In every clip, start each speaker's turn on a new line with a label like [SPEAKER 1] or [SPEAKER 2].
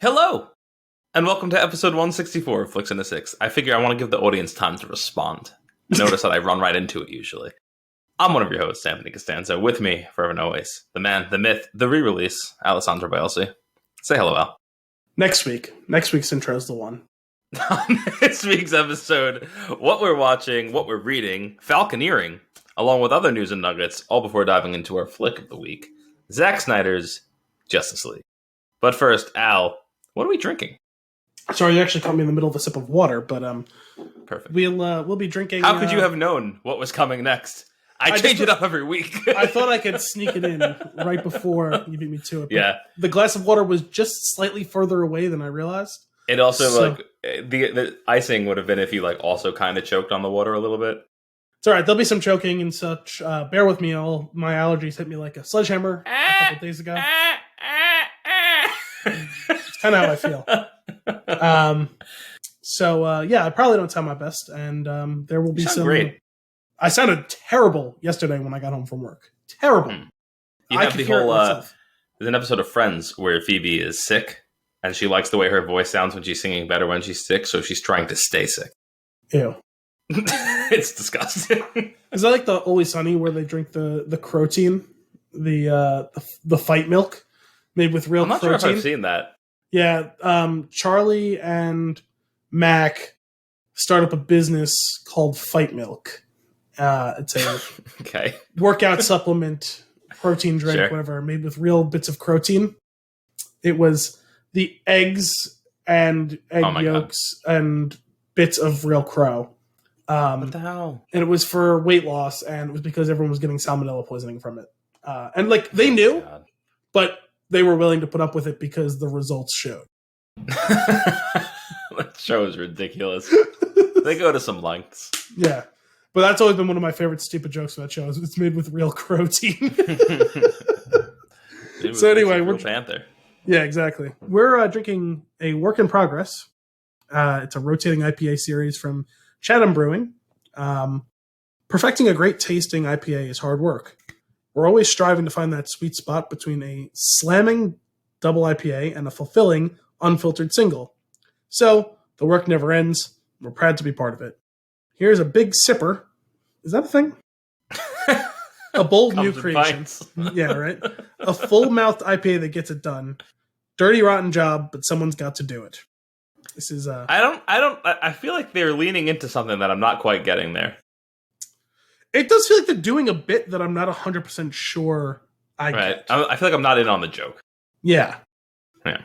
[SPEAKER 1] Hello, and welcome to episode 164 of Flix and the Six. I figure I want to give the audience time to respond. Notice that I run right into it usually. I'm one of your hosts, Anthony Costanzo. With me, forever and always, the man, the myth, the re-release, Alessandro Bielsi. Say hello, Al.
[SPEAKER 2] Next week's intro is the one.
[SPEAKER 1] On this week's episode, what we're watching, what we're reading, falconeering, along with other news and nuggets, all before diving into our flick of the week, Zack Snyder's Justice League. But first, Al, what are we drinking?
[SPEAKER 2] Sorry, you actually caught me in the middle of a sip of water, but
[SPEAKER 1] Perfect.
[SPEAKER 2] We'll be drinking.
[SPEAKER 1] How could you have known what was coming next? I change it up every week.
[SPEAKER 2] I thought I could sneak it in right before you beat me to it. But
[SPEAKER 1] yeah,
[SPEAKER 2] the glass of water was just slightly further away than I realized.
[SPEAKER 1] It also the icing would have been if you also kind of choked on the water a little bit.
[SPEAKER 2] It's all right. There'll be some choking and such. Bear with me. My allergies hit me like a sledgehammer a couple days ago. It's kind of how I feel. I probably don't sound my best, and there will be some. Great. I sounded terrible yesterday when I got home from work. Terrible.
[SPEAKER 1] You have the whole. There's an episode of Friends where Phoebe is sick, and she likes the way her voice sounds when she's singing better when she's sick, so she's trying to stay sick.
[SPEAKER 2] Ew.
[SPEAKER 1] It's disgusting.
[SPEAKER 2] Is that like the Always Sunny where they drink the protein, the fight milk made with real protein?
[SPEAKER 1] I'm not sure if I've seen that.
[SPEAKER 2] Yeah, Charlie and Mac start up a business called Fight Milk. It's a workout supplement, protein drink, whatever, made with real bits of protein. It was the eggs and egg yolks and bits of real crow.
[SPEAKER 1] What the hell?
[SPEAKER 2] And it was for weight loss, and it was because everyone was getting salmonella poisoning from it. They knew, but they were willing to put up with it because the results showed.
[SPEAKER 1] That show is ridiculous. They go to some lengths.
[SPEAKER 2] Yeah. But that's always been one of my favorite stupid jokes about shows. It's made with real protein. So anyway, we're
[SPEAKER 1] Panther.
[SPEAKER 2] Yeah, exactly. We're drinking a work in progress. It's a rotating IPA series from Chatham Brewing. Perfecting a great tasting IPA is hard work. We're always striving to find that sweet spot between a slamming double IPA and a fulfilling unfiltered single. So the work never ends. We're proud to be part of it. Here's a big sipper. Is that a thing? A bold new creation. Yeah, right? A full-mouthed IPA that gets it done. Dirty, rotten job, but someone's got to do it. This is
[SPEAKER 1] I feel like they're leaning into something that I'm not quite getting there.
[SPEAKER 2] It does feel like they're doing a bit that I'm not 100% sure I get.
[SPEAKER 1] I feel like I'm not in on the joke.
[SPEAKER 2] Yeah.
[SPEAKER 1] Yeah.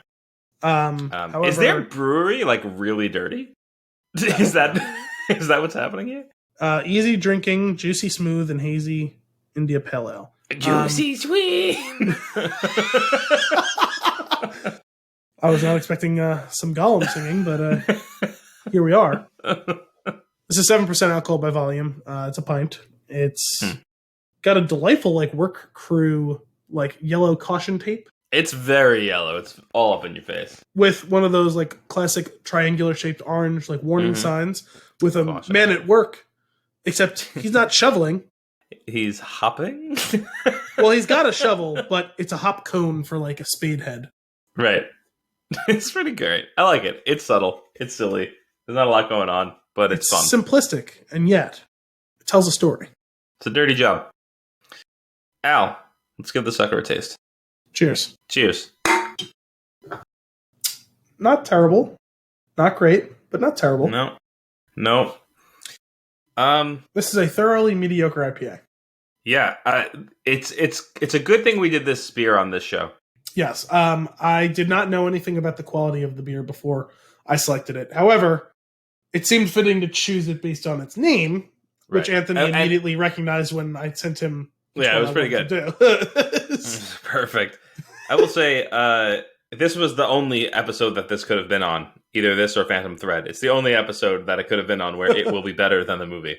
[SPEAKER 2] However,
[SPEAKER 1] is their brewery really dirty? Is that what's happening here?
[SPEAKER 2] Easy drinking, juicy smooth, and hazy India Pale Ale.
[SPEAKER 1] Juicy sweet.
[SPEAKER 2] I was not expecting some Gollum singing, but here we are. This is 7% alcohol by volume. It's a pint. It's got a delightful work crew yellow caution tape.
[SPEAKER 1] It's very yellow. It's all up in your face.
[SPEAKER 2] With one of those classic triangular shaped orange warning signs with a man at work, except he's not shoveling.
[SPEAKER 1] He's hopping?
[SPEAKER 2] Well, he's got a shovel, but it's a hop cone for a spade head.
[SPEAKER 1] Right. It's pretty great. I like it. It's subtle. It's silly. There's not a lot going on, but it's fun.
[SPEAKER 2] Simplistic, and yet it tells a story.
[SPEAKER 1] It's a dirty job. Al, let's give the sucker a taste.
[SPEAKER 2] Cheers.
[SPEAKER 1] Cheers.
[SPEAKER 2] Not terrible. Not great, but not terrible.
[SPEAKER 1] No.
[SPEAKER 2] This is a thoroughly mediocre IPA.
[SPEAKER 1] Yeah, it's a good thing we did this beer on this show.
[SPEAKER 2] Yes. I did not know anything about the quality of the beer before I selected it. However, it seemed fitting to choose it based on its name, which Anthony immediately recognized when I sent him.
[SPEAKER 1] Yeah, it was pretty good. Perfect. I will say, this was the only episode that this could have been on. Either this or Phantom Thread. It's the only episode that it could have been on where it will be better than the movie.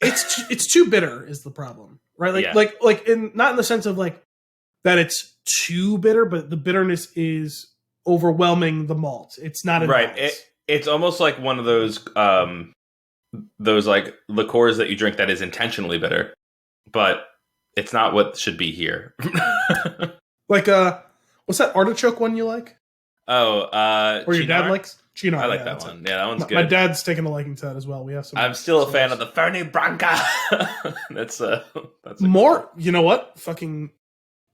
[SPEAKER 2] It's too bitter is the problem, right? Not in the sense of that it's too bitter, but the bitterness is overwhelming the malt. It's not
[SPEAKER 1] right. It's almost like one of those liqueurs that you drink that is intentionally bitter, but it's not what should be here.
[SPEAKER 2] What's that artichoke one you like? Or your dad
[SPEAKER 1] Chinar?
[SPEAKER 2] likes Chinar.
[SPEAKER 1] I like
[SPEAKER 2] yeah,
[SPEAKER 1] that
[SPEAKER 2] that's
[SPEAKER 1] one.
[SPEAKER 2] it.
[SPEAKER 1] Yeah, that one's good.
[SPEAKER 2] My dad's taken a liking to that as well. We have some.
[SPEAKER 1] I'm still a fan of the Fernie Branca. that's a
[SPEAKER 2] more. You know what? Fucking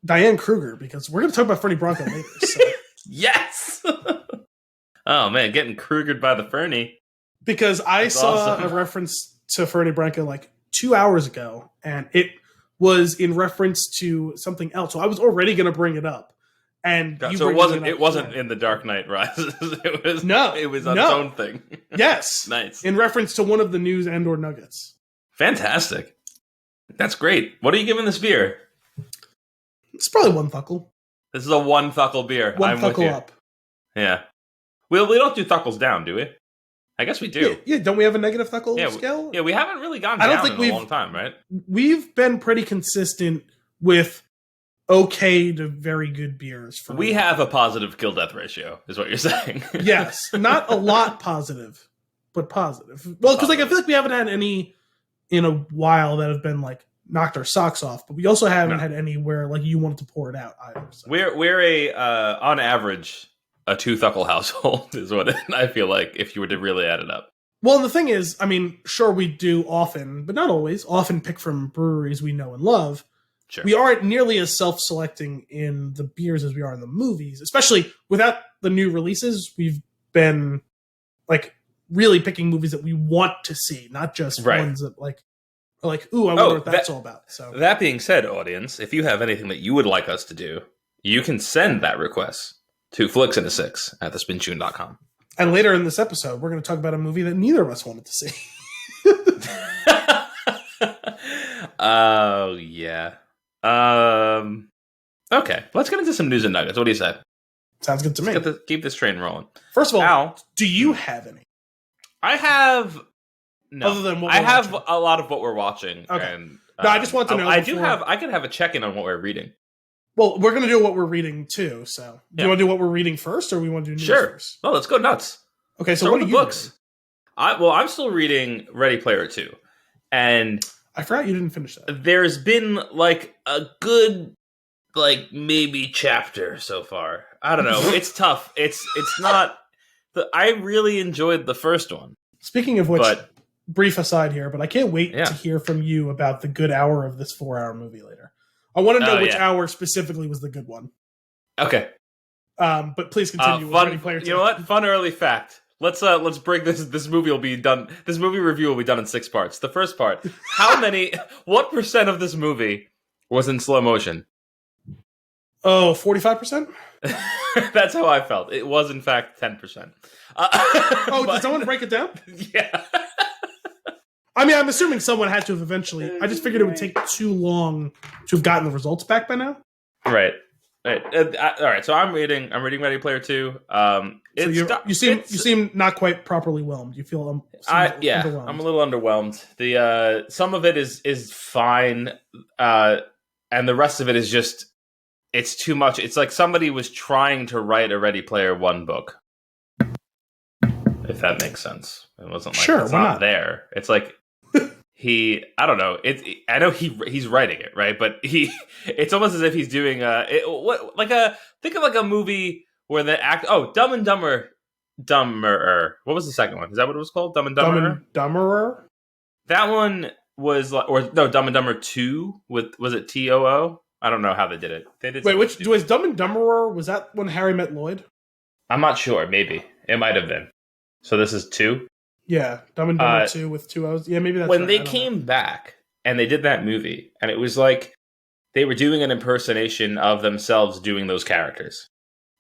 [SPEAKER 2] Diane Kruger, because we're going to talk about Fernie Branca later. So.
[SPEAKER 1] Yes. Oh man, getting Krugered by the Fernie.
[SPEAKER 2] Because I saw
[SPEAKER 1] awesome.
[SPEAKER 2] a reference to Fernie Branca like 2 hours ago, and it was in reference to something else. So I was already going to bring it up, and
[SPEAKER 1] so it wasn't in the Dark Knight Rises. It was it was on its own thing.
[SPEAKER 2] Yes,
[SPEAKER 1] nice.
[SPEAKER 2] In reference to one of the news and/or nuggets.
[SPEAKER 1] Fantastic. That's great. What are you giving this beer?
[SPEAKER 2] It's probably one thuckle.
[SPEAKER 1] This is a one thuckle beer.
[SPEAKER 2] One thuckle up.
[SPEAKER 1] Yeah. We don't do thuckles down, do we? I guess we do.
[SPEAKER 2] Yeah, don't we have a negative thuckle scale?
[SPEAKER 1] We haven't really gone down in a long time, right?
[SPEAKER 2] We've been pretty consistent with okay to very good beers.
[SPEAKER 1] We have a positive kill-death ratio, is what you're saying.
[SPEAKER 2] Yes. Not a lot positive, but positive. Well, because I feel like we haven't had any in a while that have been like knocked our socks off, but we also haven't had any where like you wanted to pour it out either. So.
[SPEAKER 1] We're a on average a 2-thuckle household is what I feel like if you were to really add it up.
[SPEAKER 2] Well, the thing is, I mean, sure we do often, but not always, often pick from breweries we know and love.
[SPEAKER 1] Sure.
[SPEAKER 2] We aren't nearly as self-selecting in the beers as we are in the movies, especially without the new releases. We've been like really picking movies that we want to see, not just ones that like are like, ooh, I wonder what that's all about. So
[SPEAKER 1] that being said, audience, if you have anything that you would like us to do, you can send that request to flixinthesix@thespintune.com.
[SPEAKER 2] And later in this episode, we're going to talk about a movie that neither of us wanted to see.
[SPEAKER 1] Oh, yeah. Okay, let's get into some news and nuggets. What do you say?
[SPEAKER 2] Sounds good to me.
[SPEAKER 1] Keep this train rolling.
[SPEAKER 2] First of all, do you have any?
[SPEAKER 1] I have... No.
[SPEAKER 2] Other than what
[SPEAKER 1] I have a lot of what we're watching.
[SPEAKER 2] Okay.
[SPEAKER 1] And,
[SPEAKER 2] no, I just want to know.
[SPEAKER 1] I can have a check-in on what we're reading.
[SPEAKER 2] Well, we're going to do what we're reading, too. So, do you want to do what we're reading first, or we want to do news first?
[SPEAKER 1] Well, let's go nuts.
[SPEAKER 2] Okay, so what are you
[SPEAKER 1] books? I'm still reading Ready Player 2. And...
[SPEAKER 2] I forgot you didn't finish that.
[SPEAKER 1] There's been, like, a good, like, maybe chapter so far. I don't know. It's tough. It's not... I really enjoyed the first one.
[SPEAKER 2] Speaking of which, brief aside here, but I can't wait to hear from you about the good hour of this 4-hour movie later. I want to know which hour specifically was the good one.
[SPEAKER 1] Okay.
[SPEAKER 2] But please continue with Ready Player 2.
[SPEAKER 1] You know what? Fun early fact. Let's break this. This movie will be done. This movie review will be done in 6 parts. The first part: what % of this movie was in slow motion?
[SPEAKER 2] Oh, 45%?
[SPEAKER 1] That's how I felt. It was in fact 10%.
[SPEAKER 2] Did someone break it down?
[SPEAKER 1] Yeah.
[SPEAKER 2] I mean, I'm assuming someone had to have eventually. I just figured it would take too long to have gotten the results back by now.
[SPEAKER 1] Right. All right. So I'm reading Ready Player 2.
[SPEAKER 2] So you seem not quite properly whelmed. You feel underwhelmed.
[SPEAKER 1] I'm a little underwhelmed. The some of it is fine, and the rest of it is just it's too much. It's like somebody was trying to write a Ready Player 1 book. If that makes sense. It wasn't like it's not there. It's like I don't know. I know he's writing it, right? But it's almost as if he's doing think of like a movie where the Dumb and Dumberer. What was the second one? Is that what it was called? Dumb and Dumberer?
[SPEAKER 2] Dumberer?
[SPEAKER 1] That one was Dumb and Dumber 2 was it TOO? I don't know how they did it.
[SPEAKER 2] Was Dumb and Dumberer, was that when Harry met Lloyd?
[SPEAKER 1] I'm not sure. Maybe. It might have been. So this is 2?
[SPEAKER 2] Yeah, Dumb and Dumber 2 with 2 O's. Yeah, maybe that's
[SPEAKER 1] when they came back and they did that movie, and it was like they were doing an impersonation of themselves doing those characters.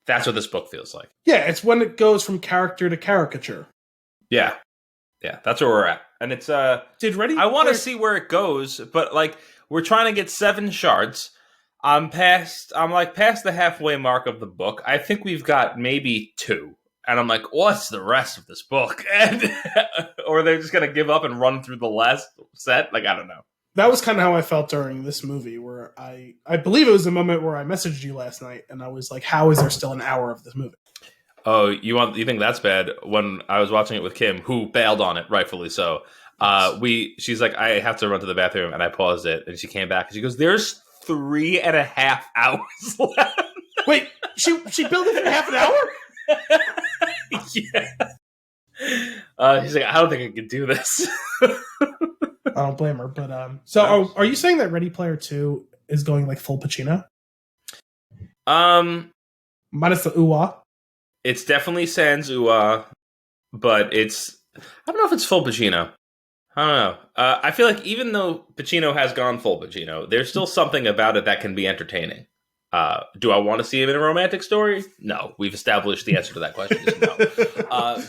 [SPEAKER 1] That's what this book feels like.
[SPEAKER 2] Yeah, it's when it goes from character to caricature.
[SPEAKER 1] Yeah, that's where we're at, and it's I want to see where it goes, but like we're trying to get 7 shards. I'm past the halfway mark of the book. I think we've got maybe 2. And I'm like, what's the rest of this book? Or they're just going to give up and run through the last set? Like, I don't know.
[SPEAKER 2] That was kind of how I felt during this movie, where I believe it was the moment where I messaged you last night, and I was like, how is there still an hour of this movie?
[SPEAKER 1] Oh, you think that's bad? When I was watching it with Kim, who bailed on it, rightfully so, she's like, I have to run to the bathroom, and I paused it, and she came back, and she goes, there's 3.5 hours left.
[SPEAKER 2] Wait, she built it in half an hour?
[SPEAKER 1] Yeah. He's like, I don't think I could do this.
[SPEAKER 2] I don't blame her. But are you saying that Ready Player 2 is going like full Pacino? Minus the ooh-ah?
[SPEAKER 1] It's definitely sans ooh-ah, but I don't know if it's full Pacino. I don't know. I feel like even though Pacino has gone full Pacino, there's still something about it that can be entertaining. Do I want to see him in a romantic story? No. We've established the answer to that question is no.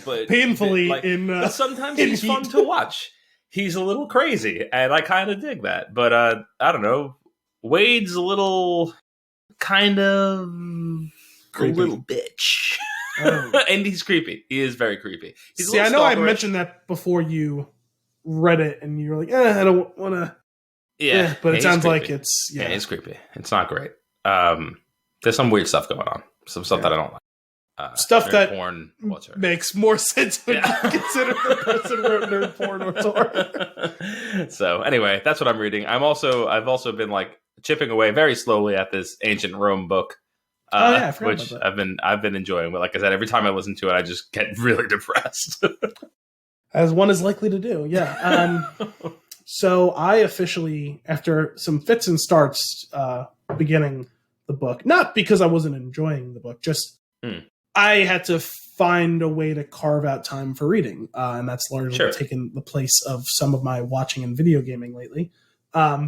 [SPEAKER 1] But
[SPEAKER 2] painfully
[SPEAKER 1] but sometimes he's fun to watch. He's a little crazy, and I kind of dig that. But I don't know. Wade's a little kind of
[SPEAKER 2] creepy.
[SPEAKER 1] A little bitch. Oh. And he's creepy. He is very creepy.
[SPEAKER 2] See, I know I mentioned that before you read it, and you were like, I don't want to. Yeah, but it sounds like it's...
[SPEAKER 1] Yeah, it's creepy. It's not great. There's some weird stuff going on. Some stuff that I don't like.
[SPEAKER 2] Stuff that
[SPEAKER 1] porn
[SPEAKER 2] makes more sense when you consider the person wrote nerd porn or horror.
[SPEAKER 1] So anyway, that's what I'm reading. I've also been like chipping away very slowly at this ancient Rome book. Which I've been enjoying. But like I said, every time I listen to it, I just get really depressed.
[SPEAKER 2] As one is likely to do, yeah. So I officially, after some fits and starts, beginning the book, not because I wasn't enjoying the book, just I had to find a way to carve out time for reading, and that's largely taken the place of some of my watching and video gaming lately.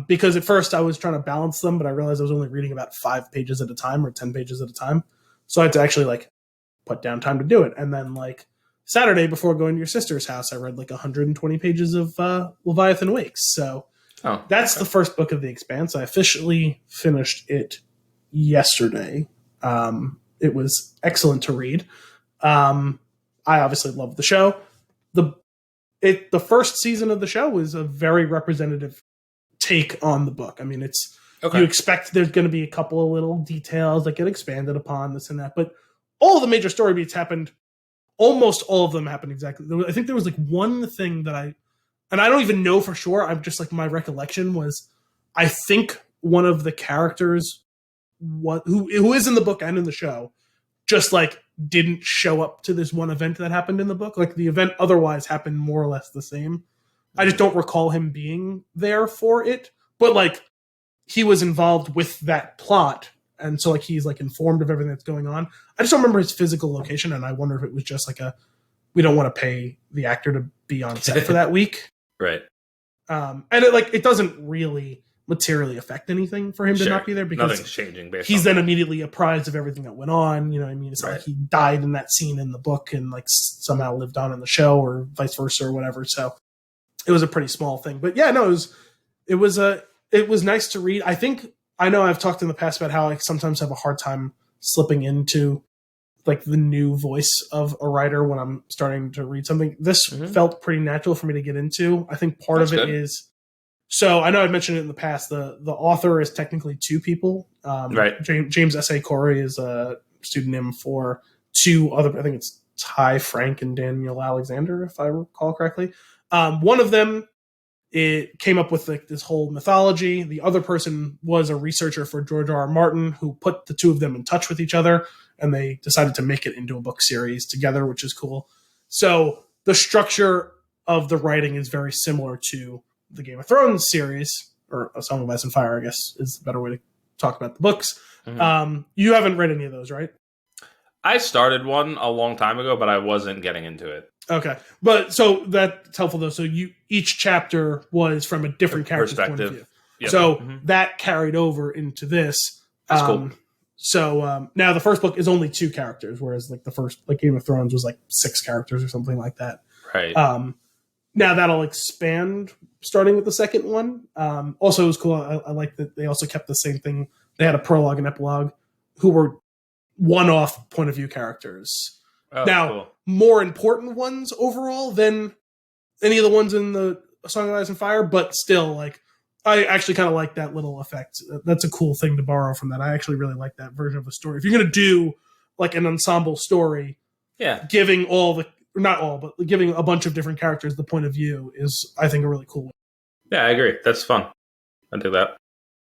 [SPEAKER 2] Because at first I was trying to balance them, but I realized I was only reading about 5 pages at a time or 10 pages at a time. So I had to actually like put down time to do it. And then like Saturday before going to your sister's house, I read like 120 pages of Leviathan Wakes. So that's the first book of The Expanse. I officially finished it yesterday. It was excellent to read. I obviously loved the show. The first season of the show was a very representative take on the book. I mean, it's you expect there's going to be a couple of little details that get expanded upon, this and that, but all the major story beats happened. Almost all of them happened exactly. I think there was like one thing that I don't even know for sure. I'm just like, my recollection was, I think one of the characters, who is in the book and in the show, just like didn't show up to this one event that happened in the book. Like the event otherwise happened more or less the same. I just don't recall him being there for it, but like he was involved with that plot. And so like he's like informed of everything that's going on. I just don't remember his physical location. And I wonder if it was just like we don't want to pay the actor to be on set for that week.
[SPEAKER 1] Right.
[SPEAKER 2] And it doesn't really materially affect anything for him to not be there, because
[SPEAKER 1] nothing's changing.
[SPEAKER 2] He's then immediately apprised of everything that went on. You know what I mean? It's not like he died in that scene in the book and like somehow lived on in the show or vice versa or whatever. So it was a pretty small thing, but yeah, no, it was nice to read. I know I've talked in the past about how I sometimes have a hard time slipping into like the new voice of a writer when I'm starting to read something. This felt pretty natural for me to get into. I think part of it is, so I know I've mentioned it in the past, the author is technically 2 people.
[SPEAKER 1] Right.
[SPEAKER 2] James S.A. Corey is a pseudonym for 2 other, I think it's Ty Frank and Daniel Alexander, if I recall correctly. One of them, it came up with like this whole mythology. The other person was a researcher for George R.R. Martin, who put the 2 of them in touch with each other, and they decided to make it into a book series together, which is cool. So the structure of the writing is very similar to the Game of Thrones series, or A Song of Ice and Fire, I guess is a better way to talk about the books. You haven't read any of those, right?
[SPEAKER 1] I started one a long time ago, but I wasn't getting into it.
[SPEAKER 2] Okay. But so that's helpful though. So each chapter was from a different character's point of view. Yep. So that carried over into this.
[SPEAKER 1] That's cool.
[SPEAKER 2] So now the first book is only 2 characters, whereas like the first, like Game of Thrones was like 6 characters or something like that.
[SPEAKER 1] Right.
[SPEAKER 2] Now that'll expand starting with the second one. Also it was cool. I like that they also kept the same thing. They had a prologue and epilogue who were one-off point of view characters.
[SPEAKER 1] Oh,
[SPEAKER 2] now,
[SPEAKER 1] cool.
[SPEAKER 2] More important ones overall than any of the ones in the Song of Ice and Fire, but still, like, I actually kind of like that little effect. That's a cool thing to borrow from that. I actually really like that version of a story. If you're going to do, like, an ensemble story, giving giving a bunch of different characters the point of view is, I think, a really cool way.
[SPEAKER 1] Yeah, I agree. That's fun. I do that.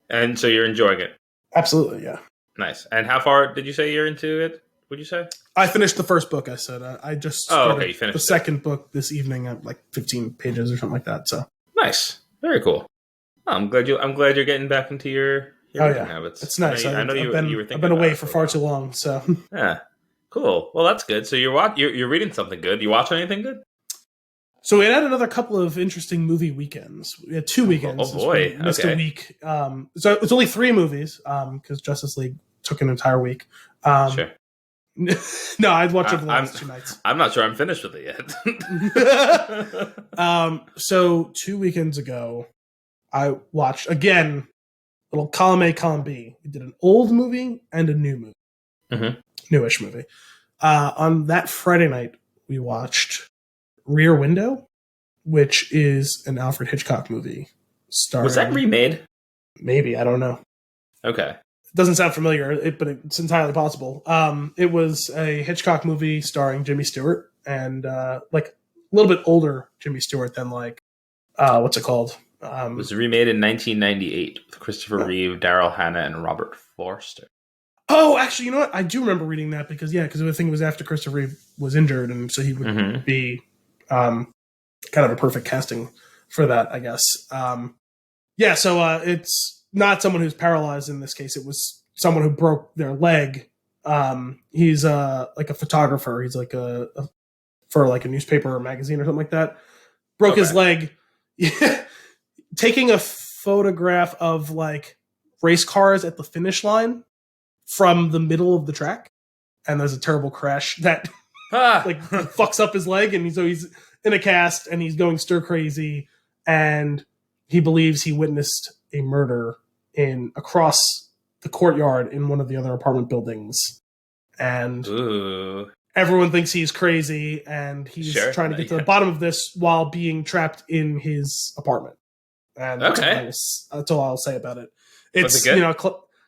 [SPEAKER 1] And so you're enjoying it?
[SPEAKER 2] Absolutely, yeah.
[SPEAKER 1] Nice. And how far did you say you're into it? would you say?
[SPEAKER 2] I finished the first book. I said I just started
[SPEAKER 1] You finished
[SPEAKER 2] the second book this evening at like 15 pages or something like that. So
[SPEAKER 1] nice, very cool. Oh, I'm glad you're getting back into your reading habits.
[SPEAKER 2] It's nice.
[SPEAKER 1] I know you were thinking
[SPEAKER 2] I've been away for far
[SPEAKER 1] while.
[SPEAKER 2] too long. So
[SPEAKER 1] Yeah, cool. Well, that's good. So you're reading something good. You watch anything good?
[SPEAKER 2] So we had another couple of interesting movie weekends. We had 2 weekends.
[SPEAKER 1] Oh boy,
[SPEAKER 2] we missed a week. So it's only 3 movies because Justice League took an entire week.
[SPEAKER 1] Sure.
[SPEAKER 2] No, I'd watch it the last 2 nights.
[SPEAKER 1] I'm not sure I'm finished with it
[SPEAKER 2] yet. So 2 weekends ago, I watched again. Little column A, column B. We did an old movie and a new movie, newish movie. On that Friday night, we watched Rear Window, which is an Alfred Hitchcock movie.
[SPEAKER 1] Was that remade?
[SPEAKER 2] Maybe, I don't know.
[SPEAKER 1] Okay.
[SPEAKER 2] It doesn't sound familiar, but it's entirely possible. It was a Hitchcock movie starring Jimmy Stewart and like a little bit older Jimmy Stewart than like what's it called?
[SPEAKER 1] It was remade in 1998 with Christopher Reeve, Daryl Hannah, and Robert Forster.
[SPEAKER 2] Oh, actually, you know what? I do remember reading that because the thing was after Christopher Reeve was injured, and so he would be kind of a perfect casting for that, I guess. So it's not someone who's paralyzed in this case. It was someone who broke their leg. He's like a photographer. He's like for like a newspaper or magazine or something like that. Broke his leg. Taking a photograph of like race cars at the finish line from the middle of the track, and there's a terrible crash that like fucks up his leg, and he's in a cast and he's going stir crazy, and he believes he witnessed a murder across the courtyard in one of the other apartment buildings, and everyone thinks he's crazy, and he's trying to get to the bottom of this while being trapped in his apartment. And that's all I'll say about it. It's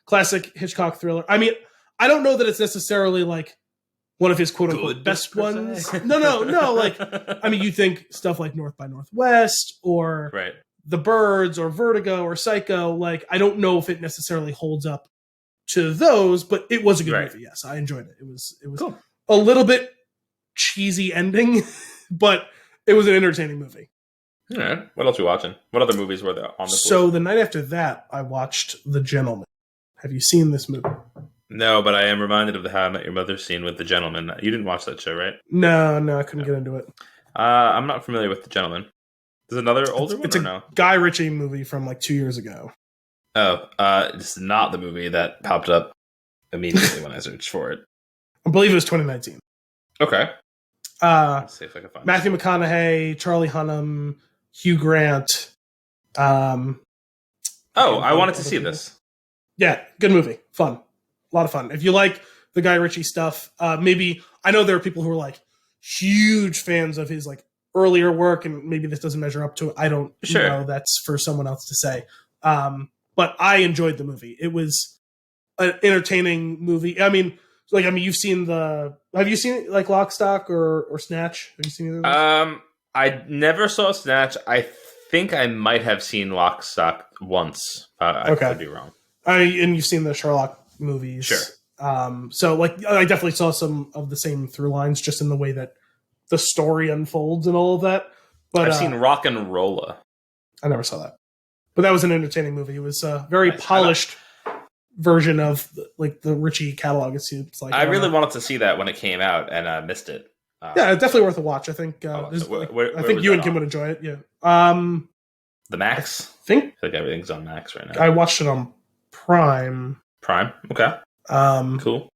[SPEAKER 2] classic Hitchcock thriller. I mean, I don't know that it's necessarily like one of his quote unquote best ones. No. Like, I mean, you think stuff like North by Northwest or The Birds or Vertigo or Psycho. Like, I don't know if it necessarily holds up to those, but it was a good movie. Yes, I enjoyed it. It was cool. A little bit cheesy ending, but it was an entertaining movie.
[SPEAKER 1] All right. What else are you watching? What other movies were there on this
[SPEAKER 2] So the night after that, I watched The Gentleman. Have you seen this movie?
[SPEAKER 1] No, but I am reminded of the How I Met Your Mother scene with The Gentleman. You didn't watch that show, right?
[SPEAKER 2] No, I couldn't get into it.
[SPEAKER 1] I'm not familiar with The Gentleman. Is it another older one or no?
[SPEAKER 2] It's a Guy Ritchie movie from like 2 years ago.
[SPEAKER 1] Oh, it's not the movie that popped up immediately when I searched for it.
[SPEAKER 2] I believe it was 2019.
[SPEAKER 1] Okay. Let's see if I can find
[SPEAKER 2] Matthew McConaughey, Charlie Hunnam, Hugh Grant.
[SPEAKER 1] I wanted to see this.
[SPEAKER 2] Yeah, good movie. Fun. A lot of fun. If you like the Guy Ritchie stuff, maybe I know there are people who are like huge fans of his like earlier work, and maybe this doesn't measure up to it. I don't know. That's for someone else to say. But I enjoyed the movie. It was an entertaining movie. I mean, you've seen have you seen like Lock, Stock or Snatch? Have you seen either of those?
[SPEAKER 1] I never saw Snatch. I think I might have seen Lock, Stock once. I could be wrong.
[SPEAKER 2] And you've seen the Sherlock movies.
[SPEAKER 1] Sure.
[SPEAKER 2] So like I definitely saw some of the same through lines just in the way that the story unfolds and all of that. But
[SPEAKER 1] I've seen Rock and Rolla.
[SPEAKER 2] I never saw that. But that was an entertaining movie. It was a very polished version of like the Ritchie catalog. It's like
[SPEAKER 1] I really wanted to see that when it came out and I missed it.
[SPEAKER 2] Yeah, definitely worth a watch. I think I think you and Kim would enjoy it. Yeah.
[SPEAKER 1] The Max?
[SPEAKER 2] I think
[SPEAKER 1] everything's on Max right now.
[SPEAKER 2] I watched it on Prime.
[SPEAKER 1] Okay. Cool.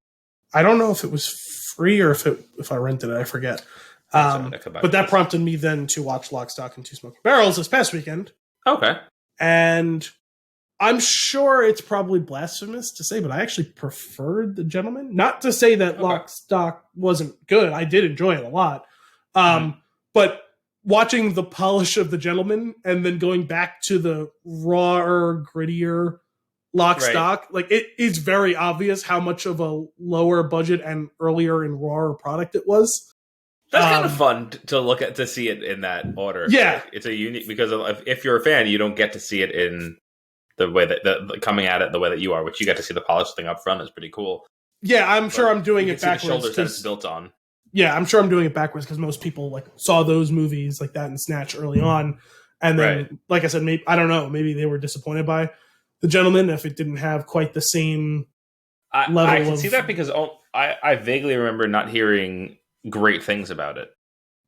[SPEAKER 2] I don't know if it was free or if I rented it. I forget. But that prompted me then to watch Lock, Stock, and Two Smoking Barrels this past weekend.
[SPEAKER 1] Okay.
[SPEAKER 2] And I'm sure it's probably blasphemous to say, but I actually preferred The Gentleman. Not to say that Lock, Stock wasn't good. I did enjoy it a lot. But watching the polish of The Gentleman and then going back to the rawer, grittier Lock, Stock, like it is very obvious how much of a lower budget and earlier and rawer product it was.
[SPEAKER 1] That's kind of fun to look at, to see it in that order.
[SPEAKER 2] Yeah.
[SPEAKER 1] Like, it's a unique, because if you're a fan, you don't get to see it in the way that coming at it the way that you are, which you get to see the polished thing up front is pretty cool.
[SPEAKER 2] Yeah, I'm sure I'm doing
[SPEAKER 1] you
[SPEAKER 2] it
[SPEAKER 1] can see the
[SPEAKER 2] backwards.
[SPEAKER 1] shoulders that it's built on.
[SPEAKER 2] Yeah, I'm sure I'm doing it backwards because most people like saw those movies like that and Snatch early on, and then, like I said, maybe I don't know, maybe they were disappointed by The Gentleman if it didn't have quite the same level.
[SPEAKER 1] I can see that because I vaguely remember not hearing great things about it.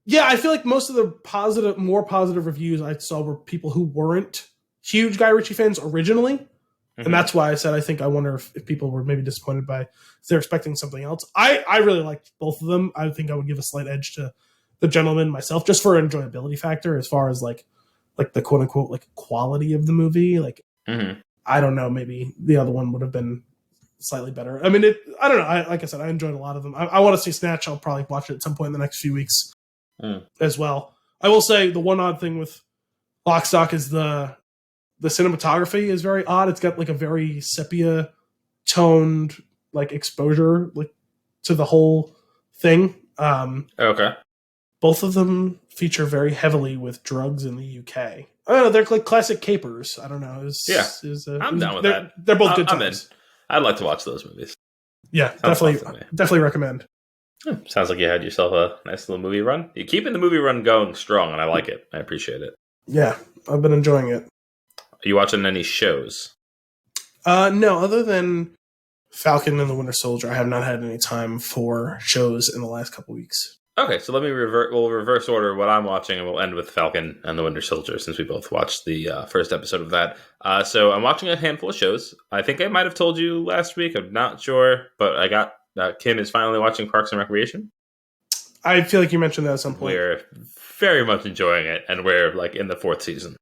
[SPEAKER 2] Yeah, I feel like most of the more positive reviews I saw were people who weren't huge Guy Ritchie fans originally. Mm-hmm. And that's why I said I wonder if people were maybe disappointed by if they're expecting something else. I really liked both of them. I think I would give a slight edge to The Gentleman myself, just for enjoyability factor, as far as like the quote unquote like quality of the movie. Like I don't know, maybe the other one would have been slightly better. I mean, I don't know. Like I said, I enjoyed a lot of them. I want to see Snatch. I'll probably watch it at some point in the next few weeks as well. I will say the one odd thing with Lock, Stock is the cinematography is very odd. It's got like a very sepia toned like exposure like to the whole thing.
[SPEAKER 1] Okay.
[SPEAKER 2] Both of them feature very heavily with drugs in the UK. I don't know. They're like classic capers. I don't know.
[SPEAKER 1] I'm down with that.
[SPEAKER 2] They're both good times.
[SPEAKER 1] I'd like to watch those movies.
[SPEAKER 2] Yeah, definitely recommend.
[SPEAKER 1] Sounds like you had yourself a nice little movie run. You're keeping the movie run going strong, and I like it. I appreciate it.
[SPEAKER 2] Yeah, I've been enjoying it.
[SPEAKER 1] Are you watching any shows?
[SPEAKER 2] No, other than Falcon and the Winter Soldier, I have not had any time for shows in the last couple weeks.
[SPEAKER 1] Okay, so let me we'll reverse order what I'm watching, and we'll end with Falcon and the Winter Soldier, since we both watched the first episode of that. So I'm watching a handful of shows. I think I might have told you last week. I'm not sure, but I got Kim is finally watching Parks and Recreation.
[SPEAKER 2] I feel like you mentioned that at some point.
[SPEAKER 1] We're very much enjoying it, and we're like in the 4th season.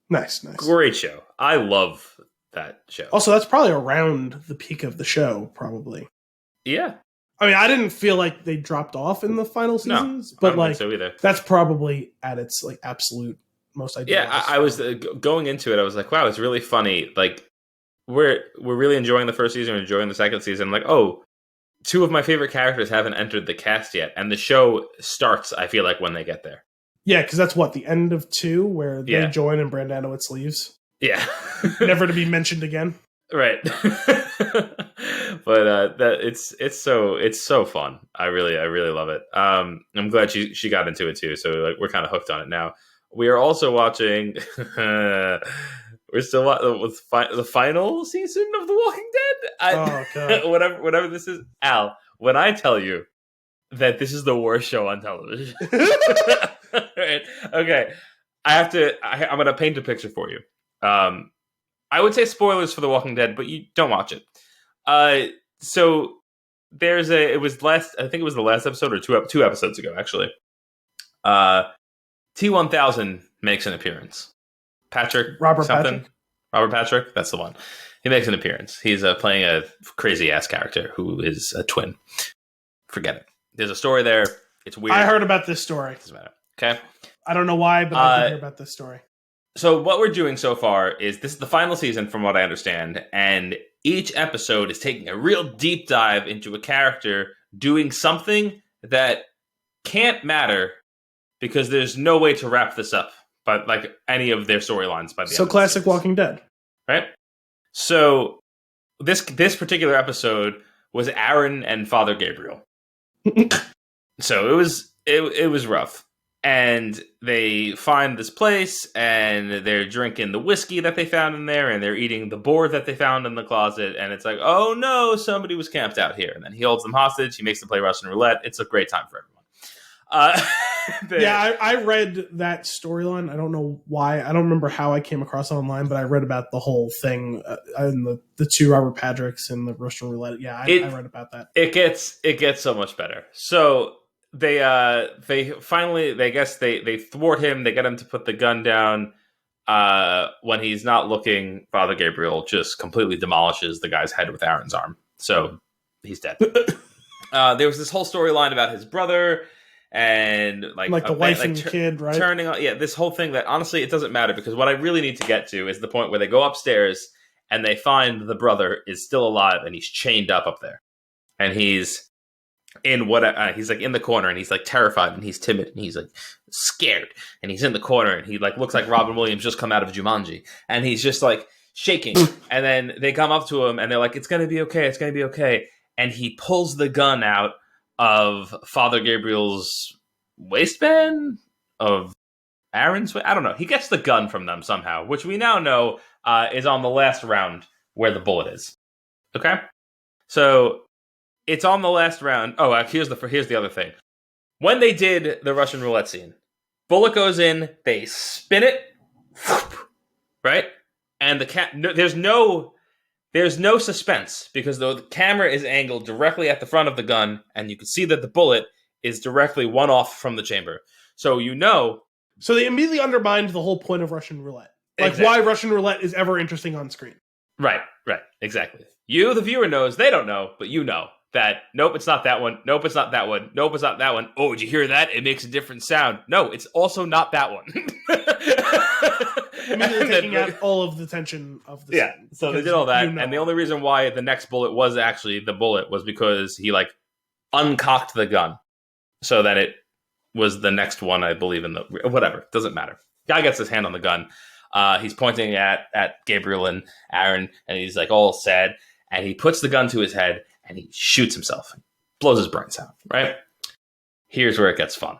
[SPEAKER 2] Nice.
[SPEAKER 1] Great show. I love that show.
[SPEAKER 2] Also, that's probably around the peak of the show, probably.
[SPEAKER 1] Yeah.
[SPEAKER 2] I mean, I didn't feel like they dropped off in the final seasons, but like
[SPEAKER 1] so either.
[SPEAKER 2] That's probably at its like absolute most ideal.
[SPEAKER 1] Yeah, I was going into it. I was like, wow, it's really funny. Like we're really enjoying the first season, enjoying the second season. Like, oh, 2 of my favorite characters haven't entered the cast yet, and the show starts, I feel like, when they get there.
[SPEAKER 2] Yeah, because that's the end of 2, where they join and Brandanowitz leaves.
[SPEAKER 1] Yeah.
[SPEAKER 2] Never to be mentioned again.
[SPEAKER 1] Right. But it's so fun. I really love it. I'm glad she got into it too. So like we're kind of hooked on it now. We are also watching. We're still with the final season of The Walking Dead.
[SPEAKER 2] God.
[SPEAKER 1] whatever this is, Al. When I tell you that this is the worst show on television, right? Okay, I'm going to paint a picture for you. I would say spoilers for The Walking Dead, but you don't watch it. So I think it was the last episode or two episodes ago, actually. T-1000 makes an appearance. Robert Patrick, that's the one. He makes an appearance. He's playing a crazy ass character who is a twin. Forget it. There's a story there. It's weird.
[SPEAKER 2] I heard about this story.
[SPEAKER 1] Doesn't matter. Okay.
[SPEAKER 2] I don't know why, but I did hear about this story.
[SPEAKER 1] So what we're doing so far is this is the final season, from what I understand, and each episode is taking a real deep dive into a character doing something that can't matter because there's no way to wrap this up, but like any of their storylines by the end.
[SPEAKER 2] So classic Walking Dead,
[SPEAKER 1] right? So this particular episode was Aaron and Father Gabriel. So it was rough. And they find this place, and they're drinking the whiskey that they found in there, and they're eating the board that they found in the closet, and it's like, oh no, somebody was camped out here. And then he holds them hostage, he makes them play Russian roulette. It's a great time for everyone.
[SPEAKER 2] I read that storyline. I don't know why. I don't remember how I came across it online, but I read about the whole thing and the 2 Robert Patricks and the Russian roulette. Yeah, I read about that.
[SPEAKER 1] It gets so much better. So they finally, they thwart him. They get him to put the gun down. When he's not looking, Father Gabriel just completely demolishes the guy's head with Aaron's arm. So he's dead. There was this whole storyline about his brother and like
[SPEAKER 2] the wife and kid, right?
[SPEAKER 1] Turning on, this whole thing that honestly it doesn't matter, because what I really need to get to is the point where they go upstairs and they find the brother is still alive and he's chained up there, and he's in he's like in the corner, and he's like terrified, and he's timid, and he's like scared, and he's in the corner, and he like looks like Robin Williams just come out of Jumanji, and he's just like shaking. And then they come up to him and they're like, it's gonna be okay, and he pulls the gun out of Father Gabriel's waistband, of Aaron's. I don't know. He gets the gun from them somehow, which we now know is on the last round where the bullet is. Okay, so it's on the last round. Oh, here's the other thing. When they did the Russian roulette scene, bullet goes in, they spin it, right, and there's no suspense because the camera is angled directly at the front of the gun, and you can see that the bullet is directly one off from the chamber. So
[SPEAKER 2] So they immediately undermined the whole point of Russian roulette. Like,
[SPEAKER 1] exactly.
[SPEAKER 2] why Russian roulette is ever interesting on screen.
[SPEAKER 1] Right, exactly. You, the viewer, knows. They don't know, but you know that, nope, it's not that one. Nope, it's not that one. Nope, it's not that one. Oh, did you hear that? It makes a different sound. No, it's also not that one.
[SPEAKER 2] Immediately taking out all of the tension of the scene.
[SPEAKER 1] So they did all that, and the only reason why the next bullet was actually the bullet was because he, like, uncocked the gun so that it was the next one, I believe, in the... Whatever, doesn't matter. Guy gets his hand on the gun. He's pointing at Gabriel and Aaron, and he's, like, all sad, and he puts the gun to his head, and he shoots himself. Blows his brains out, right? Here's where it gets fun.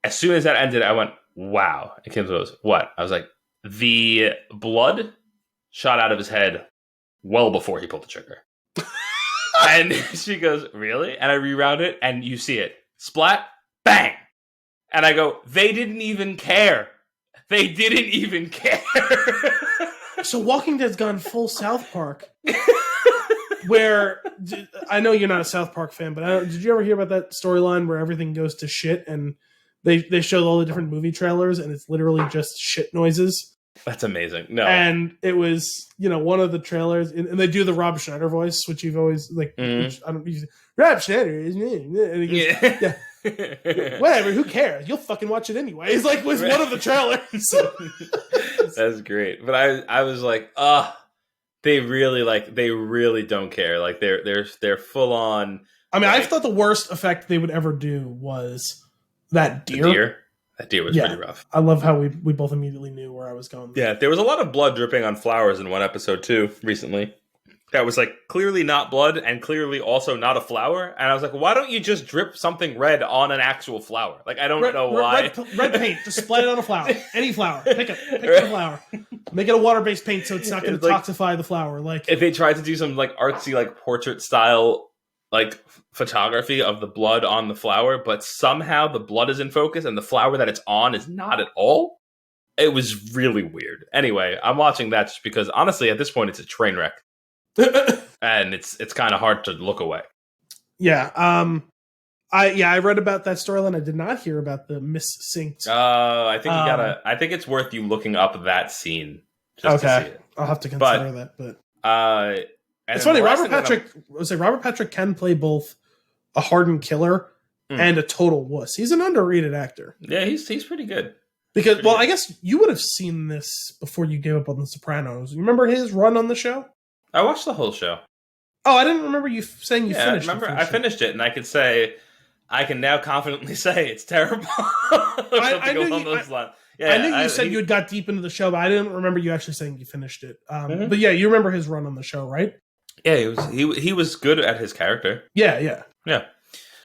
[SPEAKER 1] As soon as that ended, I went, wow. And Kim goes, what? I was like, the blood shot out of his head well before he pulled the trigger. And she goes, really? And I rewound it, and you see it. Splat, bang! And I go, they didn't even care. They didn't even care.
[SPEAKER 2] So Walking Dead's gone full South Park. Where, I know you're not a South Park fan, but did you ever hear about that storyline where everything goes to shit and they show all the different movie trailers and it's literally just shit noises?
[SPEAKER 1] That's amazing. No.
[SPEAKER 2] And it was, one of the trailers, and they do the Rob Schneider voice, which you've always, like, which I don't use. Rob Schneider, isn't it? And he goes, yeah. Whatever, who cares? You'll fucking watch it anyway. It's like, was one of the trailers.
[SPEAKER 1] That's great. But I was like, they really don't care. Like they're full on.
[SPEAKER 2] I mean,
[SPEAKER 1] like,
[SPEAKER 2] I thought the worst effect they would ever do was that deer.
[SPEAKER 1] The deer? That deer was pretty rough.
[SPEAKER 2] I love how we both immediately knew where I was going.
[SPEAKER 1] Yeah, there was a lot of blood dripping on flowers in one episode too recently. That was like clearly not blood and clearly also not a flower. And I was like, why don't you just drip something red on an actual flower? Like, I don't know why.
[SPEAKER 2] Red paint. Just splash it on a flower. Any flower. Pick a flower. Make it a water-based paint so it's not going to toxify the flower. Like,
[SPEAKER 1] if they tried to do some like artsy, like portrait style, like photography of the blood on the flower, but somehow the blood is in focus and the flower that it's on is not at all. It was really weird. Anyway, I'm watching that just because honestly, at this point, it's a train wreck. And it's kind of hard to look away.
[SPEAKER 2] Yeah. I read about that storyline. I did not hear about the missynced.
[SPEAKER 1] I think I think it's worth you looking up that scene. Just to see it.
[SPEAKER 2] I'll have to consider that. But it's funny. Robert Patrick can play both a hardened killer and a total wuss. He's an underrated actor.
[SPEAKER 1] Yeah, he's pretty good.
[SPEAKER 2] Because I guess you would have seen this before you gave up on The Sopranos. You remember his run on the show?
[SPEAKER 1] I watched the whole show.
[SPEAKER 2] Oh, I didn't remember you saying you finished it.
[SPEAKER 1] I finished it, and I can now confidently say it's terrible. I
[SPEAKER 2] knew you said you had got deep into the show, but I didn't remember you actually saying you finished it. But yeah, you remember his run on the show, right?
[SPEAKER 1] Yeah, he was good at his character.
[SPEAKER 2] Yeah.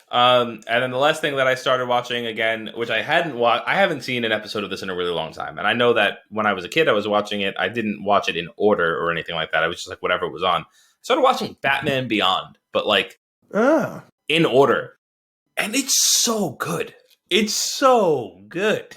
[SPEAKER 1] And then the last thing that I started watching again, which I haven't seen an episode of this in a really long time. And I know that when I was a kid, I was watching it. I didn't watch it in order or anything like that. I was just like, whatever was on. I started watching Batman Beyond, but like in order. And it's so good. It's so good.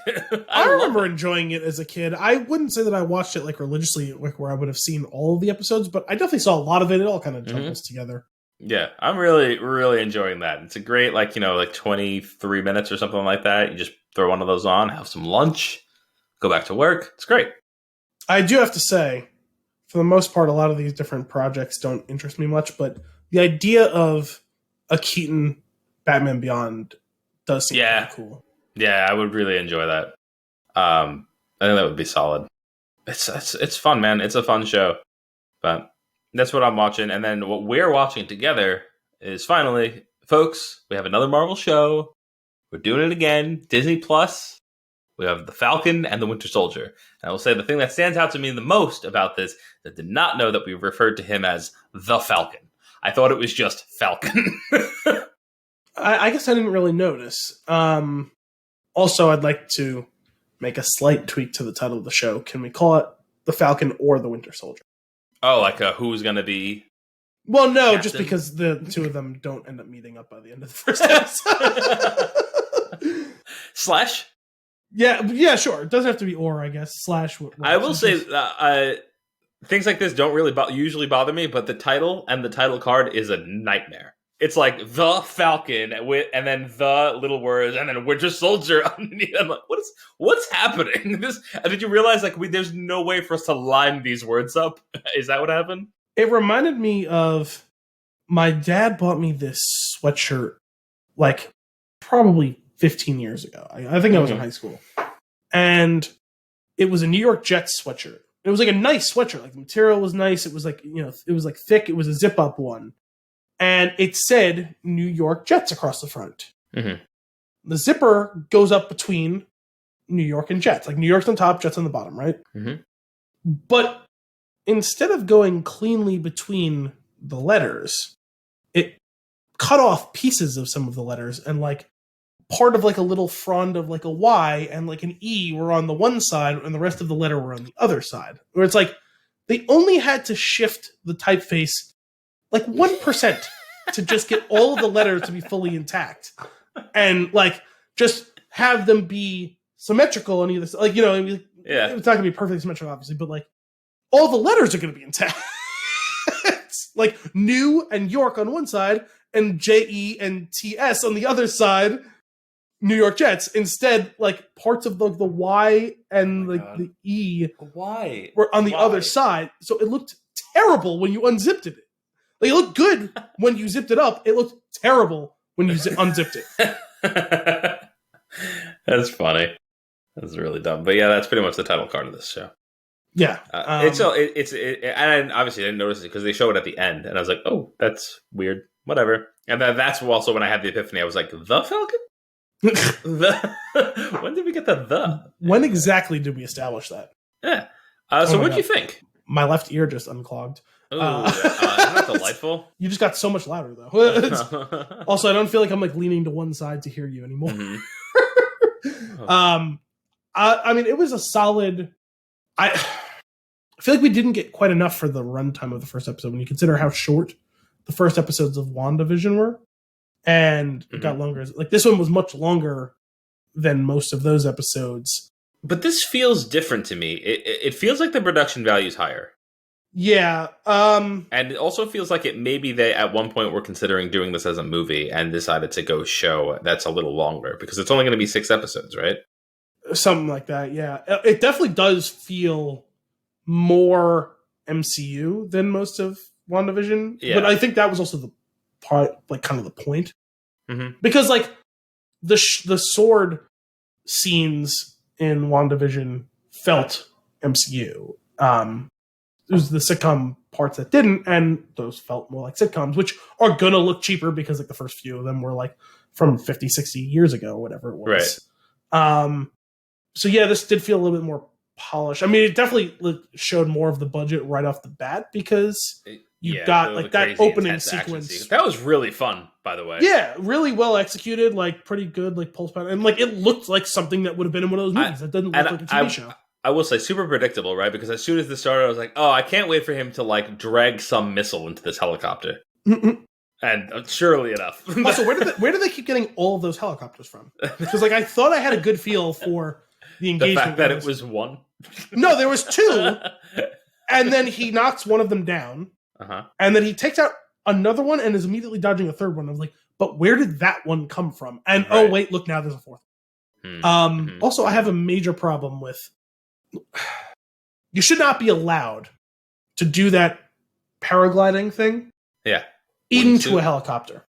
[SPEAKER 2] I remember enjoying it as a kid. I wouldn't say that I watched it like religiously, like where I would have seen all of the episodes, but I definitely saw a lot of it. It all kind of jumbles together.
[SPEAKER 1] Yeah, I'm really, really enjoying that. It's a great, like 23 minutes or something like that. You just throw one of those on, have some lunch, go back to work. It's great.
[SPEAKER 2] I do have to say, for the most part, a lot of these different projects don't interest me much, but the idea of a Keaton Batman Beyond does seem pretty cool. Yeah,
[SPEAKER 1] I would really enjoy that. I think that would be solid. It's fun, man. It's a fun show. But that's what I'm watching. And then what we're watching together is finally, folks, we have another Marvel show. We're doing it again. Disney Plus. We have The Falcon and The Winter Soldier. And I will say the thing that stands out to me the most about this is I did not know that we referred to him as The Falcon. I thought it was just Falcon.
[SPEAKER 2] I guess I didn't really notice. Also, I'd like to make a slight tweak to the title of the show. Can we call it The Falcon or The Winter Soldier?
[SPEAKER 1] Oh, like who's going to be...
[SPEAKER 2] Well, no,
[SPEAKER 1] Captain?
[SPEAKER 2] Just because the two of them don't end up meeting up by the end of the first episode.
[SPEAKER 1] Slash?
[SPEAKER 2] Yeah, sure. It doesn't have to be or, I guess. Slash.
[SPEAKER 1] I will say, things like this don't really usually bother me, but the title and the title card is a nightmare. It's like The Falcon and then the little words and then Winter Soldier underneath. I'm like, what's happening? Did you realize there's no way for us to line these words up? Is that what happened?
[SPEAKER 2] It reminded me of my dad bought me this sweatshirt probably 15 years ago. I think I was in high school. And it was a New York Jets sweatshirt. It was a nice sweatshirt. The material was nice. It was it was thick. It was a zip up one. And it said New York Jets across the front.
[SPEAKER 1] Mm-hmm.
[SPEAKER 2] The zipper goes up between New York and Jets. New York's on top, Jets on the bottom, right?
[SPEAKER 1] Mm-hmm.
[SPEAKER 2] But instead of going cleanly between the letters, it cut off pieces of some of the letters, and part of a little frond of a Y and an E were on the one side and the rest of the letter were on the other side. Where it's they only had to shift the typeface 1% to just get all of the letters to be fully intact. And just have them be symmetrical on either side.
[SPEAKER 1] Yeah.
[SPEAKER 2] It's not going to be perfectly symmetrical, obviously, but all the letters are going to be intact. New and York on one side and JE and TS on the other side, New York Jets. Instead, parts of the Y and the E
[SPEAKER 1] Why?
[SPEAKER 2] were on the other side. So it looked terrible when you unzipped it. It looked good when you zipped it up. It looked terrible when you unzipped it.
[SPEAKER 1] That's funny. That's really dumb. But yeah, that's pretty much the title card of this show.
[SPEAKER 2] Yeah.
[SPEAKER 1] And obviously I didn't notice it because they show it at the end, and I was like, oh, that's weird. Whatever. And then that's also when I had the epiphany. I was like, The Falcon? When did we get the?
[SPEAKER 2] When exactly did we establish that?
[SPEAKER 1] Yeah. So what'd you think?
[SPEAKER 2] My left ear just unclogged.
[SPEAKER 1] Ooh, isn't that delightful?
[SPEAKER 2] You just got so much louder, though. Also, I don't feel like I'm leaning to one side to hear you anymore.
[SPEAKER 1] Mm-hmm.
[SPEAKER 2] I mean, it was a solid. I feel like we didn't get quite enough for the runtime of the first episode when you consider how short the first episodes of WandaVision were, and it got longer. This one was much longer than most of those episodes.
[SPEAKER 1] But this feels different to me. It feels like the production value is higher.
[SPEAKER 2] Yeah.
[SPEAKER 1] And it also feels like maybe they at one point were considering doing this as a movie and decided to go show that's a little longer because it's only going to be 6 episodes, right?
[SPEAKER 2] Something like that, yeah. It definitely does feel more MCU than most of WandaVision. Yeah. But I think that was also the part, kind of the point. Mm-hmm. Because, the sword scenes in WandaVision felt MCU. It was the sitcom parts that didn't, and those felt more like sitcoms, which are going to look cheaper because the first few of them were from 50, 60 years ago, whatever it was. Right. So yeah, this did feel a little bit more polished. I mean, it definitely showed more of the budget right off the bat because you got that opening sequence.
[SPEAKER 1] That was really fun, by the way.
[SPEAKER 2] Yeah, really well executed, pretty good, pulse pound, and it looked like something that would have been in one of those movies. It doesn't look like a TV show.
[SPEAKER 1] I will say super predictable, right? Because as soon as this started, I was like, oh, I can't wait for him to drag some missile into this helicopter. Mm-mm. And surely enough.
[SPEAKER 2] Also, where do they keep getting all of those helicopters from? Because I thought I had a good feel for the engagement.
[SPEAKER 1] The fact that it was one?
[SPEAKER 2] No, there was 2. And then he knocks one of them down. Uh-huh. And then he takes out another one and is immediately dodging a third one. I was like, but where did that one come from? And right. Oh, wait, look, now there's a 4th. Mm-hmm. Also, I have a major problem with you should not be allowed to do that paragliding thing.
[SPEAKER 1] Yeah.
[SPEAKER 2] Into a helicopter.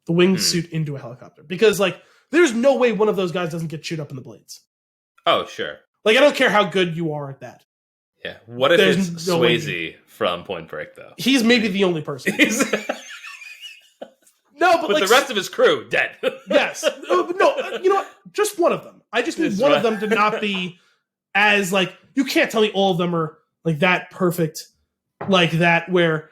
[SPEAKER 2] The wingsuit into a helicopter. Because, there's no way one of those guys doesn't get chewed up in the blades.
[SPEAKER 1] Oh, sure.
[SPEAKER 2] I don't care how good you are at that.
[SPEAKER 1] Yeah. What if it's no Swayze from Point Break, though?
[SPEAKER 2] He's maybe the only person. No, but
[SPEAKER 1] the rest of his crew, dead.
[SPEAKER 2] Yes. No, you know what? Just one of them. I just need one of them to not be as, you can't tell me all of them are, that perfect, that, where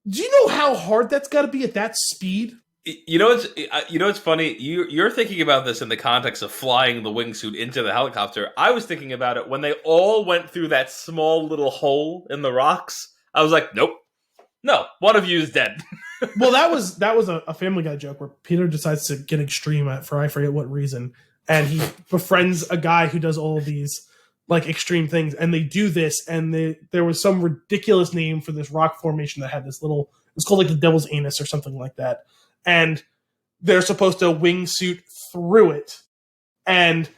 [SPEAKER 2] Do you know how hard that's got to be at that speed?
[SPEAKER 1] It's funny. You're thinking about this in the context of flying the wingsuit into the helicopter. I was thinking about it when they all went through that small little hole in the rocks. I was like, nope, no, one of you is dead.
[SPEAKER 2] Well, that was a Family Guy joke where Peter decides to get extreme for I forget what reason, and he befriends a guy who does all of these like extreme things, and they do this, and there was some ridiculous name for this rock formation that had this little. It's called like the Devil's Anus or something like that. And they're supposed to wingsuit through it. And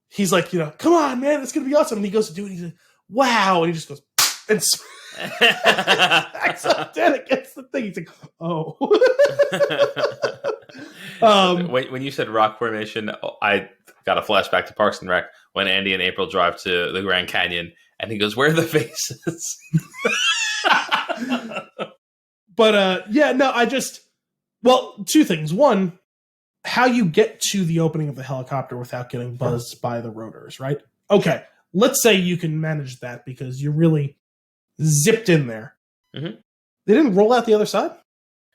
[SPEAKER 2] he's like, come on, man, it's going to be awesome. And he goes to do it. And he's like, wow. And he just goes, and smacks up dead against the thing. He's like, oh.
[SPEAKER 1] When you said rock formation, I got a flashback to Parks and Rec when Andy and April drive to the Grand Canyon. And he goes, where are the faces?
[SPEAKER 2] But, well, two things. One, how you get to the opening of the helicopter without getting buzzed by the rotors, right? Okay, let's say you can manage that because you really zipped in there.
[SPEAKER 1] Mm-hmm.
[SPEAKER 2] They didn't roll out the other side?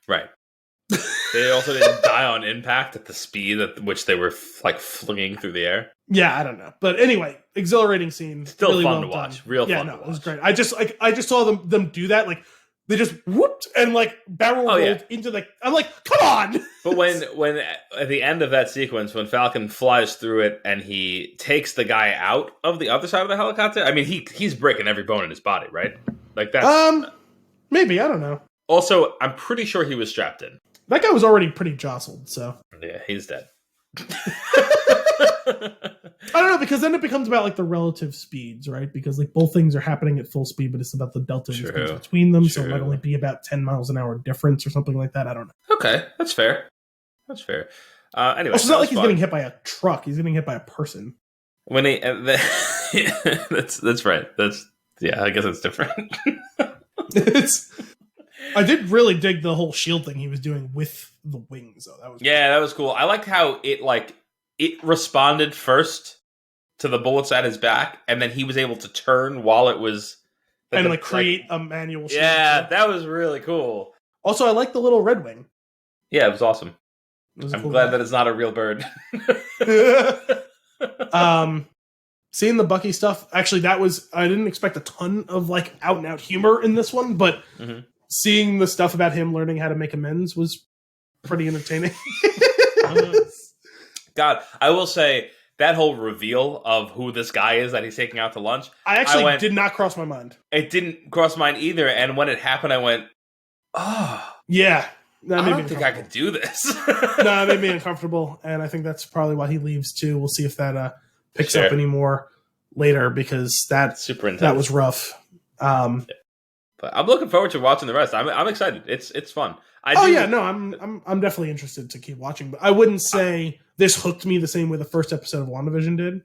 [SPEAKER 1] Right. They also didn't die on impact at the speed at which they were like flinging through the air.
[SPEAKER 2] Yeah, I don't know. But anyway, exhilarating scene.
[SPEAKER 1] Still
[SPEAKER 2] really
[SPEAKER 1] fun
[SPEAKER 2] well
[SPEAKER 1] to watch.
[SPEAKER 2] Done.
[SPEAKER 1] Real fun to watch.
[SPEAKER 2] It was great. I just saw them do that, like they just whooped and like barrel rolled into the. I'm like, come on!
[SPEAKER 1] But when at the end of that sequence, when Falcon flies through it and he takes the guy out of the other side of the helicopter, I mean he's breaking every bone in his body, right? Like that.
[SPEAKER 2] Maybe, I don't know.
[SPEAKER 1] Also, I'm pretty sure he was strapped in.
[SPEAKER 2] That guy was already pretty jostled, so
[SPEAKER 1] yeah, he's dead.
[SPEAKER 2] I don't know, because then it becomes about like the relative speeds, right? Because like both things are happening at full speed, but it's about the delta between them. So it might only be about 10 miles an hour difference or something like that. I don't know.
[SPEAKER 1] Okay, that's fair. Anyway,
[SPEAKER 2] it's not like he's getting hit by a truck. He's getting hit by a person.
[SPEAKER 1] When he, that's right. I guess it's different.
[SPEAKER 2] I did really dig the whole shield thing he was doing with the wings, though.
[SPEAKER 1] That was cool. I liked how it responded first to the bullets at his back, and then he was able to turn while it was
[SPEAKER 2] create a manual shield.
[SPEAKER 1] Yeah, that was really cool.
[SPEAKER 2] Also, I like the little red wing.
[SPEAKER 1] Yeah, it was awesome. I'm glad that it's not a real bird.
[SPEAKER 2] Seeing the Bucky stuff, actually, I didn't expect a ton of like out and out humor in this one, but seeing the stuff about him learning how to make amends was pretty entertaining.
[SPEAKER 1] God, I will say that whole reveal of who this guy is that he's taking out to lunch.
[SPEAKER 2] I did not cross my mind.
[SPEAKER 1] It didn't cross mine either. And when it happened, I went, oh.
[SPEAKER 2] Yeah.
[SPEAKER 1] I don't think I could do this.
[SPEAKER 2] No, it made me uncomfortable. And I think that's probably why he leaves too. We'll see if that picks up anymore later, because
[SPEAKER 1] super intense.
[SPEAKER 2] That was rough.
[SPEAKER 1] But I'm looking forward to watching the rest. I'm excited. It's fun.
[SPEAKER 2] I'm definitely interested to keep watching, but I wouldn't say this hooked me the same way the first episode of WandaVision did.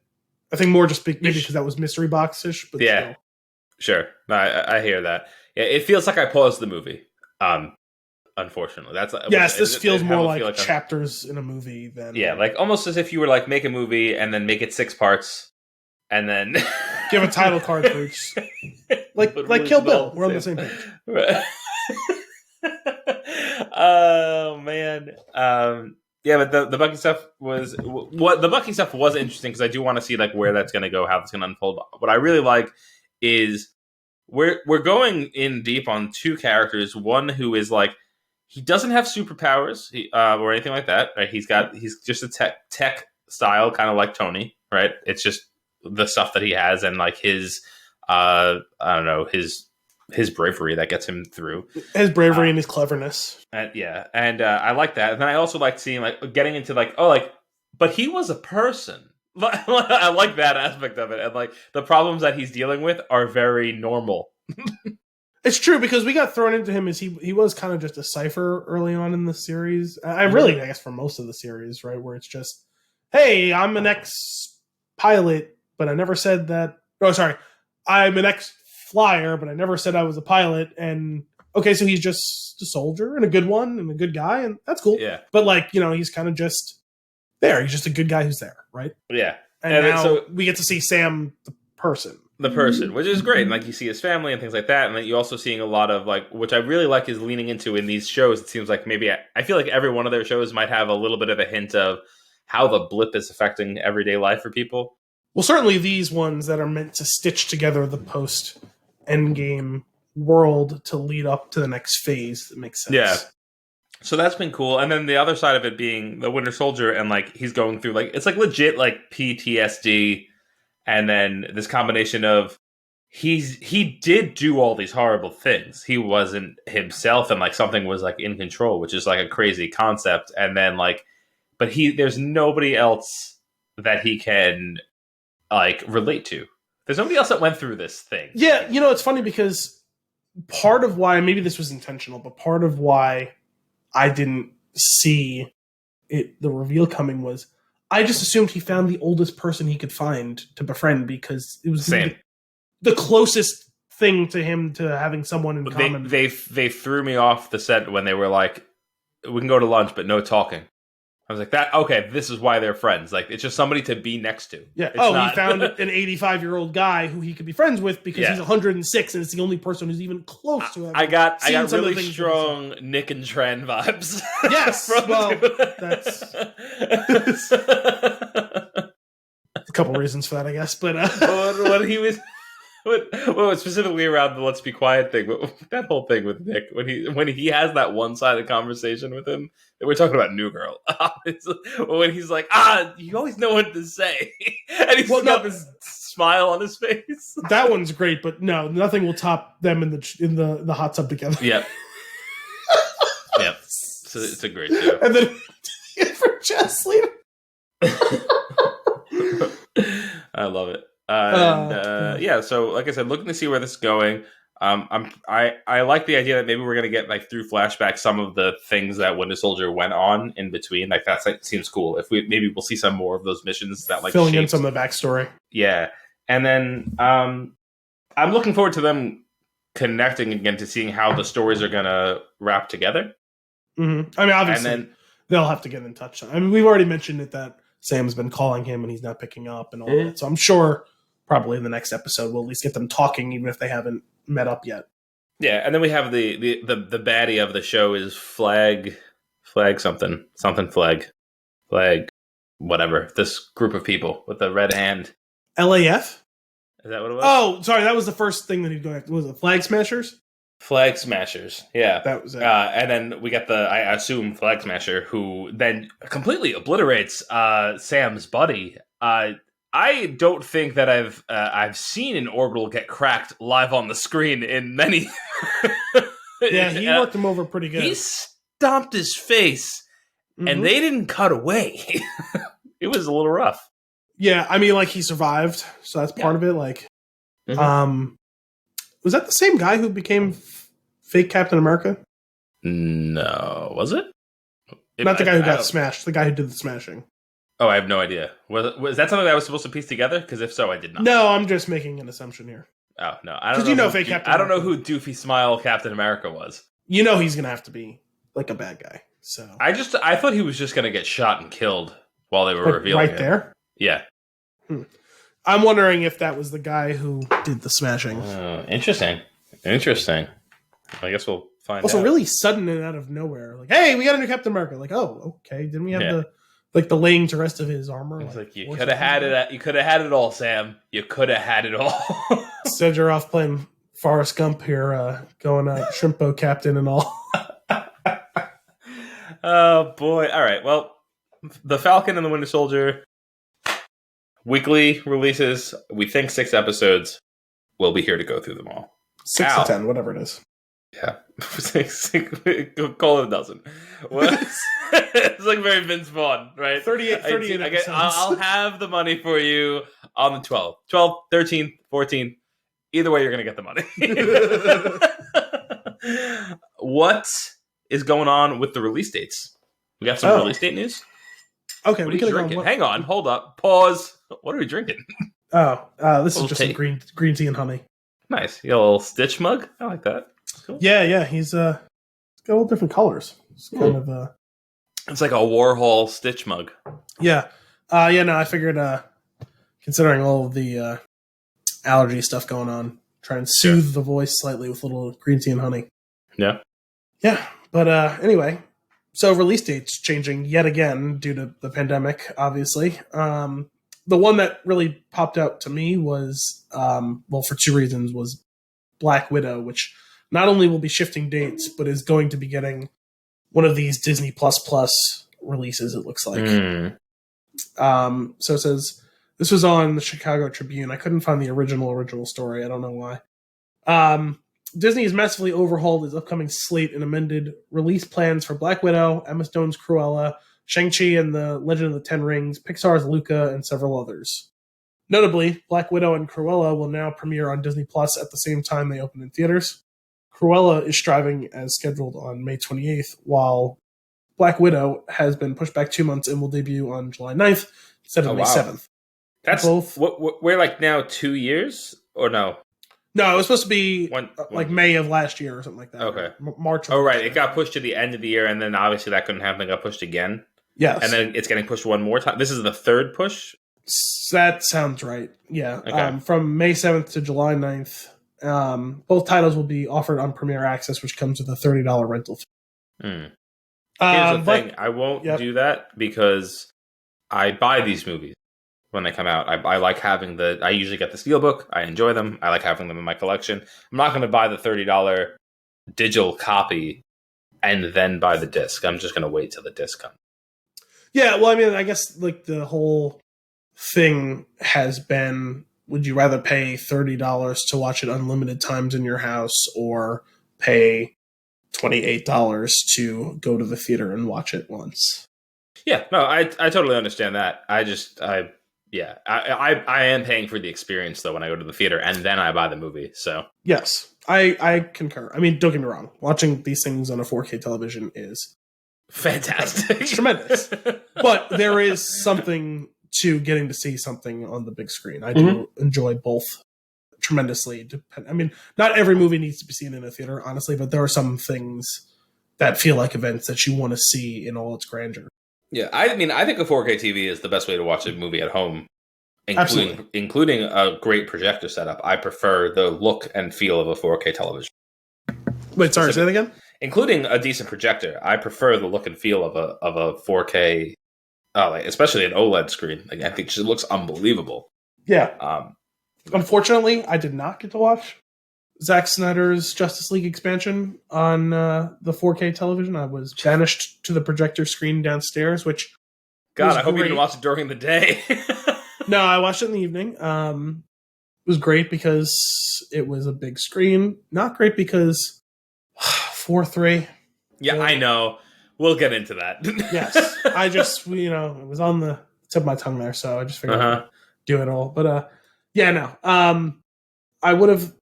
[SPEAKER 2] I think more just maybe because that was mystery box-ish. But
[SPEAKER 1] yeah,
[SPEAKER 2] still.
[SPEAKER 1] Sure. No, I hear that. Yeah, it feels like I paused the movie. Unfortunately,
[SPEAKER 2] this feels more like chapters in a movie than
[SPEAKER 1] like almost as if you were like make a movie and then make it 6 parts, and then
[SPEAKER 2] give a title card for each, like Kill Bill. We're on the same page.
[SPEAKER 1] Right. Oh man, but the Bucky stuff was interesting because I do want to see like where that's going to go, how it's going to unfold. What I really like is we're going in deep on 2 characters. One who is like he doesn't have superpowers or anything like that. Right? He's just a tech style, kind of like Tony. Right? It's just the stuff that he has and like his I don't know, his bravery that gets him through.
[SPEAKER 2] His bravery and his cleverness.
[SPEAKER 1] And I like that. And then I also like seeing like getting into like but he was a person. I like that aspect of it, and like the problems that he's dealing with are very normal.
[SPEAKER 2] It's true, because we got thrown into him as he was kind of just a cipher early on in the series. I guess for most of the series, right, where it's just, hey, I'm an ex-pilot, but I never said that. Oh, sorry, I'm an ex-flyer, but I never said I was a pilot. And okay, so he's just a soldier and a good one and a good guy, and that's cool.
[SPEAKER 1] Yeah,
[SPEAKER 2] but like he's kind of just there. He's just a good guy who's there, right?
[SPEAKER 1] Yeah,
[SPEAKER 2] and now we get to see Sam the person.
[SPEAKER 1] the person, which is great. And, like, you see his family and things like that. And then you're also seeing a lot of, like, which I really like is leaning into in these shows. It seems like maybe I feel like every one of their shows might have a little bit of a hint of how the blip is affecting everyday life for people.
[SPEAKER 2] Well, certainly these ones that are meant to stitch together the post-Endgame world to lead up to the next phase. That makes sense.
[SPEAKER 1] Yeah. So that's been cool. And then the other side of it being the Winter Soldier, and, like, he's going through, like, it's like legit, like, PTSD. And then this combination of he did do all these horrible things. He wasn't himself, and, like, something was, like, in control, which is, like, a crazy concept. And then, like, but there's nobody else that he can, like, relate to. There's nobody else that went through this thing.
[SPEAKER 2] Yeah, it's funny because part of why, maybe this was intentional, but part of why I didn't see the reveal coming was I just assumed he found the oldest person he could find to befriend because it was the closest thing to him to having someone in common.
[SPEAKER 1] They threw me off the set when they were like, we can go to lunch, but no talking. I was like, okay, this is why they're friends. Like, it's just somebody to be next to.
[SPEAKER 2] Yeah. He found an 85-year-old guy who he could be friends with because he's 106 and it's the only person who's even close to him.
[SPEAKER 1] I got really strong Nick and Tran vibes.
[SPEAKER 2] Yes. Well, that's a couple reasons for that, I guess. But
[SPEAKER 1] when he was... Well, specifically around the "let's be quiet" thing, but that whole thing with Nick when he has that one-sided conversation with him, we're talking about New Girl. When he's like, you always know what to say, and he's got this smile on his face.
[SPEAKER 2] That one's great, but no, nothing will top them in the hot tub together.
[SPEAKER 1] Yep. Yep. So it's a great show.
[SPEAKER 2] And then for Jess later.
[SPEAKER 1] I love it. So like I said, looking to see where this is going. I like the idea that maybe we're gonna get, like, through flashback some of the things that Winter Soldier went on in between. Like, seems cool. If we'll see some more of those missions that, like,
[SPEAKER 2] filling in some of the backstory.
[SPEAKER 1] Yeah, and then I'm looking forward to them connecting again to seeing how the stories are gonna wrap together.
[SPEAKER 2] Mm-hmm. I mean, obviously, they'll have to get in touch. I mean, we've already mentioned it that Sam's been calling him and he's not picking up and all that. So I'm sure probably in the next episode we'll at least get them talking, even if they haven't met up yet. Yeah,
[SPEAKER 1] and then we have the baddie of the show is flag something flag whatever. This group of people with the red hand.
[SPEAKER 2] LAF?
[SPEAKER 1] Is that what it was?
[SPEAKER 2] Oh, sorry, that was the first thing that he'd go after. Was it Flag Smashers?
[SPEAKER 1] Flag Smashers, yeah.
[SPEAKER 2] That was it.
[SPEAKER 1] And then we got I assume, Flag Smasher, who then completely obliterates Sam's buddy. I don't think that I've seen an orbital get cracked live on the screen in many.
[SPEAKER 2] Yeah, he worked him over pretty good.
[SPEAKER 1] He stomped his face, and they didn't cut away. It was a little rough.
[SPEAKER 2] Yeah, I mean, like, he survived, so that's part of it. Like, was that the same guy who became fake Captain America?
[SPEAKER 1] No, was it?
[SPEAKER 2] Not the guy who got smashed. The guy who did the smashing.
[SPEAKER 1] Oh, I have no idea. Was that something that I was supposed to piece together? Because if so, I did not.
[SPEAKER 2] No, I'm just making an assumption here.
[SPEAKER 1] Oh, no. I don't know.
[SPEAKER 2] Fake Captain
[SPEAKER 1] I don't know who Doofy Smile Captain America was.
[SPEAKER 2] You know he's going to have to be, like, a bad guy. So
[SPEAKER 1] I thought he was just going to get shot and killed while they were revealing
[SPEAKER 2] right there?
[SPEAKER 1] Yeah.
[SPEAKER 2] I'm wondering if that was the guy who did the smashing.
[SPEAKER 1] Interesting. I guess we'll find out.
[SPEAKER 2] Also, really sudden and out of nowhere. Like, hey, we got a new Captain America. Like, oh, okay. Didn't we have the laying to rest of his armor?
[SPEAKER 1] It's like you could have had it. You could have had it all, Sam. You could have had it all.
[SPEAKER 2] Instead, you're off playing Forrest Gump here, going shrimp boat captain and all.
[SPEAKER 1] Oh boy! All right. Well, the Falcon and the Winter Soldier weekly releases. We think 6 episodes. We'll be here to go through them all.
[SPEAKER 2] 6 to 10, whatever it is.
[SPEAKER 1] Yeah. Call it a dozen. It's like very Vince Vaughn, right?
[SPEAKER 2] 38 episodes.
[SPEAKER 1] I'll have the money for you on the 12th. 12th, 13th, 14th. Either way, you're going to get the money. What is going on with the release dates? We got some release date news?
[SPEAKER 2] Okay,
[SPEAKER 1] what are you drinking? Hang on, hold up. Pause. What are we drinking?
[SPEAKER 2] This is just some green tea and honey.
[SPEAKER 1] Nice. You got a little Stitch mug? I like that. Cool.
[SPEAKER 2] Yeah, he's got all different colors. It's kind of
[SPEAKER 1] it's like a Warhol Stitch mug.
[SPEAKER 2] Yeah. I figured considering all of the allergy stuff going on. Try and soothe the voice slightly with a little green tea and honey.
[SPEAKER 1] Yeah.
[SPEAKER 2] Yeah, but anyway, so release dates changing yet again due to the pandemic, obviously. The one that really popped out to me was, well, for two reasons, was Black Widow, which not only will be shifting dates, but is going to be getting one of these Disney Plus Plus releases, it looks like. So it says, this was on the Chicago Tribune. I couldn't find the original story. I don't know why. Disney has massively overhauled its upcoming slate and amended release plans for Black Widow, Emma Stone's Cruella, Shang-Chi and the Legend of the Ten Rings, Pixar's Luca, and several others. Notably, Black Widow and Cruella will now premiere on Disney Plus at the same time they open in theaters. Cruella is striving as scheduled on May 28th, while Black Widow has been pushed back 2 months and will debut on July 9th instead of May 7th.
[SPEAKER 1] That's both. We're like now 2 years, or no?
[SPEAKER 2] No, it was supposed to be like May of last year or something like that.
[SPEAKER 1] Okay.
[SPEAKER 2] March.
[SPEAKER 1] Oh, right. It got pushed to the end of the year, and then obviously that couldn't happen. It got pushed again.
[SPEAKER 2] Yes.
[SPEAKER 1] And then it's getting pushed one more time. This is the third push?
[SPEAKER 2] That sounds right. Yeah.
[SPEAKER 1] Okay.
[SPEAKER 2] From May 7th to July 9th. Both titles will be offered on Premier Access, which comes with a $30 rental fee.
[SPEAKER 1] Here's the thing. I won't do that because I buy these movies when they come out. I like having I usually get the Steelbook. I enjoy them. I like having them in my collection. I'm not going to buy the $30 digital copy and then buy the disc. I'm just going to wait till the disc comes.
[SPEAKER 2] Yeah, well, I mean, I guess like the whole thing has been, would you rather pay $30 to watch it unlimited times in your house or pay $28 to go to the theater and watch it once?
[SPEAKER 1] Yeah, no, I totally understand that. I am paying for the experience though when I go to the theater and then I buy the movie. So
[SPEAKER 2] yes, I concur. I mean, don't get me wrong. Watching these things on a 4K television is
[SPEAKER 1] fantastic.
[SPEAKER 2] It's tremendous. But there is something to getting to see something on the big screen. I do enjoy both tremendously. I mean, not every movie needs to be seen in a theater, honestly, but there are some things that feel like events that you want to see in all its grandeur.
[SPEAKER 1] Yeah, I mean, I think a 4K TV is the best way to watch a movie at home, including a great projector setup. I prefer the look and feel of a 4K television.
[SPEAKER 2] Wait, sorry, say that again?
[SPEAKER 1] Including a decent projector. I prefer the look and feel of a 4K, especially an OLED screen. Like, I think it just looks unbelievable.
[SPEAKER 2] Yeah. Unfortunately, I did not get to watch Zack Snyder's Justice League expansion on the 4K television. I was banished to the projector screen downstairs, which
[SPEAKER 1] God, I hope you didn't watch it during the day.
[SPEAKER 2] No, I watched it in the evening. It was great because it was a big screen. Not great because 4:3.
[SPEAKER 1] Yeah, I know. We'll get into that.
[SPEAKER 2] Yes. I just, it was on the tip of my tongue there, so I just figured I'd do it all. But, yeah, no. I would have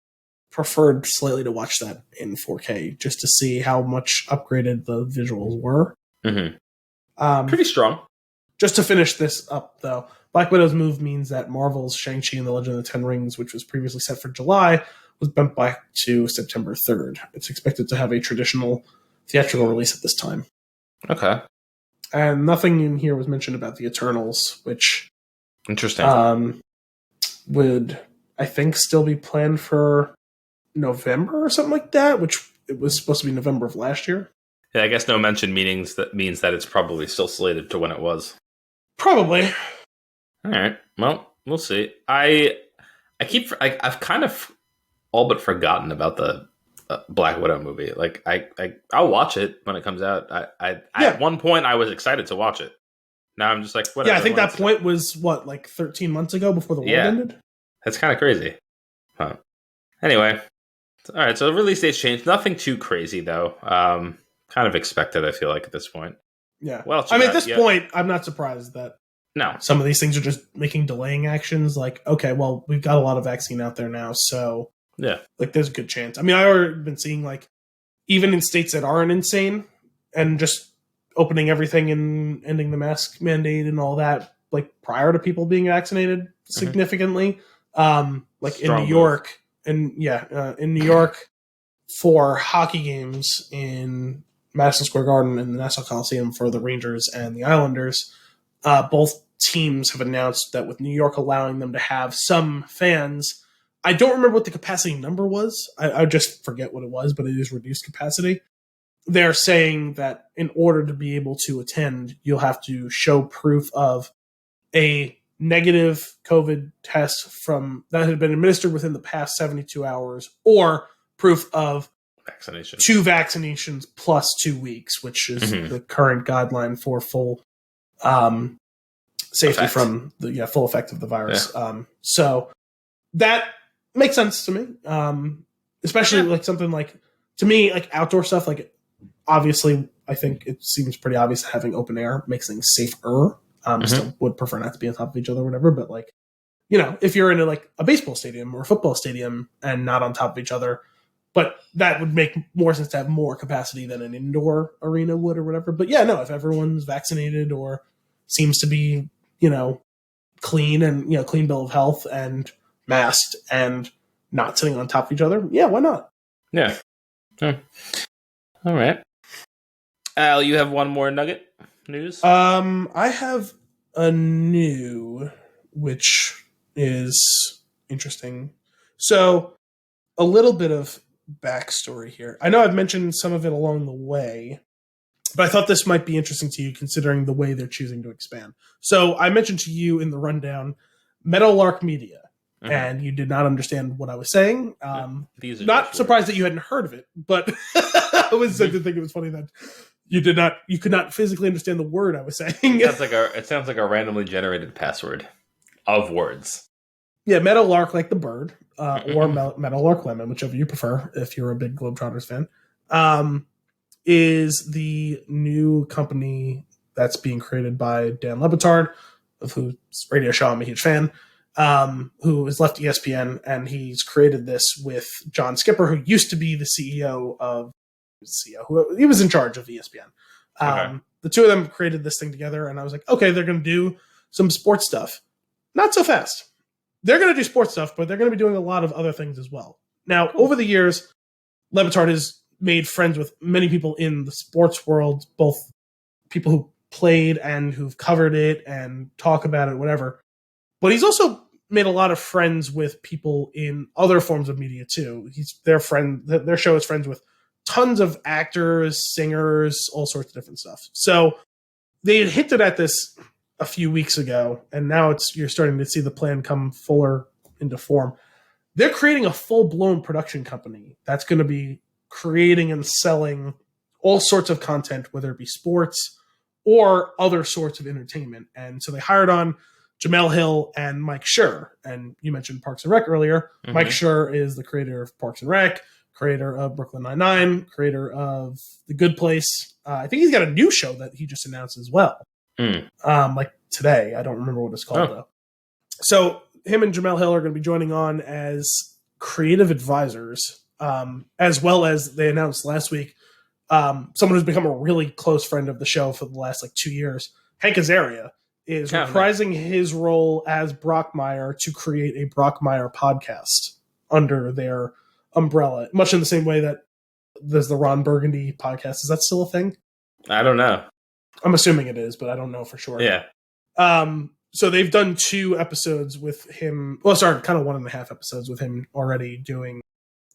[SPEAKER 2] preferred slightly to watch that in 4K just to see how much upgraded the visuals were.
[SPEAKER 1] Mm-hmm. Pretty strong.
[SPEAKER 2] Just to finish this up, though, Black Widow's move means that Marvel's Shang-Chi and the Legend of the Ten Rings, which was previously set for July, was bumped back to September 3rd. It's expected to have a traditional theatrical release at this time.
[SPEAKER 1] Okay.
[SPEAKER 2] And nothing in here was mentioned about the Eternals, which
[SPEAKER 1] interesting.
[SPEAKER 2] Would, I think, still be planned for November or something like that, which it was supposed to be November of last year.
[SPEAKER 1] Yeah, I guess no mention means that it's probably still slated to when it was.
[SPEAKER 2] Probably.
[SPEAKER 1] All right. Well, we'll see. I've kind of all but forgotten about the Black Widow movie. Like I'll watch it when it comes out. At one point I was excited to watch it. Now I'm just like, whatever.
[SPEAKER 2] Yeah, I think that point was like 13 months ago before the war ended.
[SPEAKER 1] That's kind of crazy. Huh. Anyway, all right. So the release dates changed. Nothing too crazy though. Kind of expected. I feel like at this point.
[SPEAKER 2] Yeah. Well, I mean, at this point, I'm not surprised that some of these things are just making delaying actions. Like, okay, well, we've got a lot of vaccine out there now, so
[SPEAKER 1] yeah, like
[SPEAKER 2] there's a good chance. I mean, I've already been seeing like even in states that aren't insane and just opening everything and ending the mask mandate and all that, like prior to people being vaccinated significantly. Like strong in New York, in New York for hockey games in Madison Square Garden and the Nassau Coliseum for the Rangers and the Islanders. Both teams have announced that with New York allowing them to have some fans I don't remember what the capacity number was. I just forget what it was, but it is reduced capacity. They're saying that in order to be able to attend, you'll have to show proof of a negative COVID test that had been administered within the past 72 hours, or proof of
[SPEAKER 1] Vaccination.
[SPEAKER 2] 2 vaccinations plus 2 weeks, which is the current guideline for full safety
[SPEAKER 1] effect.
[SPEAKER 2] from the full effect of the virus. Yeah. So that makes sense to me, especially like something like, to me, like outdoor stuff. Like, obviously, I think it seems pretty obvious that having open air makes things safer. Still would prefer not to be on top of each other or whatever, but like, if you're in a baseball stadium or a football stadium and not on top of each other, but that would make more sense to have more capacity than an indoor arena would or whatever. But yeah, no, if everyone's vaccinated or seems to be, clean and, clean bill of health and masked and not sitting on top of each other, yeah, why not?
[SPEAKER 1] Yeah. All right. Al, you have one more nugget news?
[SPEAKER 2] I have a new, which is interesting. So, a little bit of backstory here. I know I've mentioned some of it along the way, but I thought this might be interesting to you considering the way they're choosing to expand. So, I mentioned to you in the rundown Meadowlark Media, and you did not understand what I was saying. Not surprised that you hadn't heard of it, but I did think it was funny that you could not physically understand the word I was saying.
[SPEAKER 1] It sounds like a randomly generated password of words.
[SPEAKER 2] Yeah, Meadowlark, like the bird, or Meadowlark Lemon, whichever you prefer, if you're a big Globetrotters fan, is the new company that's being created by Dan Le Batard, of whose radio show I'm a huge fan, who has left ESPN, and he's created this with John Skipper, who used to be the CEO of he was in charge of ESPN. The two of them created this thing together, and I was like, okay, they're going to do some sports stuff. Not so fast. They're going to do sports stuff, but they're going to be doing a lot of other things as well. Now, over the years, Le Batard has made friends with many people in the sports world, both people who played and who've covered it and talk about it, whatever. But he's also made a lot of friends with people in other forms of media too. Their show is friends with tons of actors, singers, all sorts of different stuff. So they had hinted at this a few weeks ago, and now you're starting to see the plan come fuller into form. They're creating a full-blown production company that's going to be creating and selling all sorts of content, whether it be sports or other sorts of entertainment. And so they hired on Jamel Hill and Mike Schur. And you mentioned Parks and Rec earlier. Mike Schur is the creator of Parks and Rec, creator of Brooklyn Nine-Nine, creator of The Good Place. I think he's got a new show that he just announced as well. Like today. I don't remember what it's called, though. So him and Jamel Hill are going to be joining on as creative advisors, as well as they announced last week, someone who's become a really close friend of the show for the last 2 years, Hank Azaria, is reprising his role as Brockmire to create a Brockmire podcast under their umbrella, much in the same way that there's the Ron Burgundy podcast. Is that still a thing?
[SPEAKER 1] I don't know.
[SPEAKER 2] I'm assuming it is, but I don't know for sure.
[SPEAKER 1] Yeah.
[SPEAKER 2] So they've done 2 episodes with him. Well, sorry, kind of 1.5 episodes with him already doing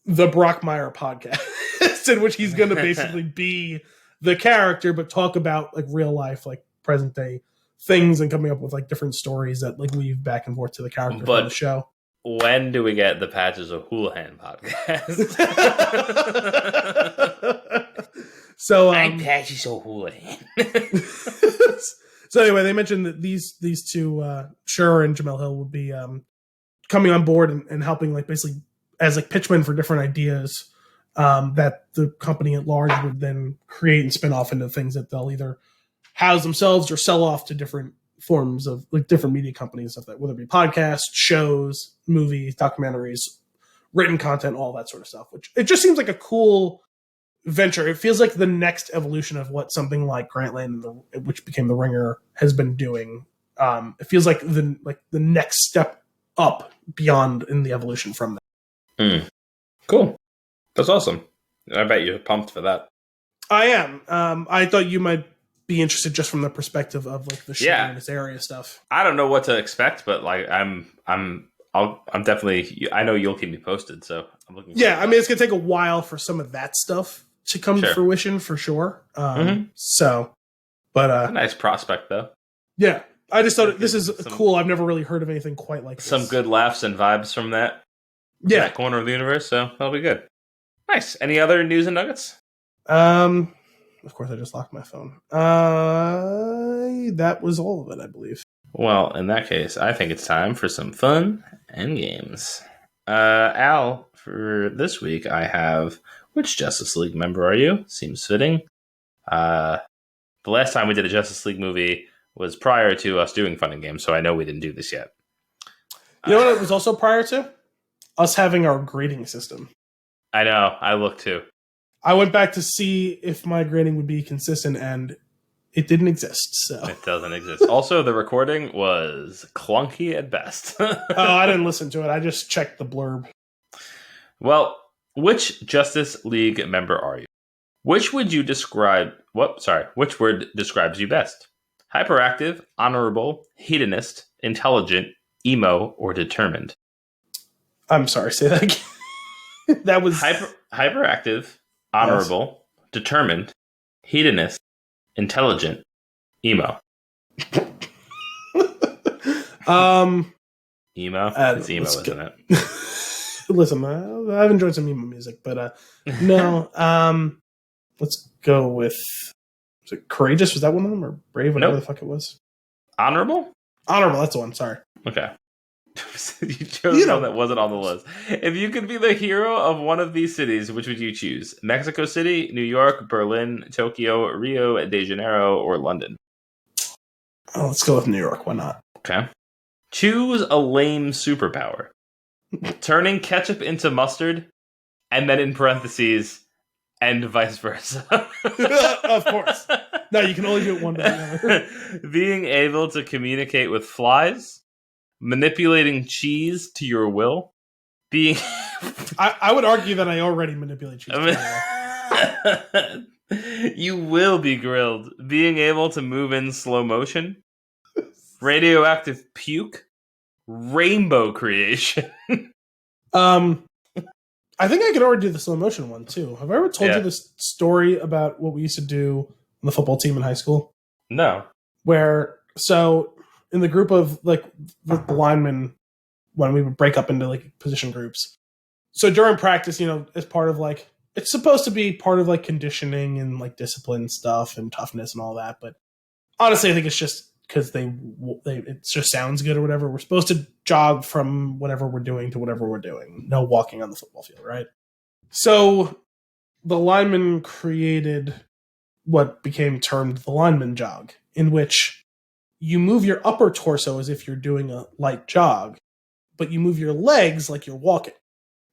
[SPEAKER 2] the Brockmire podcast, in which he's going to basically be the character, but talk about real life, present day things, and coming up with different stories that weave back and forth to the character from the show.
[SPEAKER 1] When do we get the Patches of Houlihan podcast?
[SPEAKER 2] So
[SPEAKER 1] I'm Patches of Houlihan.
[SPEAKER 2] So anyway, they mentioned that these two, Schur and Jamel Hill, would be coming on board and helping basically as pitchmen for different ideas that the company at large would then create and spin off into things that they'll either house themselves or sell off to different forms of different media companies, stuff whether it be podcasts, shows, movies, documentaries, written content, all that sort of stuff. Which it just seems like a cool venture. It feels like the next evolution of what something like Grantland, which became The Ringer, has been doing. It feels like the next step up beyond in the evolution from that.
[SPEAKER 1] Cool. That's awesome. I bet you're pumped for that.
[SPEAKER 2] I am. I thought you might be interested just from the perspective of the show and its area stuff.
[SPEAKER 1] I don't know what to expect, but I'm I'm definitely. I know you'll keep me posted, so I'm looking.
[SPEAKER 2] Yeah, I mean, it's gonna take a while for some of that stuff to come to
[SPEAKER 1] Sure.
[SPEAKER 2] fruition for sure.
[SPEAKER 1] Mhm.
[SPEAKER 2] So, but
[SPEAKER 1] It's a nice prospect, though.
[SPEAKER 2] yeah, I just thought this is
[SPEAKER 1] Some,
[SPEAKER 2] cool. I've never really heard of anything quite like this.
[SPEAKER 1] Some good laughs and vibes from that corner of the universe, so that'll be good. Nice. Any other news and nuggets?
[SPEAKER 2] Of course, I just locked my phone. That was all of it, I believe.
[SPEAKER 1] Well, in that case, I think it's time for some fun and games. Al, for this week, I have which Justice League member are you? Seems fitting. The last time we did a Justice League movie was prior to us doing fun and games, so I know we didn't do this yet.
[SPEAKER 2] You know what it was also prior to? Us having our grading system.
[SPEAKER 1] I know. I looked too.
[SPEAKER 2] I went back to see if my grading would be consistent, and it didn't exist. So
[SPEAKER 1] it doesn't exist. Also, the recording was clunky at best.
[SPEAKER 2] I didn't listen to it. I just checked the blurb.
[SPEAKER 1] Well, which Justice League member are you? Which would you describe? Which word describes you best? Hyperactive, honorable, hedonist, intelligent, emo, or determined?
[SPEAKER 2] I'm sorry. Say that again. That was
[SPEAKER 1] hyperactive, honorable, determined, hedonist, intelligent, emo. Emo? It's emo, isn't it?
[SPEAKER 2] Listen, I've enjoyed some emo music, but no. Let's go with, was it Courageous? Was that one of them? Or Brave? Whatever the fuck it was.
[SPEAKER 1] Honorable?
[SPEAKER 2] Honorable, that's the one. Sorry.
[SPEAKER 1] Okay. You chose one that wasn't on the list. If you could be the hero of one of these cities, which would you choose? Mexico City, New York, Berlin, Tokyo, Rio de Janeiro, or London?
[SPEAKER 2] Oh, let's go with New York. Why not?
[SPEAKER 1] Okay. Choose a lame superpower. Turning ketchup into mustard, and then in parentheses, and vice versa.
[SPEAKER 2] Of course. No, you can only do it one way.
[SPEAKER 1] Being able to communicate with flies. Manipulating cheese to your will. Being
[SPEAKER 2] I would argue that I already manipulate cheese to my
[SPEAKER 1] will. You will be grilled. Being able to move in slow motion. Radioactive puke. Rainbow creation.
[SPEAKER 2] I think I could already do the slow motion one too. Have I ever told you this story about what we used to do on the football team in high school?
[SPEAKER 1] No.
[SPEAKER 2] In the group of like the linemen, when we would break up into like position groups. So during practice, as part of like, it's supposed to be part of like conditioning and like discipline stuff and toughness and all that. But honestly, I think it's just because it just sounds good or whatever. We're supposed to jog from whatever we're doing to whatever we're doing. No walking on the football field, right? So the linemen created what became termed the lineman jog, in which you move your upper torso as if you're doing a light jog, but you move your legs like you're walking.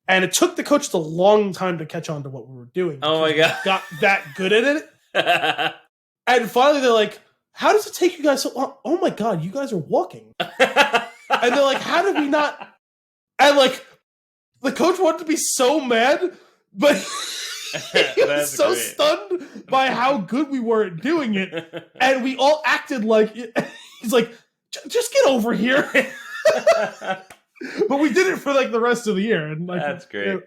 [SPEAKER 2] And it took the coach a long time to catch on to what we were doing.
[SPEAKER 1] Oh my God.
[SPEAKER 2] We got that good at it. And finally they're like, how does it take you guys so long? Oh my God, you guys are walking. And they're like, how did we not? And like, the coach wanted to be so mad, but he was so great. Stunned by how good we were at doing it. And we all acted like, he's like, just get over here. But we did it for like the rest of the year. And like,
[SPEAKER 1] that's great.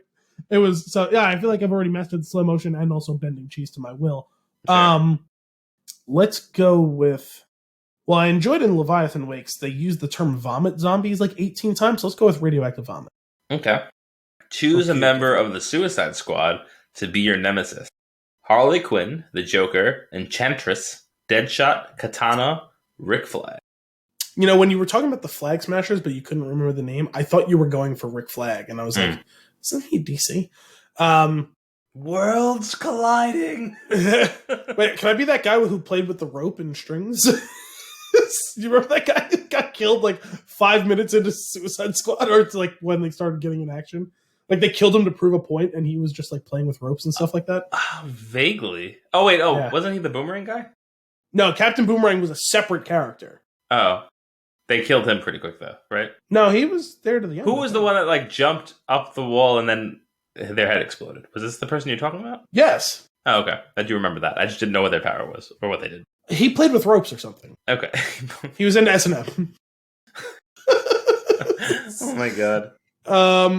[SPEAKER 2] It was so, yeah, I feel like I've already mastered slow motion and also bending cheese to my will.
[SPEAKER 1] Sure.
[SPEAKER 2] Let's go with, well, I enjoyed in Leviathan Wakes, they used the term vomit zombies like 18 times. So let's go with radioactive vomit.
[SPEAKER 1] Okay. Choose a member of the Suicide Squad to be your nemesis. Harley Quinn, the Joker, Enchantress, Deadshot, Katana, Rick Flag.
[SPEAKER 2] When you were talking about the Flag Smashers, but you couldn't remember the name, I thought you were going for Rick Flag, and I was like, isn't he DC?
[SPEAKER 1] Worlds colliding.
[SPEAKER 2] Wait, can I be that guy who played with the rope and strings? Do you remember that guy who got killed like 5 minutes into Suicide Squad, or it's like when they started getting in action? Like they killed him to prove a point, and he was just like playing with ropes and stuff like that.
[SPEAKER 1] Vaguely. Oh wait, wasn't he the Boomerang guy?
[SPEAKER 2] No, Captain Boomerang was a separate character.
[SPEAKER 1] Oh, they killed him pretty quick though, right?
[SPEAKER 2] No, he was there to the end.
[SPEAKER 1] Who was the one that like jumped up the wall and then their head exploded? Was this the person you're talking about?
[SPEAKER 2] Yes.
[SPEAKER 1] Oh, okay. I do remember that. I just didn't know what their power was or what they did.
[SPEAKER 2] He played with ropes or something.
[SPEAKER 1] Okay.
[SPEAKER 2] He was into S&M.
[SPEAKER 1] Oh my god.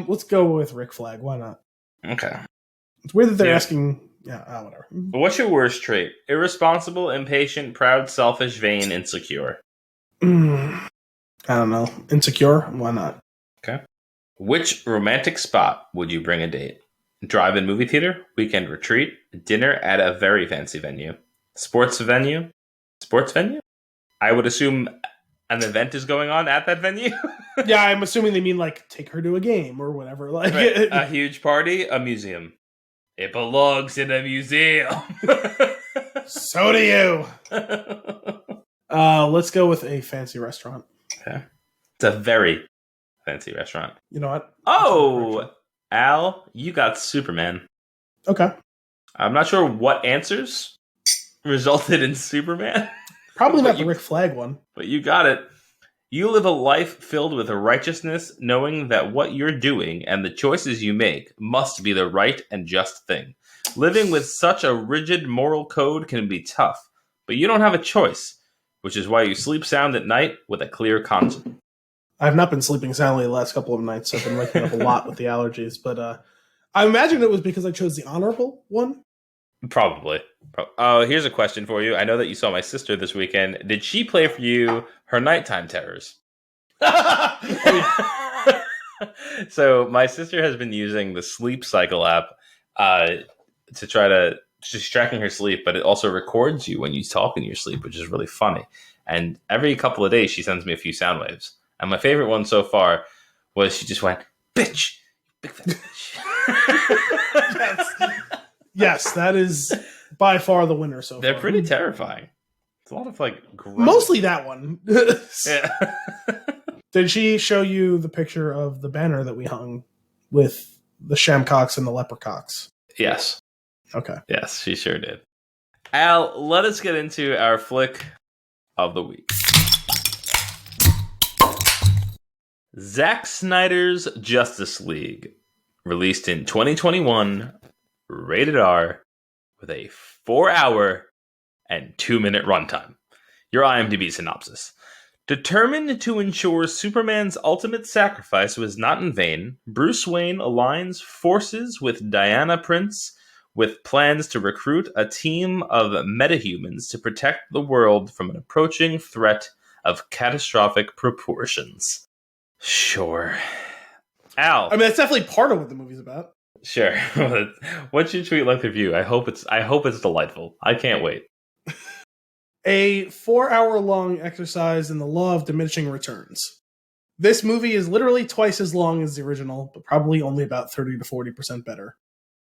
[SPEAKER 2] Let's go with Rick Flag. Why not?
[SPEAKER 1] Okay.
[SPEAKER 2] It's weird that they're asking. Yeah, whatever.
[SPEAKER 1] What's your worst trait? Irresponsible, impatient, proud, selfish, vain, insecure.
[SPEAKER 2] I don't know. Insecure? Why not?
[SPEAKER 1] Okay. Which romantic spot would you bring a date? Drive-in movie theater, weekend retreat, dinner at a very fancy venue, sports venue? I would assume an event is going on at that venue.
[SPEAKER 2] Yeah, I'm assuming they mean like take her to a game or whatever. Like
[SPEAKER 1] Right. A huge party, a museum. It belongs in a museum.
[SPEAKER 2] So do you. Let's go with a fancy restaurant.
[SPEAKER 1] Okay. It's a very fancy restaurant.
[SPEAKER 2] You know what?
[SPEAKER 1] Oh, Al, you got Superman.
[SPEAKER 2] Okay.
[SPEAKER 1] I'm not sure what answers resulted in Superman.
[SPEAKER 2] Probably not the Rick Flag one.
[SPEAKER 1] But you got it. You live a life filled with righteousness, knowing that what you're doing and the choices you make must be the right and just thing. Living with such a rigid moral code can be tough, but you don't have a choice, which is why you sleep sound at night with a clear conscience.
[SPEAKER 2] I've not been sleeping soundly the last couple of nights. I've been waking up a lot with the allergies, but I imagine it was because I chose the honorable one.
[SPEAKER 1] Probably. Oh, here's a question for you. I know that you saw my sister this weekend. Did she play for you her nighttime terrors? So my sister has been using the Sleep Cycle app to try to... She's tracking her sleep, but it also records you when you talk in your sleep, which is really funny. And every couple of days, she sends me a few sound waves. And my favorite one so far was she just went, bitch! Big fat bitch.
[SPEAKER 2] Yes, that is by far the winner so far.
[SPEAKER 1] They're pretty terrifying. It's a lot of
[SPEAKER 2] mostly that one.
[SPEAKER 1] Yeah.
[SPEAKER 2] Did she show you the picture of the banner that we hung with the Shamcocks and the Leprechauns?
[SPEAKER 1] Yes.
[SPEAKER 2] Okay.
[SPEAKER 1] Yes, she sure did. Al, let us get into our flick of the week. Zack Snyder's Justice League, released in 2021, rated R, with a 4-hour and 2-minute runtime. Your IMDb synopsis. Determined to ensure Superman's ultimate sacrifice was not in vain, Bruce Wayne aligns forces with Diana Prince with plans to recruit a team of metahumans to protect the world from an approaching threat of catastrophic proportions. Sure. Al.
[SPEAKER 2] I mean, that's definitely part of what the movie's about.
[SPEAKER 1] Sure. What's your tweet-length review? I hope it's delightful. I can't wait.
[SPEAKER 2] A 4-hour-long exercise in the law of diminishing returns. This movie is literally twice as long as the original, but probably only about 30 to 40% better.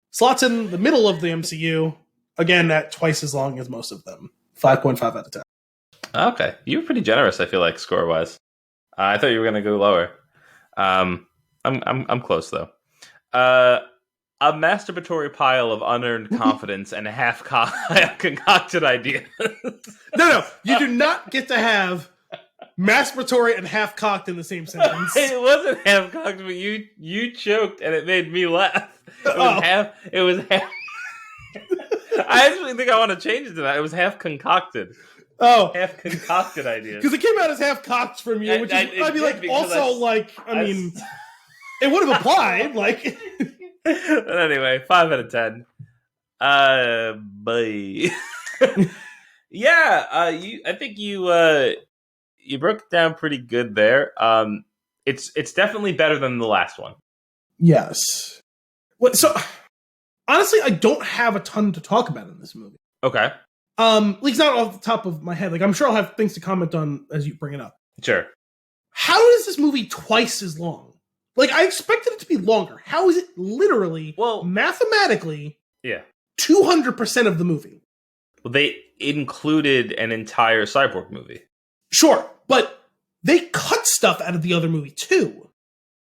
[SPEAKER 2] Slots in the middle of the MCU, again, at twice as long as most of them. 5.5 out of 10.
[SPEAKER 1] Okay. You were pretty generous, I feel like, score-wise. I thought you were going to go lower. I'm close, though. A masturbatory pile of unearned confidence and half-concocted ideas.
[SPEAKER 2] No. You do not get to have masturbatory and half-cocked in the same sentence.
[SPEAKER 1] It wasn't half-cocked, but you choked, and it made me laugh. It was half... I actually think I want to change it to that. It was half-concocted.
[SPEAKER 2] Oh.
[SPEAKER 1] Half-concocted ideas.
[SPEAKER 2] Because it came out as half-cocked from you, which is, I'd be like, also, it would have applied, like...
[SPEAKER 1] But anyway, 5 out of 10. Bye. Yeah, I think you broke it down pretty good there. It's definitely better than the last one.
[SPEAKER 2] Yes. So honestly, I don't have a ton to talk about in this movie.
[SPEAKER 1] Okay.
[SPEAKER 2] At least not off the top of my head. Like, I'm sure I'll have things to comment on as you bring it up.
[SPEAKER 1] Sure.
[SPEAKER 2] How is this movie twice as long? Like, I expected it to be longer. How is it literally, mathematically, 200% of the movie?
[SPEAKER 1] Well, they included an entire Cyborg movie.
[SPEAKER 2] Sure, but they cut stuff out of the other movie, too.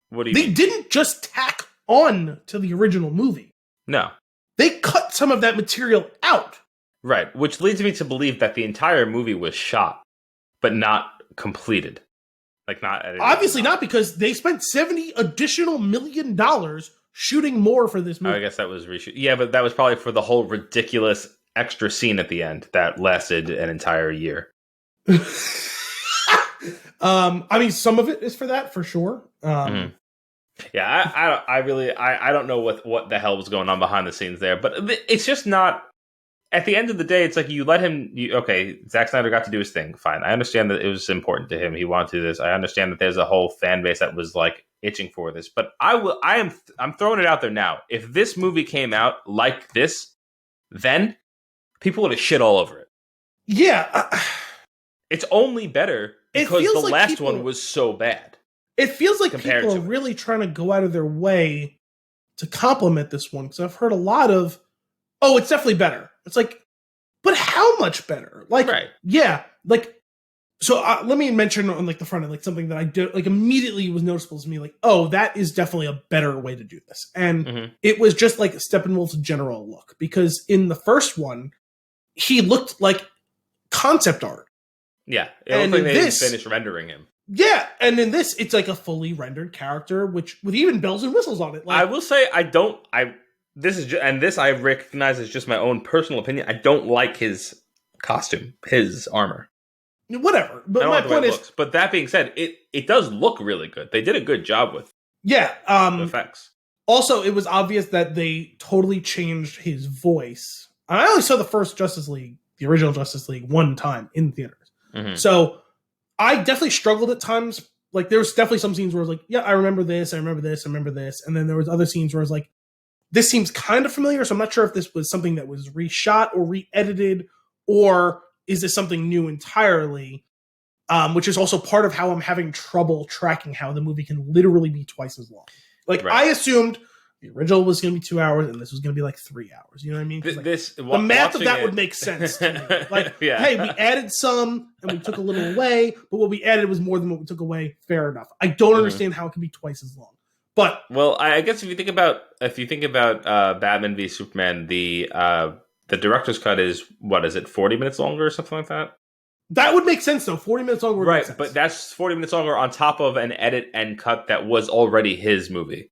[SPEAKER 1] What do you
[SPEAKER 2] mean?
[SPEAKER 1] They
[SPEAKER 2] didn't just tack on to the original movie.
[SPEAKER 1] No.
[SPEAKER 2] They cut some of that material out.
[SPEAKER 1] Right, which leads me to believe that the entire movie was shot, but not completed. Like, not edited.
[SPEAKER 2] Obviously not, because they spent $70 additional million shooting more for this movie.
[SPEAKER 1] I guess that was reshoot. Yeah, but that was probably for the whole ridiculous extra scene at the end that lasted an entire year.
[SPEAKER 2] I mean, some of it is for that, for sure.
[SPEAKER 1] Mhm. Yeah, I don't know what the hell was going on behind the scenes there, but it's just not. At the end of the day, it's like you let him. Okay, Zack Snyder got to do his thing. Fine, I understand that it was important to him. He wanted to do this. I understand that there's a whole fan base that was like itching for this. But I'm throwing it out there now. If this movie came out like this, then people would have shit all over it.
[SPEAKER 2] Yeah,
[SPEAKER 1] it's only better because the like last one was so bad.
[SPEAKER 2] It feels like people are really trying to go out of their way to compliment this one, because I've heard a lot of, oh, it's definitely better. It's like, but how much better? Like, right. Yeah, like, so let me mention on like the front end, like something that I did, like immediately was noticeable to me, like, oh, that is definitely a better way to do this. And it was just like Steppenwolf's general look, because in the first one, he looked like concept art.
[SPEAKER 1] Yeah, it looked like they didn't finish rendering him.
[SPEAKER 2] Yeah, and in this, it's like a fully rendered character, which with even bells and whistles on it. Like,
[SPEAKER 1] I will say, this I recognize as just my own personal opinion. I don't like his costume, his armor.
[SPEAKER 2] Whatever, but my point is,
[SPEAKER 1] but that being said, it does look really good. They did a good job with
[SPEAKER 2] the
[SPEAKER 1] effects.
[SPEAKER 2] Also, it was obvious that they totally changed his voice. I only saw the first Justice League, the original Justice League, one time in theaters, so I definitely struggled at times. Like, there was definitely some scenes where I was like, yeah, I remember this, I remember this, I remember this. And then there was other scenes where I was like, this seems kind of familiar, so I'm not sure if this was something that was reshot or re-edited, or is this something new entirely, which is also part of how I'm having trouble tracking how the movie can literally be twice as long. Like, right. I assumed the original was going to be 2 hours, and this was going to be like 3 hours. You know what I mean? Like, the math of that would make sense to me. Like, yeah. Hey, we added some, and we took a little away, but what we added was more than what we took away. Fair enough. I don't understand how it can be twice as long. But
[SPEAKER 1] well, I guess if you think about Batman v Superman, the director's cut is, what is it, 40 minutes longer or something like that?
[SPEAKER 2] That would make sense, though. 40 minutes longer would make sense.
[SPEAKER 1] But that's 40 minutes longer on top of an edit and cut that was already his movie.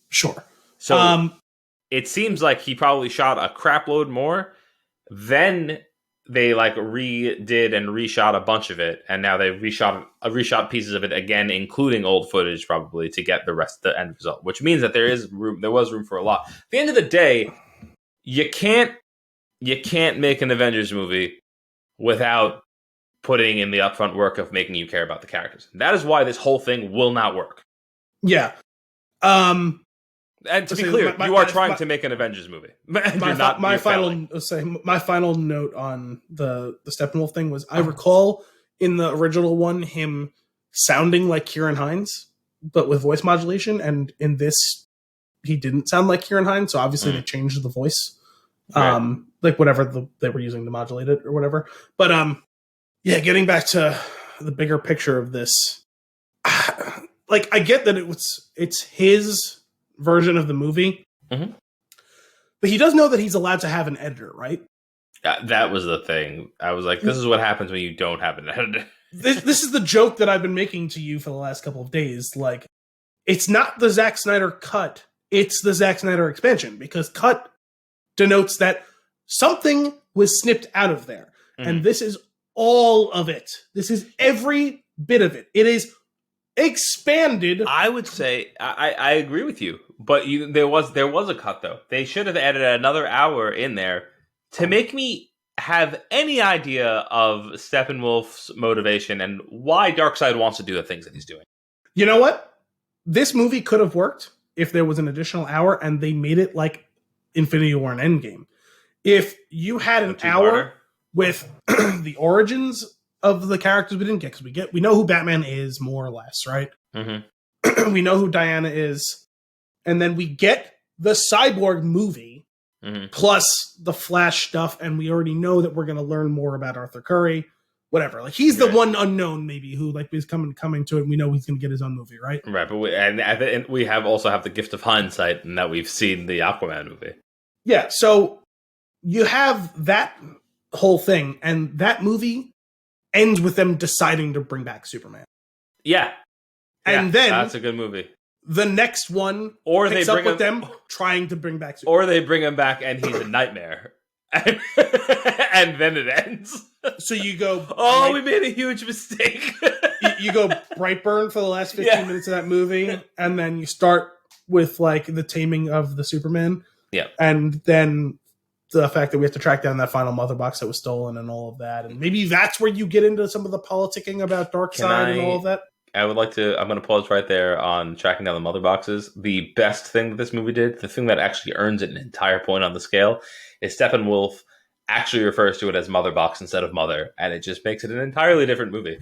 [SPEAKER 2] Sure.
[SPEAKER 1] So it seems like he probably shot a crap load more. Then they like redid and reshot a bunch of it, and now they reshot pieces of it again, including old footage probably, to get the rest of the end result. Which means that there was room for a lot. At the end of the day, you can't make an Avengers movie without putting in the upfront work of making you care about the characters. That is why this whole thing will not work.
[SPEAKER 2] Yeah.
[SPEAKER 1] And to be clear, you are trying to make an Avengers movie.
[SPEAKER 2] My final note on the Steppenwolf thing was, I recall in the original one him sounding like Kieran Hines, but with voice modulation, and in this he didn't sound like Kieran Hines, so obviously they changed the voice. Right. Like whatever they were using to modulate it or whatever. But yeah, getting back to the bigger picture of this, like, I get that it's his version of the movie, but he does know that he's allowed to have an editor, right?
[SPEAKER 1] That was the thing. I was like, this is what happens when you don't have an editor.
[SPEAKER 2] This is the joke that I've been making to you for the last couple of days. Like, it's not the Zack Snyder cut, it's the Zack Snyder expansion, because cut denotes that something was snipped out of there. And this is all of it. This is every bit of it. It is expanded.
[SPEAKER 1] I would say I agree with you, but there was a cut, though. They should have added another hour in there to make me have any idea of Steppenwolf's motivation and why Darkseid wants to do the things that he's doing.
[SPEAKER 2] You know what? This movie could have worked if there was an additional hour and they made it like Infinity War and Endgame. If you had an hour with the origins of the characters we didn't get, because we know who Batman is, more or less, right? We know who Diana is, and then we get the Cyborg movie plus the Flash stuff, and we already know that we're going to learn more about Arthur Curry, whatever. Like, he's the one unknown maybe who like is coming to it. And we know he's going to get his own movie, right?
[SPEAKER 1] Right, but we also have the gift of hindsight in that we've seen the Aquaman movie.
[SPEAKER 2] Yeah, so you have that whole thing, and that movie ends with them deciding to bring back Superman.
[SPEAKER 1] Yeah.
[SPEAKER 2] And then
[SPEAKER 1] that's a good movie.
[SPEAKER 2] The next one picks up with them trying to bring back Superman.
[SPEAKER 1] Or they bring him back and he's a nightmare. And then it ends.
[SPEAKER 2] So you go,
[SPEAKER 1] we made a huge mistake.
[SPEAKER 2] you go Brightburn for the last 15 minutes of that movie, and then you start with like the taming of the Superman.
[SPEAKER 1] Yeah.
[SPEAKER 2] And then the fact that we have to track down that final mother box that was stolen and all of that. And maybe that's where you get into some of the politicking about Darkseid and all of that.
[SPEAKER 1] I'm going to pause right there on tracking down the mother boxes. The best thing that this movie did, the thing that actually earns it an entire point on the scale, is Steppenwolf actually refers to it as mother box instead of mother. And it just makes it an entirely different movie.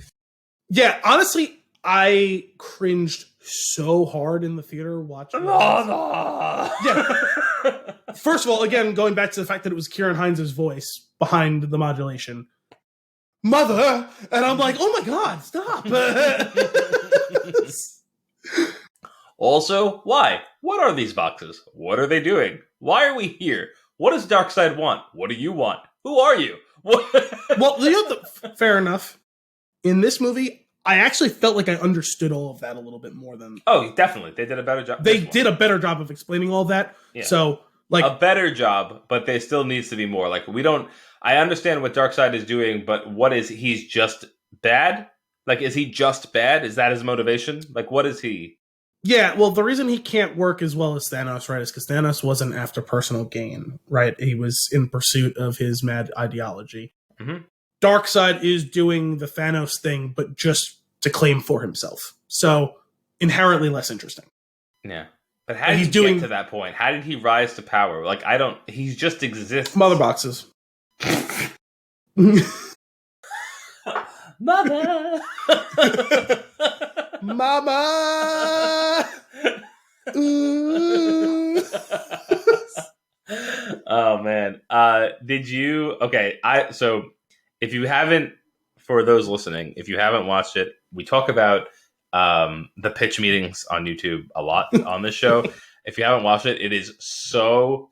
[SPEAKER 2] Yeah, honestly, I cringed so hard in the theater watching this. Yeah. First of all, again, going back to the fact that it was Kieran Hines' voice behind the modulation. Mother! And I'm like, oh my god, stop!
[SPEAKER 1] Also, why? What are these boxes? What are they doing? Why are we here? What does Darkseid want? What do you want? Who are you?
[SPEAKER 2] Well, fair enough. In this movie, I actually felt like I understood all of that a little bit more than...
[SPEAKER 1] Oh, definitely. They did a better job.
[SPEAKER 2] They did a better job of explaining all that. Yeah. So, like...
[SPEAKER 1] A better job, but there still needs to be more. Like, I understand what Darkseid is doing, but what is... He's just bad? Like, is he just bad? Is that his motivation? Like, what is he?
[SPEAKER 2] Yeah, well, the reason he can't work as well as Thanos, right, is because Thanos wasn't after personal gain, right? He was in pursuit of his mad ideology.
[SPEAKER 1] Mm-hmm.
[SPEAKER 2] Darkseid is doing the Thanos thing, but just to claim for himself. So, inherently less interesting.
[SPEAKER 1] Yeah. But how did he get to that point? How did he rise to power? Like, he just exists.
[SPEAKER 2] Mother boxes.
[SPEAKER 1] Mother!
[SPEAKER 2] Mama! Ooh.
[SPEAKER 1] Oh, man. So if you haven't, for those listening, if you haven't watched it, we talk about the pitch meetings on YouTube a lot on this show. If you haven't watched it, it is so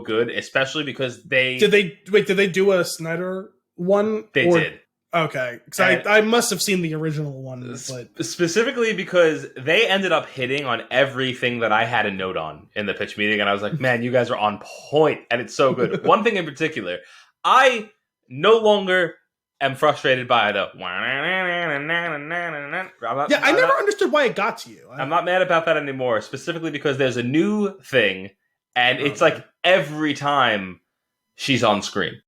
[SPEAKER 1] good, especially because did
[SPEAKER 2] they do a Snyder one?
[SPEAKER 1] They did.
[SPEAKER 2] Okay, because I must have seen the original one, but
[SPEAKER 1] specifically because they ended up hitting on everything that I had a note on in the pitch meeting, and I was like, "Man, you guys are on point," and it's so good. One thing in particular, I no longer am frustrated by the.
[SPEAKER 2] I never understood why it got to you.
[SPEAKER 1] I'm not mad about that anymore, specifically because there's a new thing, and it's like every time she's on screen,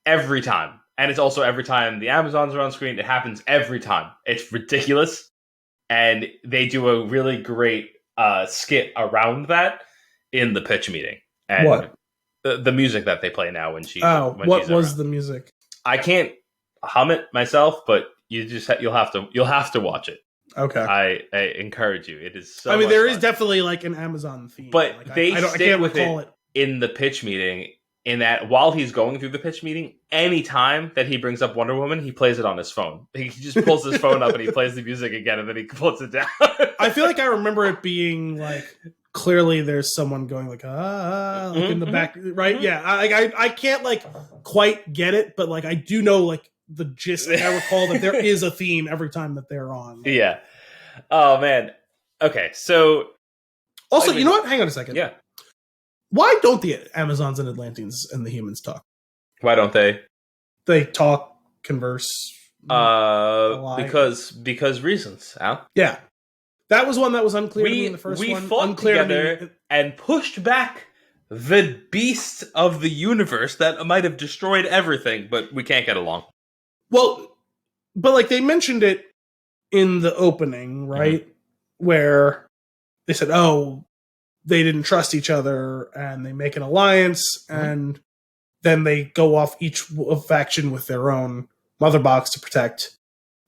[SPEAKER 1] every time. And it's also every time the Amazons are on screen. It happens every time. It's ridiculous. And they do a really great skit around that in the pitch meeting. And
[SPEAKER 2] what?
[SPEAKER 1] The music that they play now when she's
[SPEAKER 2] what was the music?
[SPEAKER 1] I can't hum it myself, but you'll have to watch it.
[SPEAKER 2] Okay.
[SPEAKER 1] I encourage you. It is so
[SPEAKER 2] I mean, there
[SPEAKER 1] fun.
[SPEAKER 2] is definitely like an Amazon theme.
[SPEAKER 1] But
[SPEAKER 2] like,
[SPEAKER 1] they
[SPEAKER 2] I can't recall it
[SPEAKER 1] in the pitch meeting. In that, while he's going through the pitch meeting, any time that he brings up Wonder Woman, he plays it on his phone. He just pulls his phone up and he plays the music again, and then he puts it down.
[SPEAKER 2] I feel like I remember it being like clearly there's someone going like in the back, right? Yeah, I can't like quite get it, but like I do know like the gist. Like, I recall that there is a theme every time that they're on. Like,
[SPEAKER 1] yeah. Oh man. Okay, so
[SPEAKER 2] also, you know what? Hang on a second.
[SPEAKER 1] Yeah.
[SPEAKER 2] Why don't the Amazons and Atlanteans and the humans talk?
[SPEAKER 1] Why don't they?
[SPEAKER 2] They talk, converse.
[SPEAKER 1] Because reasons, Al.
[SPEAKER 2] Yeah. That was one that was unclear to me in the first one.
[SPEAKER 1] We fought together and pushed back the beast of the universe that might have destroyed everything, but we can't get along.
[SPEAKER 2] Well, but like they mentioned it in the opening, right? Mm-hmm. Where they said, they didn't trust each other and they make an alliance and then they go off each faction with their own mother box to protect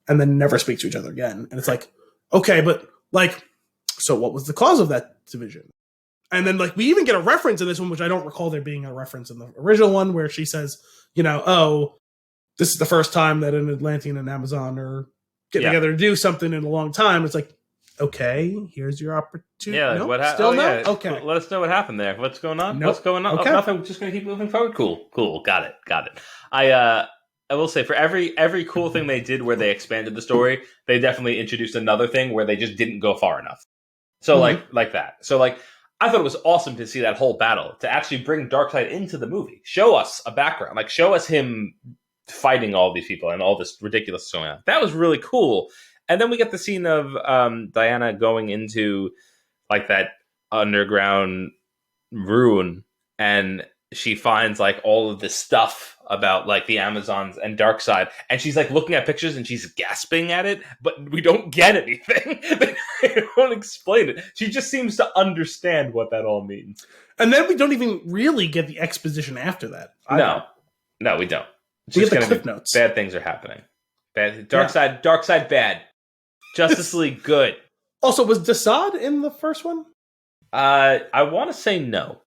[SPEAKER 2] and then never speak to each other again. And it's like, okay, but like, so what was the cause of that division? And then like, we even get a reference in this one, which I don't recall there being a reference in the original one where she says, this is the first time that an Atlantean and Amazon are getting together to do something in a long time. It's like, okay, here's your opportunity.
[SPEAKER 1] Yeah,
[SPEAKER 2] nope,
[SPEAKER 1] what
[SPEAKER 2] still no?
[SPEAKER 1] Yeah.
[SPEAKER 2] Okay.
[SPEAKER 1] Let us know what happened there. What's going on?
[SPEAKER 2] Nope.
[SPEAKER 1] What's going on?
[SPEAKER 2] Okay.
[SPEAKER 1] Oh, nothing. Just going to keep moving forward. Cool. Got it. I will say for every cool thing they did where they expanded the story, they definitely introduced another thing where they just didn't go far enough. So like that. So like I thought it was awesome to see that whole battle, to actually bring Darkseid into the movie, show us a background, like show us him fighting all these people and all this ridiculous going on. That was really cool. And then we get the scene of Diana going into like that underground ruin, and she finds like all of this stuff about like the Amazons and Darkseid, and she's like looking at pictures and she's gasping at it, but we don't get anything. They don't explain it. She just seems to understand what that all means.
[SPEAKER 2] And then we don't even really get the exposition after that.
[SPEAKER 1] No, we don't. It's
[SPEAKER 2] we
[SPEAKER 1] just
[SPEAKER 2] get the clip notes.
[SPEAKER 1] Bad things are happening. Darkseid bad. Justice League good.
[SPEAKER 2] Also, was Desaad in the first one?
[SPEAKER 1] I want to say no.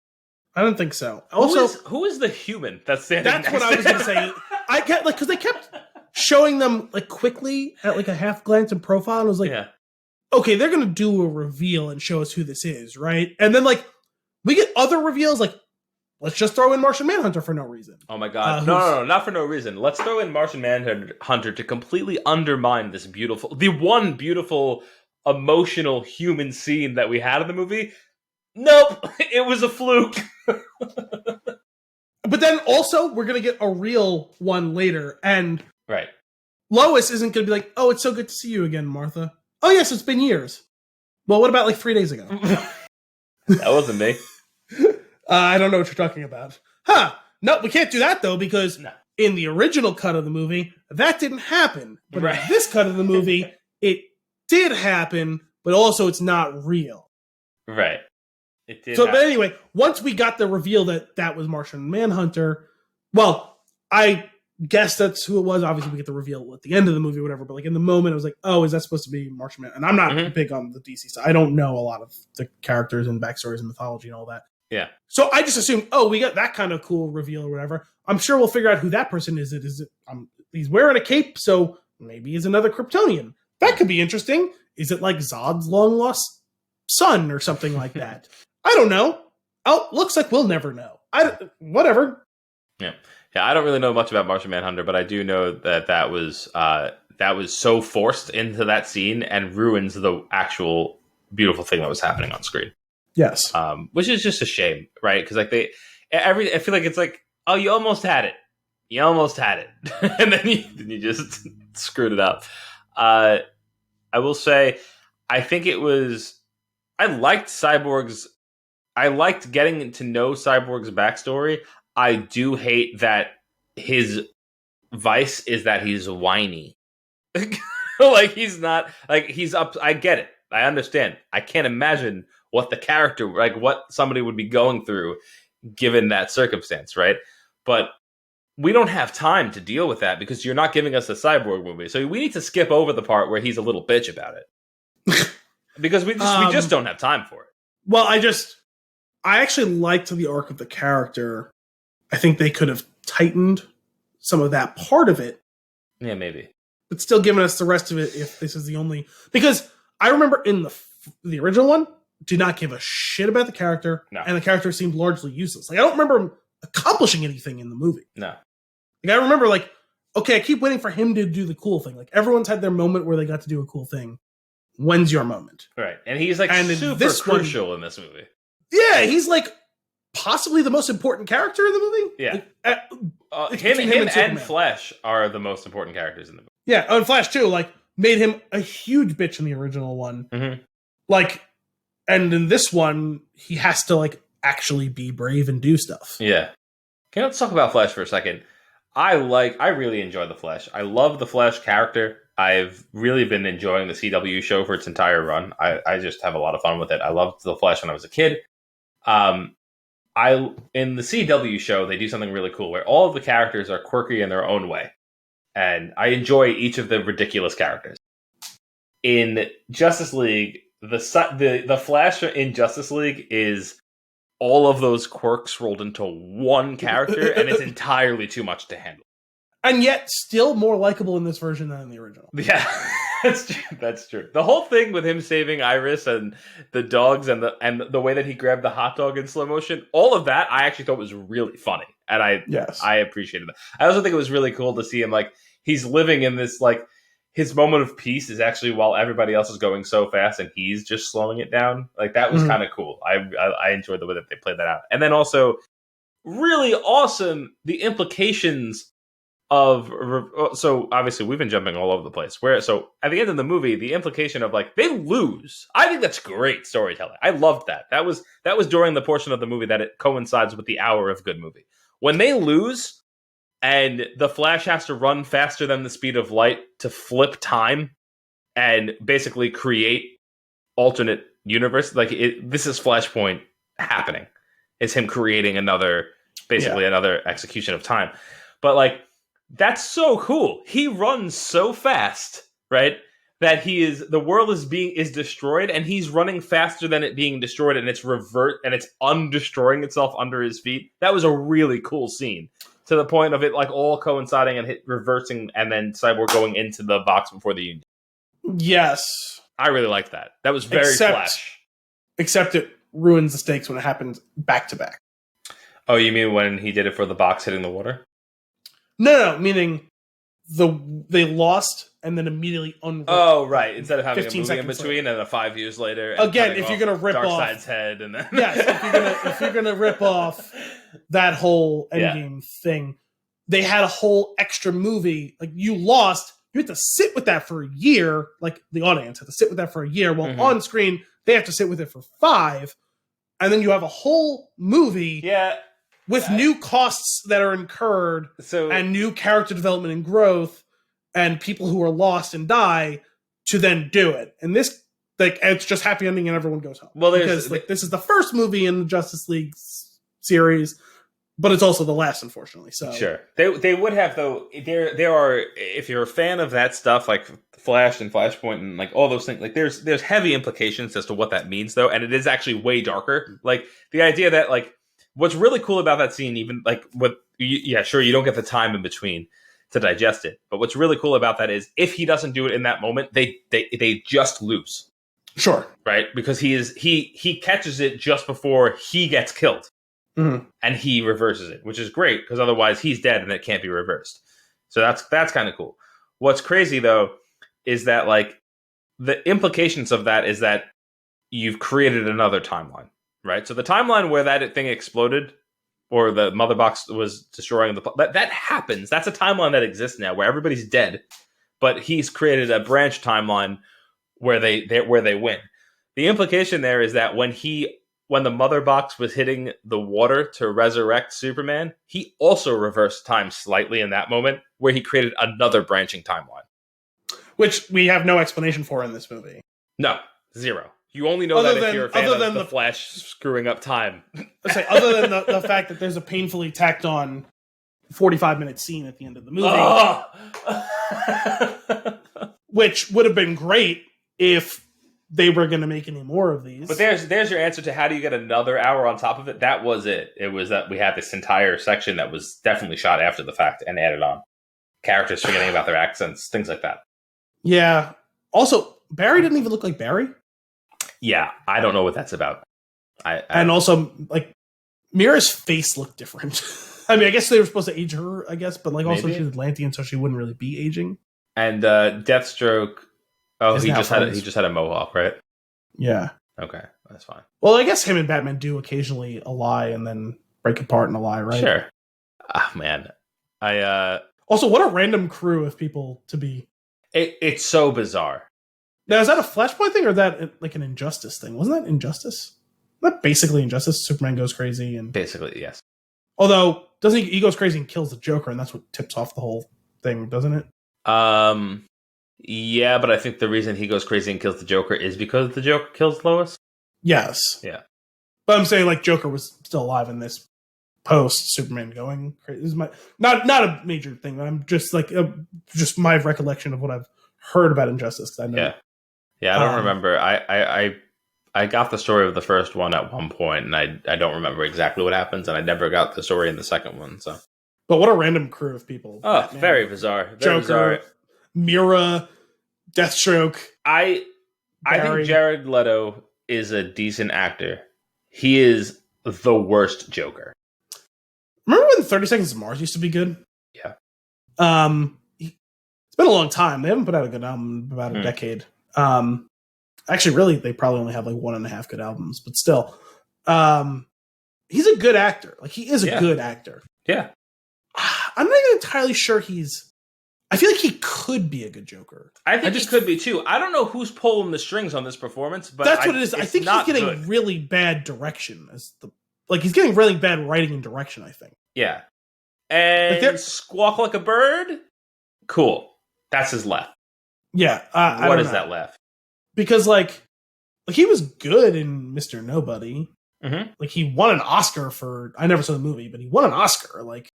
[SPEAKER 2] I don't think so. Also,
[SPEAKER 1] who is the human that's standing?
[SPEAKER 2] That's what I was going to say. I get like because they kept showing them like quickly at like a half glance in profile, and I was like, okay, they're going to do a reveal and show us who this is, right? And then like we get other reveals, like let's just throw in Martian Manhunter for no reason.
[SPEAKER 1] Oh my god, no, not for no reason. Let's throw in Martian Manhunter to completely undermine the one beautiful emotional human scene that we had in the movie. Nope, it was a fluke.
[SPEAKER 2] But then also, we're going to get a real one later, and
[SPEAKER 1] right.
[SPEAKER 2] Lois isn't going to be like, oh, it's so good to see you again, Martha. Oh, yes, it's been years. Well, what about like 3 days ago?
[SPEAKER 1] That wasn't me.
[SPEAKER 2] I don't know what you're talking about. No, we can't do that, though, because in the original cut of the movie, that didn't happen. But in this cut of the movie, it did happen, but also it's not real.
[SPEAKER 1] Right. It did.
[SPEAKER 2] But anyway, once we got the reveal that was Martian Manhunter, well, I guess that's who it was. Obviously, we get the reveal at the end of the movie or whatever, but like in the moment, I was like, oh, is that supposed to be Martian Man? And I'm not big on the DC side. I don't know a lot of the characters and backstories and mythology and all that.
[SPEAKER 1] Yeah.
[SPEAKER 2] So I just assumed, oh, we got that kind of cool reveal or whatever. I'm sure we'll figure out who that person is. He's wearing a cape, so maybe he's another Kryptonian. That could be interesting. Is it like Zod's long lost son or something like that? I don't know. Oh, looks like we'll never know. Whatever.
[SPEAKER 1] Yeah. I don't really know much about Martian Manhunter, but I do know that was so forced into that scene and ruins the actual beautiful thing that was happening on screen.
[SPEAKER 2] Yes.
[SPEAKER 1] Which is just a shame, right? Because like I feel like it's like, oh, you almost had it, and then you just screwed it up. I will say, I think I liked Cyborg's. I liked getting to know Cyborg's backstory. I do hate that his vice is that he's whiny. Like he's not like he's up. I get it. I understand. I can't imagine what the character, like what somebody would be going through given that circumstance, right? But we don't have time to deal with that because you're not giving us a Cyborg movie. So we need to skip over the part where he's a little bitch about it. Because we just don't have time for it.
[SPEAKER 2] Well, I actually liked the arc of the character. I think they could have tightened some of that part of it.
[SPEAKER 1] Yeah, maybe.
[SPEAKER 2] But still giving us the rest of it if this is the only... Because I remember in the original one, did not give a shit about the character, and the character seemed largely useless. Like, I don't remember him accomplishing anything in the movie.
[SPEAKER 1] No.
[SPEAKER 2] Like, I remember, like, okay, I keep waiting for him to do the cool thing. Like, everyone's had their moment where they got to do a cool thing. When's your moment?
[SPEAKER 1] Right. And he's, like, super crucial in this movie.
[SPEAKER 2] Yeah, he's, like, possibly the most important character in the movie.
[SPEAKER 1] Yeah. Him and Flash are the most important characters in the movie.
[SPEAKER 2] Yeah, and Flash, too, like, made him a huge bitch in the original one.
[SPEAKER 1] Mm-hmm.
[SPEAKER 2] Like, and in this one, he has to, like, actually be brave and do stuff.
[SPEAKER 1] Yeah. Okay, let's talk about Flash for a second. I really enjoy the Flash. I love the Flash character. I've really been enjoying the CW show for its entire run. I just have a lot of fun with it. I loved the Flash when I was a kid. In the CW show, they do something really cool where all of the characters are quirky in their own way. And I enjoy each of the ridiculous characters. In Justice League, the Flash in Justice League is all of those quirks rolled into one character, and it's entirely too much to handle.
[SPEAKER 2] And yet, still more likable in this version than in the original.
[SPEAKER 1] Yeah, that's true. The whole thing with him saving Iris and the dogs and the way that he grabbed the hot dog in slow motion, all of that I actually thought was really funny, and I appreciated that. I also think it was really cool to see him like he's living in this like his moment of peace is actually while everybody else is going so fast and he's just slowing it down. Like that was kind of cool. I enjoyed the way that they played that out, and then also really awesome the implications so obviously we've been jumping all over the place. So at the end of the movie, the implication of like they lose. I think that's great storytelling. I loved that. That was during the portion of the movie that it coincides with the hour of good movie. When they lose and the Flash has to run faster than the speed of light to flip time and basically create alternate universe. Like this is Flashpoint happening. It's him creating another execution of time. But like that's so cool. He runs so fast, right? That the world is destroyed, and he's running faster than it being destroyed, and it's undestroying itself under his feet. That was a really cool scene. To the point of it like all coinciding and reversing, and then Cyborg going into the box before the Union.
[SPEAKER 2] Yes.
[SPEAKER 1] I really liked that. That was very Flash.
[SPEAKER 2] Except it ruins the stakes when it happens back to back.
[SPEAKER 1] Oh, you mean when he did it for the box hitting the water?
[SPEAKER 2] No, meaning they lost and then immediately unrolled.
[SPEAKER 1] Oh, right. Instead of having a movie in between
[SPEAKER 2] later.
[SPEAKER 1] And then 5 years later.
[SPEAKER 2] Again, if you're going to rip off
[SPEAKER 1] Darkseid's head. And then
[SPEAKER 2] yes, if you're going to rip off that whole Endgame thing, they had a whole extra movie. Like, you lost, you have to sit with that for a year. Like, the audience had to sit with that for a year. Well, on screen, they have to sit with it for 5. And then you have a whole movie with new costs that are incurred and new character development and growth and people who are lost and die to then do it. And this, like, it's just happy ending and everyone goes home. Well, because this is the first movie in the Justice League series, but it's also the last, unfortunately. So
[SPEAKER 1] sure, they would have though. There are, if you're a fan of that stuff, like Flash and Flashpoint and like all those things, like there's heavy implications as to what that means though, and it is actually way darker. Like the idea that like what's really cool about that scene, even like sure, you don't get the time in between to digest it, but what's really cool about that is if he doesn't do it in that moment, they just lose.
[SPEAKER 2] Sure,
[SPEAKER 1] right? Because he catches it just before he gets killed. Mm-hmm. And he reverses it, which is great because otherwise he's dead and it can't be reversed. So that's kind of cool. What's crazy though is that like the implications of that is that you've created another timeline, right? So the timeline where that thing exploded or the mother box was destroying that happens. That's a timeline that exists now where everybody's dead, but he's created a branch timeline where they win. The implication there is that when the mother box was hitting the water to resurrect Superman, he also reversed time slightly in that moment where he created another branching timeline.
[SPEAKER 2] Which we have no explanation for in this movie.
[SPEAKER 1] No, zero. You only know that if you're a fan of the Flash screwing up time.
[SPEAKER 2] Other than the fact that there's a painfully tacked on 45-minute scene at the end of the movie. Which would have been great if they were going to make any more of these.
[SPEAKER 1] But there's your answer to how do you get another hour on top of it. That was it. It was that we had this entire section that was definitely shot after the fact and added on. Characters forgetting about their accents, things like that.
[SPEAKER 2] Yeah. Also, Barry didn't even look like Barry.
[SPEAKER 1] Yeah, I don't know what that's about.
[SPEAKER 2] And also, like, Mira's face looked different. I mean, I guess they were supposed to age her, I guess, but like also she's Atlantean, so she wouldn't really be aging. And
[SPEAKER 1] Deathstroke, he just had a mohawk, right?
[SPEAKER 2] Yeah.
[SPEAKER 1] Okay, that's fine.
[SPEAKER 2] Well, I guess him and Batman do occasionally ally and then break apart in a lie, right?
[SPEAKER 1] Sure. Ah, man.
[SPEAKER 2] Also, what a random crew of people to be.
[SPEAKER 1] It's so bizarre.
[SPEAKER 2] Now, is that a Flashpoint thing or is that like an Injustice thing? Wasn't that Injustice? Isn't that basically Injustice? Superman goes crazy and
[SPEAKER 1] basically, yes.
[SPEAKER 2] Although, doesn't he goes crazy and kills the Joker, and that's what tips off the whole thing, doesn't it?
[SPEAKER 1] Yeah, but I think the reason he goes crazy and kills the Joker is because the Joker kills Lois.
[SPEAKER 2] Yes.
[SPEAKER 1] Yeah.
[SPEAKER 2] But I'm saying like Joker was still alive in this post Superman going crazy. This is my not a major thing, but I'm just like just my recollection of what I've heard about Injustice. I know.
[SPEAKER 1] Yeah, I don't remember. I got the story of the first one at one point, and I don't remember exactly what happens, and I never got the story in the second one. So,
[SPEAKER 2] but what a random crew of people!
[SPEAKER 1] Oh, Batman, very bizarre. Very
[SPEAKER 2] Joker,
[SPEAKER 1] bizarre.
[SPEAKER 2] Mira, Deathstroke.
[SPEAKER 1] I think Jared Leto is a decent actor. He is the worst Joker.
[SPEAKER 2] Remember when 30 Seconds to Mars used to be good?
[SPEAKER 1] Yeah.
[SPEAKER 2] It's been a long time. They haven't put out a good album in about a decade. Actually, really, they probably only have like 1.5 good albums, but still, he's a good actor. Like he is a good actor.
[SPEAKER 1] Yeah.
[SPEAKER 2] I'm not even entirely sure I feel like he could be a good Joker.
[SPEAKER 1] I think he could be too. I don't know who's pulling the strings on this performance, but
[SPEAKER 2] that's what it is. I think he's getting
[SPEAKER 1] good.
[SPEAKER 2] really bad direction he's getting really bad writing and direction, I think.
[SPEAKER 1] Yeah. And Squawk Like a Bird? Cool. That's his left.
[SPEAKER 2] Yeah.
[SPEAKER 1] What is that left?
[SPEAKER 2] Because like he was good in Mr. Nobody.
[SPEAKER 1] Mm-hmm.
[SPEAKER 2] Like he won an Oscar I never saw the movie, but he won an Oscar. Like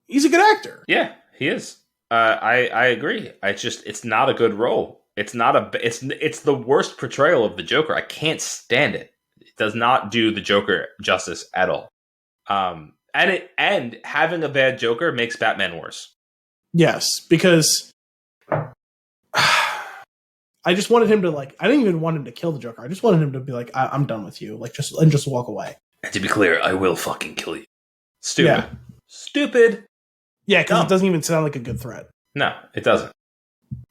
[SPEAKER 2] he's a good actor.
[SPEAKER 1] Yeah, he is. I agree. It's not a good role. It's the worst portrayal of the Joker. I can't stand it. It does not do the Joker justice at all. And having a bad Joker makes Batman worse.
[SPEAKER 2] Yes, because I just wanted him to I didn't even want him to kill the Joker. I just wanted him to be like, I'm done with you. Just walk away.
[SPEAKER 1] And to be clear, I will fucking kill you. Stupid. Yeah. Stupid.
[SPEAKER 2] Yeah, because it doesn't even sound like a good threat.
[SPEAKER 1] No, it doesn't.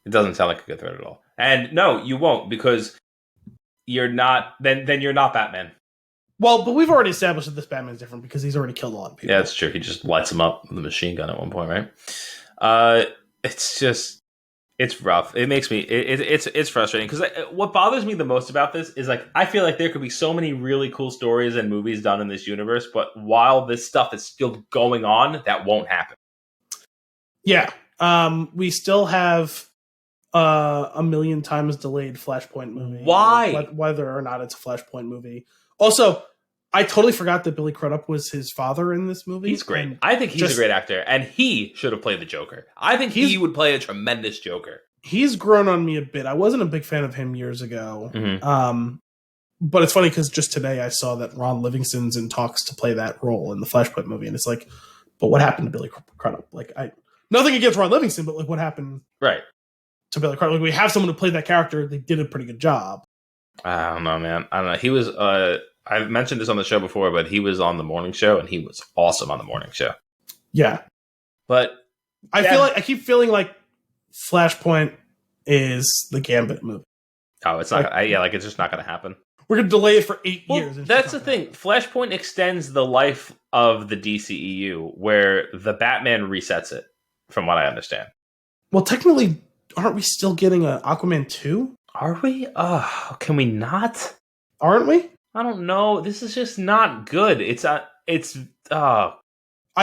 [SPEAKER 1] It doesn't sound like a good threat at all. And no, you won't, because you're not. Then you're not Batman.
[SPEAKER 2] Well, but we've already established that this Batman's different because he's already killed a lot of people.
[SPEAKER 1] Yeah, that's true. He just lights them up with a machine gun at one point, right? It's rough. It makes me. It's frustrating because what bothers me the most about this is I feel like there could be so many really cool stories and movies done in this universe, but while this stuff is still going on, that won't happen. Yeah.
[SPEAKER 2] We still have a million times delayed Flashpoint movie.
[SPEAKER 1] Why?
[SPEAKER 2] Whether or not it's a Flashpoint movie. Also, I totally forgot that Billy Crudup was his father in this movie.
[SPEAKER 1] He's great. I think he's a great actor, and he should have played the Joker. I think he would play a tremendous Joker. He's
[SPEAKER 2] grown on me a bit. I wasn't a big fan of him years ago.
[SPEAKER 1] Mm-hmm.
[SPEAKER 2] But it's funny because just today I saw that Ron Livingston's in talks to play that role in the Flashpoint movie, and it's like, but what happened to Billy Crudup? Nothing against Ron Livingston, but what happened to Billy Crudup? We have someone who played that character. They did a pretty good job.
[SPEAKER 1] I don't know, man. I don't know. He was. I've mentioned this on the show before, but he was on the morning show, and he was awesome on the morning show.
[SPEAKER 2] Yeah,
[SPEAKER 1] but
[SPEAKER 2] I keep feeling like Flashpoint is the Gambit movie.
[SPEAKER 1] Oh, it's not. It's just not going to happen.
[SPEAKER 2] We're going to delay it for 8 years.
[SPEAKER 1] That's the thing. Flashpoint extends the life of the DCEU, where the Batman resets it, from what I understand.
[SPEAKER 2] Well, technically, aren't we still getting an Aquaman 2?
[SPEAKER 1] Are we? Can we not?
[SPEAKER 2] Aren't we?
[SPEAKER 1] I don't know. This is just not good.
[SPEAKER 2] I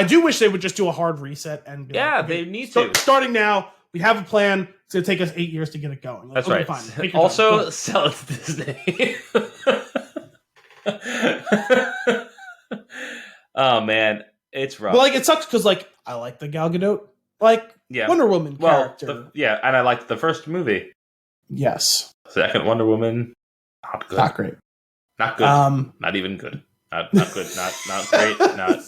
[SPEAKER 2] do wish they would just do a hard reset and be
[SPEAKER 1] they need to.
[SPEAKER 2] Starting now, we have a plan. It's going to take us 8 years to get it going.
[SPEAKER 1] That's right. Fine. Also, sell it to Disney. Oh man, it's rough.
[SPEAKER 2] Well, it sucks because I like the Gal Gadot Wonder Woman character.
[SPEAKER 1] And I liked the first movie.
[SPEAKER 2] Yes.
[SPEAKER 1] Second Wonder Woman, not good.
[SPEAKER 2] Not great.
[SPEAKER 1] Not good. Not even good. Not good. Not great. No.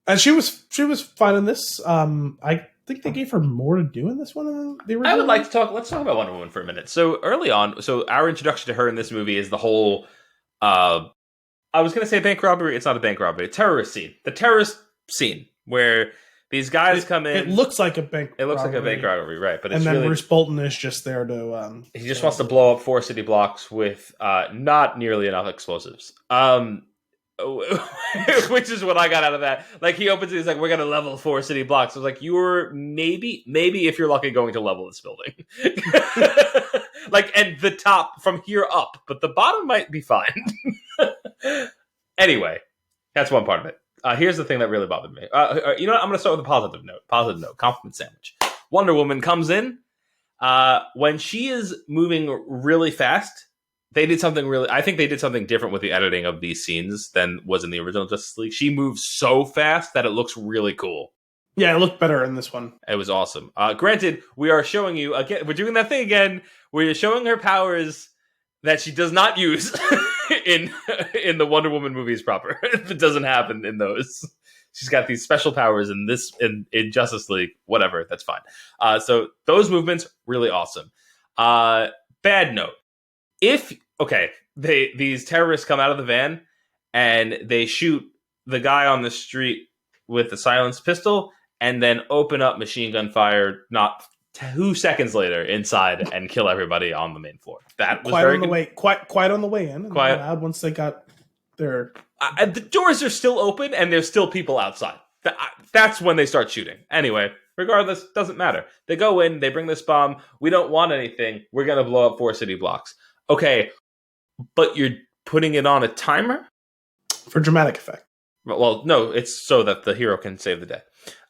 [SPEAKER 2] And she was fine in this. I think they gave her more to do in this one than the original.
[SPEAKER 1] I would like to talk. Let's talk about Wonder Woman for a minute. So early on, our introduction to her in this movie is the whole. I was going to say bank robbery. It's not a bank robbery. Terrorist scene. The terrorist scene where these guys come in.
[SPEAKER 2] It looks like a bank.
[SPEAKER 1] It looks like a bank robbery, right? But
[SPEAKER 2] and then Bruce Bolton is just there to.
[SPEAKER 1] He just wants to blow up 4 city blocks with not nearly enough explosives. Which is what I got out of that. He opens it, he's like, we're going to level 4 city blocks. I was like, you're maybe if you're lucky going to level this building. And the top from here up, but the bottom might be fine. Anyway, that's one part of it. Here's the thing that really bothered me. You know what? I'm going to start with a positive note. Compliment sandwich. Wonder Woman comes in. When she is moving really fast, they did something really. I think they did something different with the editing of these scenes than was in the original Justice League. She moves so fast that it looks really cool.
[SPEAKER 2] Yeah, it looked better in this one.
[SPEAKER 1] It was awesome. Granted, we are showing you again. We're doing that thing again. We're showing her powers that she does not use in the Wonder Woman movies proper. It doesn't happen in those. She's got these special powers in this in Justice League. Whatever, that's fine. So those movements really awesome. Bad note. These terrorists come out of the van and they shoot the guy on the street with the silenced pistol and then open up machine gun fire not 2 seconds later inside and kill everybody on the main floor. That was
[SPEAKER 2] quite
[SPEAKER 1] very
[SPEAKER 2] on the
[SPEAKER 1] good.
[SPEAKER 2] way. Quite on the way in.
[SPEAKER 1] Quiet
[SPEAKER 2] Loud once they got their.
[SPEAKER 1] The doors are still open and there's still people outside. That's when they start shooting. Anyway, regardless, doesn't matter. They go in, they bring this bomb. We don't want anything. We're going to blow up 4 city blocks. Okay, but you're putting it on a timer?
[SPEAKER 2] For dramatic effect.
[SPEAKER 1] Well, no, it's so that the hero can save the day.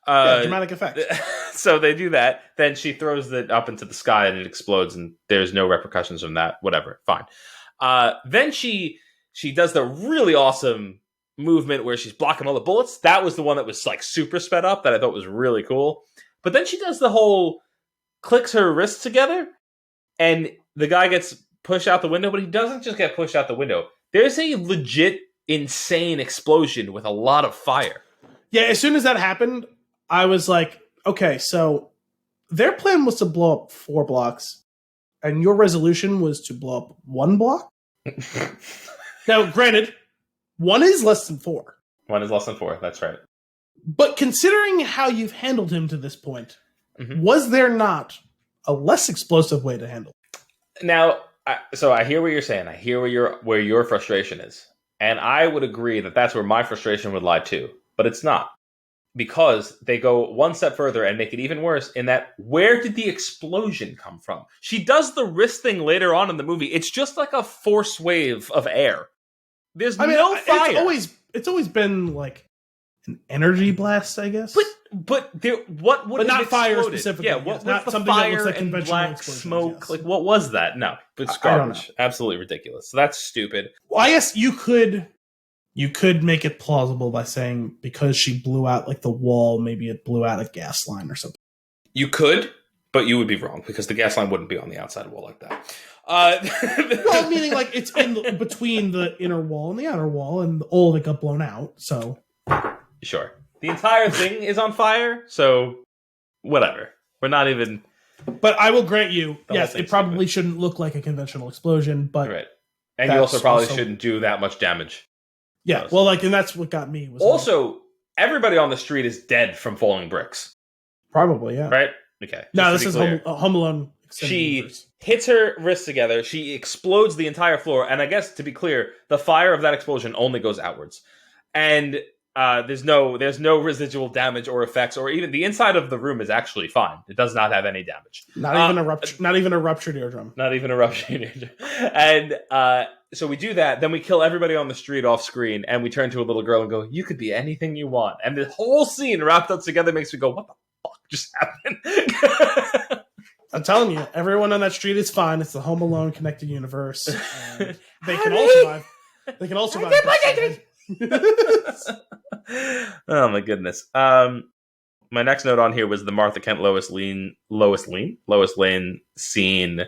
[SPEAKER 2] Dramatic effect.
[SPEAKER 1] So they do that. Then she throws it up into the sky and it explodes, and there's no repercussions from that. Whatever, fine. Then she does the really awesome movement where she's blocking all the bullets. That was the one that was like super sped up that I thought was really cool. But then she does the whole clicks her wrists together, and the guy gets pushed out the window, but he doesn't just get pushed out the window. There's a legit insane explosion with a lot of fire.
[SPEAKER 2] Yeah, as soon as that happened, I was like, okay, so their plan was to blow up 4 blocks, and your resolution was to blow up 1 block? Now, granted, 1 is less than 4.
[SPEAKER 1] 1 is less than 4, that's right.
[SPEAKER 2] But considering how you've handled him to this point, was there not a less explosive way to handle him?
[SPEAKER 1] Now, so I hear what you're saying. I hear where your frustration is. And I would agree that that's where my frustration would lie too. But it's not. Because they go one step further and make it even worse in that, where did the explosion come from? She does the wrist thing later on in the movie. It's just like a force wave of air. There's no fire.
[SPEAKER 2] It's always been like an energy blast, I guess.
[SPEAKER 1] But what would
[SPEAKER 2] but not
[SPEAKER 1] exploded?
[SPEAKER 2] fire specifically.
[SPEAKER 1] Yeah, what was
[SPEAKER 2] not
[SPEAKER 1] the
[SPEAKER 2] something
[SPEAKER 1] fire
[SPEAKER 2] that looks like
[SPEAKER 1] and black smoke?
[SPEAKER 2] Yes.
[SPEAKER 1] Like, what was that? No, it's garbage. Absolutely ridiculous. So that's stupid.
[SPEAKER 2] Well, I guess you could make it plausible by saying because she blew out like the wall, maybe it blew out a gas line or something.
[SPEAKER 1] You could, but you would be wrong because the gas line wouldn't be on the outside wall like that.
[SPEAKER 2] Well, meaning like it's between the inner wall and the outer wall, and all of it got blown out. So
[SPEAKER 1] sure, the entire thing is on fire. So whatever. We're not even.
[SPEAKER 2] But I will grant you, yes, it probably shouldn't look like a conventional explosion. But
[SPEAKER 1] right, and you also probably shouldn't do that much damage.
[SPEAKER 2] Yeah, well, like, and that's what got me. Was
[SPEAKER 1] also, everybody on the street is dead from falling bricks.
[SPEAKER 2] Probably, yeah.
[SPEAKER 1] Right? Okay.
[SPEAKER 2] No, this is Home Alone.
[SPEAKER 1] She hits her wrists together. She explodes the entire floor. And I guess, to be clear, the fire of that explosion only goes outwards. And there's no residual damage or effects, or even the inside of the room is actually fine. It does not have any damage.
[SPEAKER 2] Not even a ruptured eardrum.
[SPEAKER 1] Not even a ruptured eardrum. And so we do that. Then we kill everybody on the street off screen, and we turn to a little girl and go, "You could be anything you want." And the whole scene wrapped up together makes me go, "What the fuck just happened?"
[SPEAKER 2] I'm telling you, everyone on that street is fine. It's the Home Alone connected universe. And they can all survive. They can all survive.
[SPEAKER 1] Oh my goodness. My next note on here was the Martha Kent Lois Lane scene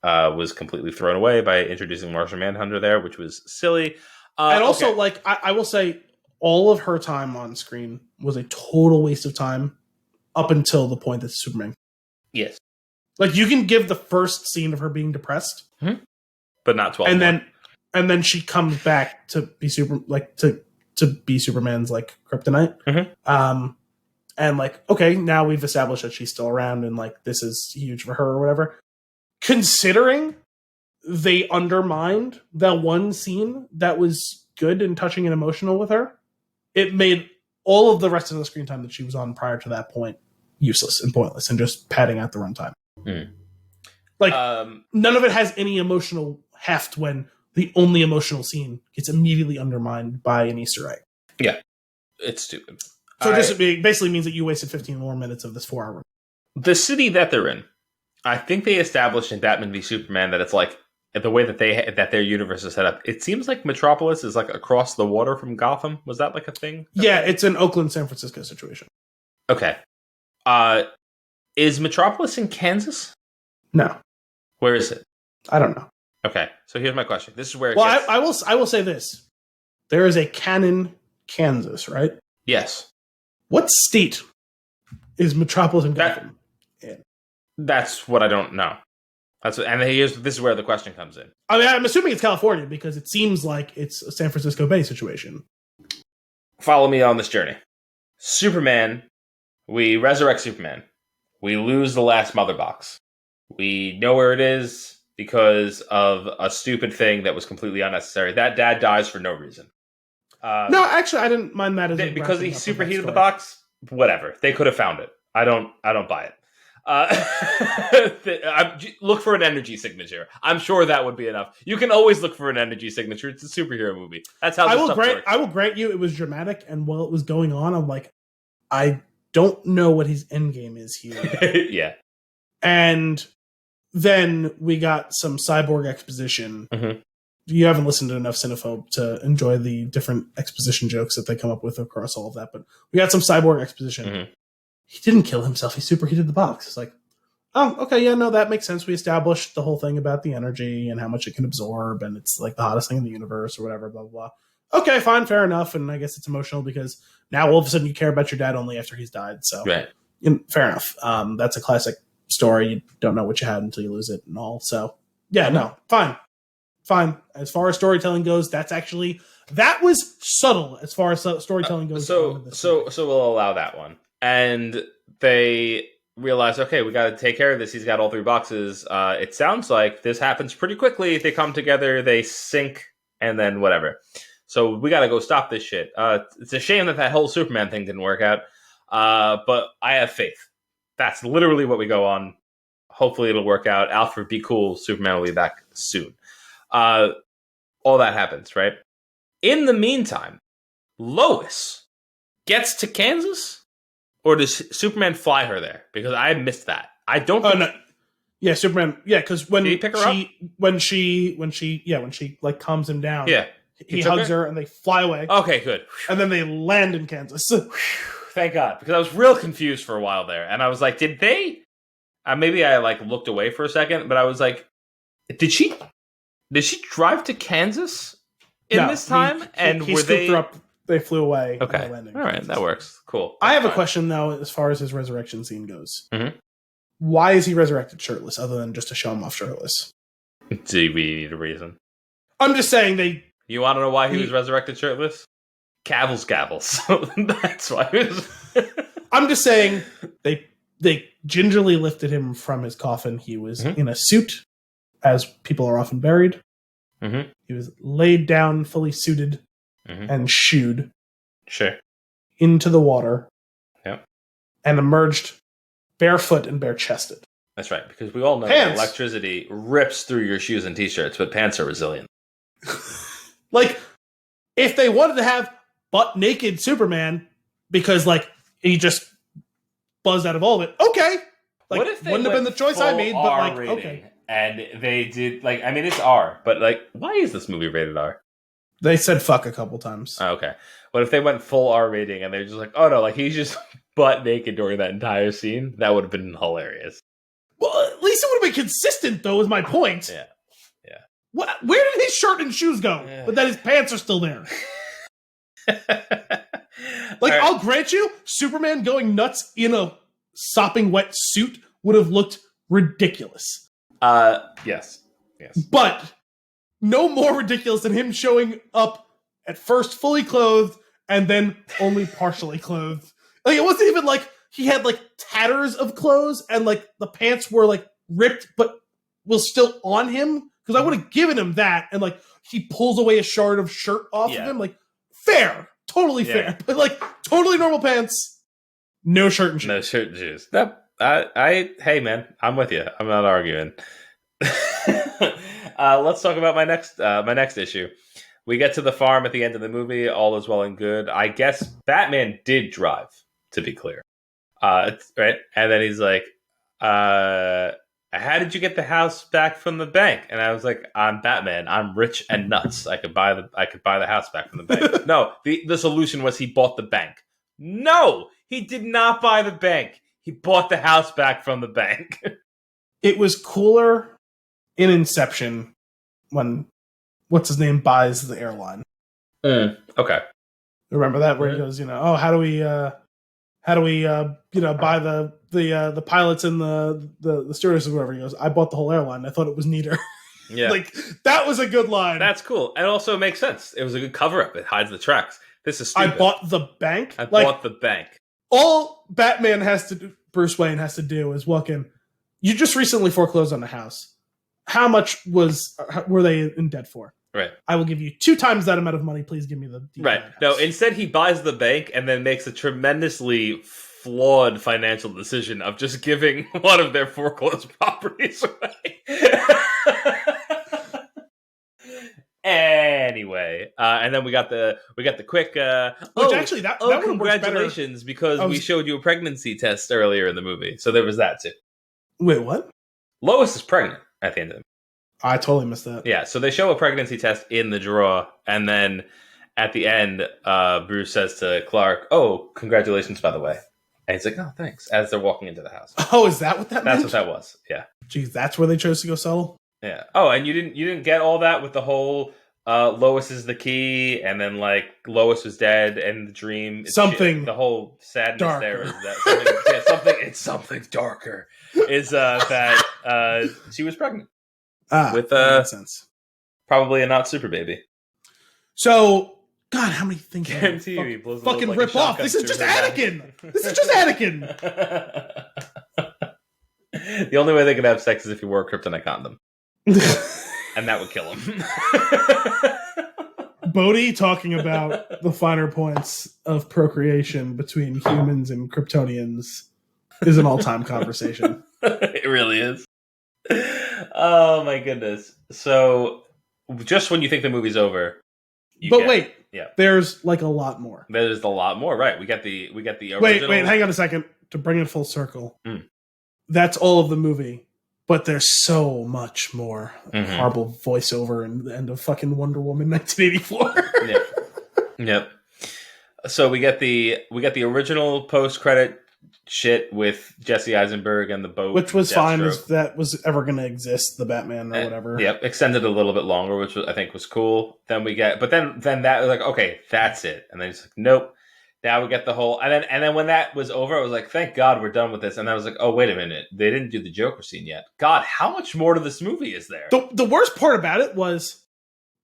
[SPEAKER 1] was completely thrown away by introducing Martian Manhunter there, which was silly.
[SPEAKER 2] And also, like, I will say, all of her time on screen was a total waste of time up until the point that Superman.
[SPEAKER 1] Yes.
[SPEAKER 2] Like, you can give the first scene of her being depressed,
[SPEAKER 1] but not 12.
[SPEAKER 2] And then she comes back to be to be Superman's like kryptonite. And like, okay, now we've established that she's still around, and like this is huge for her or whatever. Considering they undermined that one scene that was good and touching and emotional with her, it made all of the rest of the screen time that she was on prior to that point useless and pointless and just padding out the runtime. Like, none of it has any emotional heft when the only emotional scene gets immediately undermined by an Easter egg.
[SPEAKER 1] Yeah, it's stupid.
[SPEAKER 2] So it basically means that you wasted 15 more minutes of this 4-hour.
[SPEAKER 1] The city that they're in, I think they established in Batman v Superman that it's like the way that their universe is set up. It seems like Metropolis is like across the water from Gotham. Was that like a thing?
[SPEAKER 2] Yeah, it's an Oakland, San Francisco situation.
[SPEAKER 1] Okay. Is Metropolis in Kansas?
[SPEAKER 2] No.
[SPEAKER 1] Where is it?
[SPEAKER 2] I don't know.
[SPEAKER 1] Okay, so here's my question. This is where
[SPEAKER 2] I will say this. There is a Cannon, Kansas, right?
[SPEAKER 1] Yes.
[SPEAKER 2] What state is Metropolis and Gotham in?
[SPEAKER 1] That's what I don't know. This is where the question comes in.
[SPEAKER 2] I mean, I'm assuming it's California because it seems like it's a San Francisco Bay situation.
[SPEAKER 1] Follow me on this journey. Superman, we resurrect Superman. We lose the last mother box. We know where it is because of a stupid thing that was completely unnecessary. That dad dies for no reason.
[SPEAKER 2] No, actually, I didn't mind that
[SPEAKER 1] because he superheated the box. Whatever, they could have found it. I don't buy it. Look for an energy signature. I'm sure that would be enough. You can always look for an energy signature. It's a superhero movie. That's how this stuff works.
[SPEAKER 2] I will grant you it was dramatic, and while it was going on, I'm like, I don't know what his end game is here.
[SPEAKER 1] Yeah.
[SPEAKER 2] And then we got some cyborg exposition.
[SPEAKER 1] Mm-hmm.
[SPEAKER 2] You haven't listened to enough Cinephobe to enjoy the different exposition jokes that they come up with across all of that, but we got some cyborg exposition.
[SPEAKER 1] Mm-hmm.
[SPEAKER 2] He didn't kill himself. He superheated the box. It's like, oh, okay, yeah, no, that makes sense. We established the whole thing about the energy and how much it can absorb, and it's like the hottest thing in the universe or whatever, blah, blah, blah. Okay, fine, fair enough. And I guess it's emotional because now all of a sudden you care about your dad only after he's died. So,
[SPEAKER 1] right.
[SPEAKER 2] Fair enough. That's a classic story. You don't know what you had until you lose it and all. So, yeah, no, fine. As far as storytelling goes, that was subtle as far as storytelling goes.
[SPEAKER 1] So we'll allow that one. And they realize, okay, we got to take care of this. He's got all 3 boxes. It sounds like this happens pretty quickly. They come together, they sync, and then whatever. So we got to go stop this shit. It's a shame that whole Superman thing didn't work out. But I have faith. That's literally what we go on. Hopefully it'll work out. Alfred, be cool. Superman will be back soon. All that happens, right? In the meantime, Lois gets to Kansas, or does Superman fly her there? Because I missed that. I don't.
[SPEAKER 2] Oh no. Yeah, Superman. Yeah, because when
[SPEAKER 1] did he pick her up?
[SPEAKER 2] When she like calms him down.
[SPEAKER 1] Yeah,
[SPEAKER 2] he hugs her and they fly away.
[SPEAKER 1] Okay, good.
[SPEAKER 2] And then they land in Kansas.
[SPEAKER 1] Thank God, because I was real confused for a while there, and I was like, did they? Maybe I like looked away for a second, but I was like, did she drive to Kansas in this time?
[SPEAKER 2] He scooped her up. They flew away.
[SPEAKER 1] Okay.
[SPEAKER 2] And they landed in
[SPEAKER 1] all right,
[SPEAKER 2] Kansas.
[SPEAKER 1] that works. Cool.
[SPEAKER 2] I have a question though, as far as his resurrection scene goes.
[SPEAKER 1] Mm-hmm.
[SPEAKER 2] Why is he resurrected shirtless, other than just to show him off shirtless?
[SPEAKER 1] Do we need a reason?
[SPEAKER 2] I'm just saying
[SPEAKER 1] You want to know why he was resurrected shirtless? Cavill's gavels. That's why.
[SPEAKER 2] I'm just saying they gingerly lifted him from his coffin. He was in a suit, as people are often buried.
[SPEAKER 1] Mm-hmm.
[SPEAKER 2] He was laid down, fully suited, and shooed.
[SPEAKER 1] Sure.
[SPEAKER 2] Into the water.
[SPEAKER 1] Yep. And
[SPEAKER 2] emerged barefoot and bare-chested.
[SPEAKER 1] That's right, because we all know that electricity rips through your shoes and t-shirts, but pants are resilient.
[SPEAKER 2] Like, if they wanted to have butt-naked Superman, because, like, he just buzzed out of all of it, okay. Like,
[SPEAKER 1] what if they
[SPEAKER 2] wouldn't have been the choice I made, but, like, okay.
[SPEAKER 1] And they did, like, I mean, it's R, but, like, why is this movie rated R?
[SPEAKER 2] They said fuck a couple times.
[SPEAKER 1] Oh, okay. But if they went full R rating and they're just like, oh no, like, he's just butt naked during that entire scene, that would have been hilarious.
[SPEAKER 2] Well, at least it would have been consistent, though, is my point.
[SPEAKER 1] Yeah.
[SPEAKER 2] Where did his shirt and shoes go? Yeah. But that his pants are still there. Like, right. I'll grant you, Superman going nuts in a sopping wet suit would have looked ridiculous.
[SPEAKER 1] Yes.
[SPEAKER 2] But no more ridiculous than him showing up at first fully clothed and then only partially clothed. Like, it wasn't even like he had, like, tatters of clothes and, like, the pants were, like, ripped but was still on him. Because I would have given him that, and, like, he pulls away a shard of shirt off of him. Like, fair. Totally fair. But, like, totally normal pants. No shirt and shoes.
[SPEAKER 1] No shirt and shoes. Hey, man, I'm with you. I'm not arguing. Let's talk about my next issue. We get to the farm at the end of the movie. All is well and good. I guess Batman did drive, to be clear. Right? And then he's like, how did you get the house back from the bank? And I was like, I'm Batman. I'm rich and nuts. I could buy the house back from the bank. No, the solution was he bought the bank. No, he did not buy the bank. He bought the house back from the bank.
[SPEAKER 2] It was cooler in Inception when what's his name buys the airline.
[SPEAKER 1] Okay.
[SPEAKER 2] Remember that where he goes, how do we buy the pilots and the stewardess or whatever. He goes, I bought the whole airline. I thought it was neater.
[SPEAKER 1] Yeah.
[SPEAKER 2] Like, that was a good line.
[SPEAKER 1] That's cool. And also it makes sense. It was a good cover-up. It hides the tracks. This is stupid.
[SPEAKER 2] I bought the bank?
[SPEAKER 1] I bought the bank.
[SPEAKER 2] All Batman has to do, Bruce Wayne has to do is walk in. You just recently foreclosed on the house. How much were they in debt for?
[SPEAKER 1] Right.
[SPEAKER 2] I will give you 2 times that amount of money. Please give me the
[SPEAKER 1] Right.
[SPEAKER 2] house.
[SPEAKER 1] No, instead he buys the bank and then makes a tremendously flawed financial decision of just giving one of their foreclosed properties away. Anyway, and then we got the quick.
[SPEAKER 2] Actually, that would have worked better.
[SPEAKER 1] Congratulations, because we showed you a pregnancy test earlier in the movie, so there was that too.
[SPEAKER 2] Wait, what?
[SPEAKER 1] Lois is pregnant at the end of it.
[SPEAKER 2] I totally missed that.
[SPEAKER 1] Yeah, so they show a pregnancy test in the drawer, and then at the end, Bruce says to Clark, "Oh, congratulations, by the way." And he's like, "Oh, thanks," as they're walking into the house.
[SPEAKER 2] Oh, is that what that meant?
[SPEAKER 1] That's what that was, yeah.
[SPEAKER 2] Geez, that's where they chose to go subtle?
[SPEAKER 1] Yeah. Oh, and you didn't get all that with the whole Lois is the key, and then like Lois was dead, and the dream. The whole sadness darker. There is that something darker is that she was pregnant with
[SPEAKER 2] that makes sense.
[SPEAKER 1] Probably a not super baby.
[SPEAKER 2] So, God, how many things
[SPEAKER 1] fucking
[SPEAKER 2] rip off? This is just Anakin. This is just Anakin.
[SPEAKER 1] The only way they could have sex is if you wore a kryptonite condom. And that would kill him.
[SPEAKER 2] Bodhi talking about the finer points of procreation between humans and Kryptonians is an all-time conversation.
[SPEAKER 1] It really is. Oh my goodness. So just when you think the movie's over, there's like a lot more. There's a lot more, right? We get the original.
[SPEAKER 2] Wait, hang on a second. To bring it full circle. That's all of the movie. But there's so much more horrible voiceover and the end of fucking Wonder Woman 1984.
[SPEAKER 1] Yep. So we get the original post-credit shit with Jesse Eisenberg and the boat,
[SPEAKER 2] which was fine if that was ever going to exist. The Batman or whatever.
[SPEAKER 1] Yep. Extended a little bit longer, which I think was cool. Then that was like, okay, that's it. And then it's like, nope. Now we get the whole, and then when that was over, I was like, thank God we're done with this. And I was like, oh, wait a minute. They didn't do the Joker scene yet. God, how much more to this movie is there?
[SPEAKER 2] The worst part about it was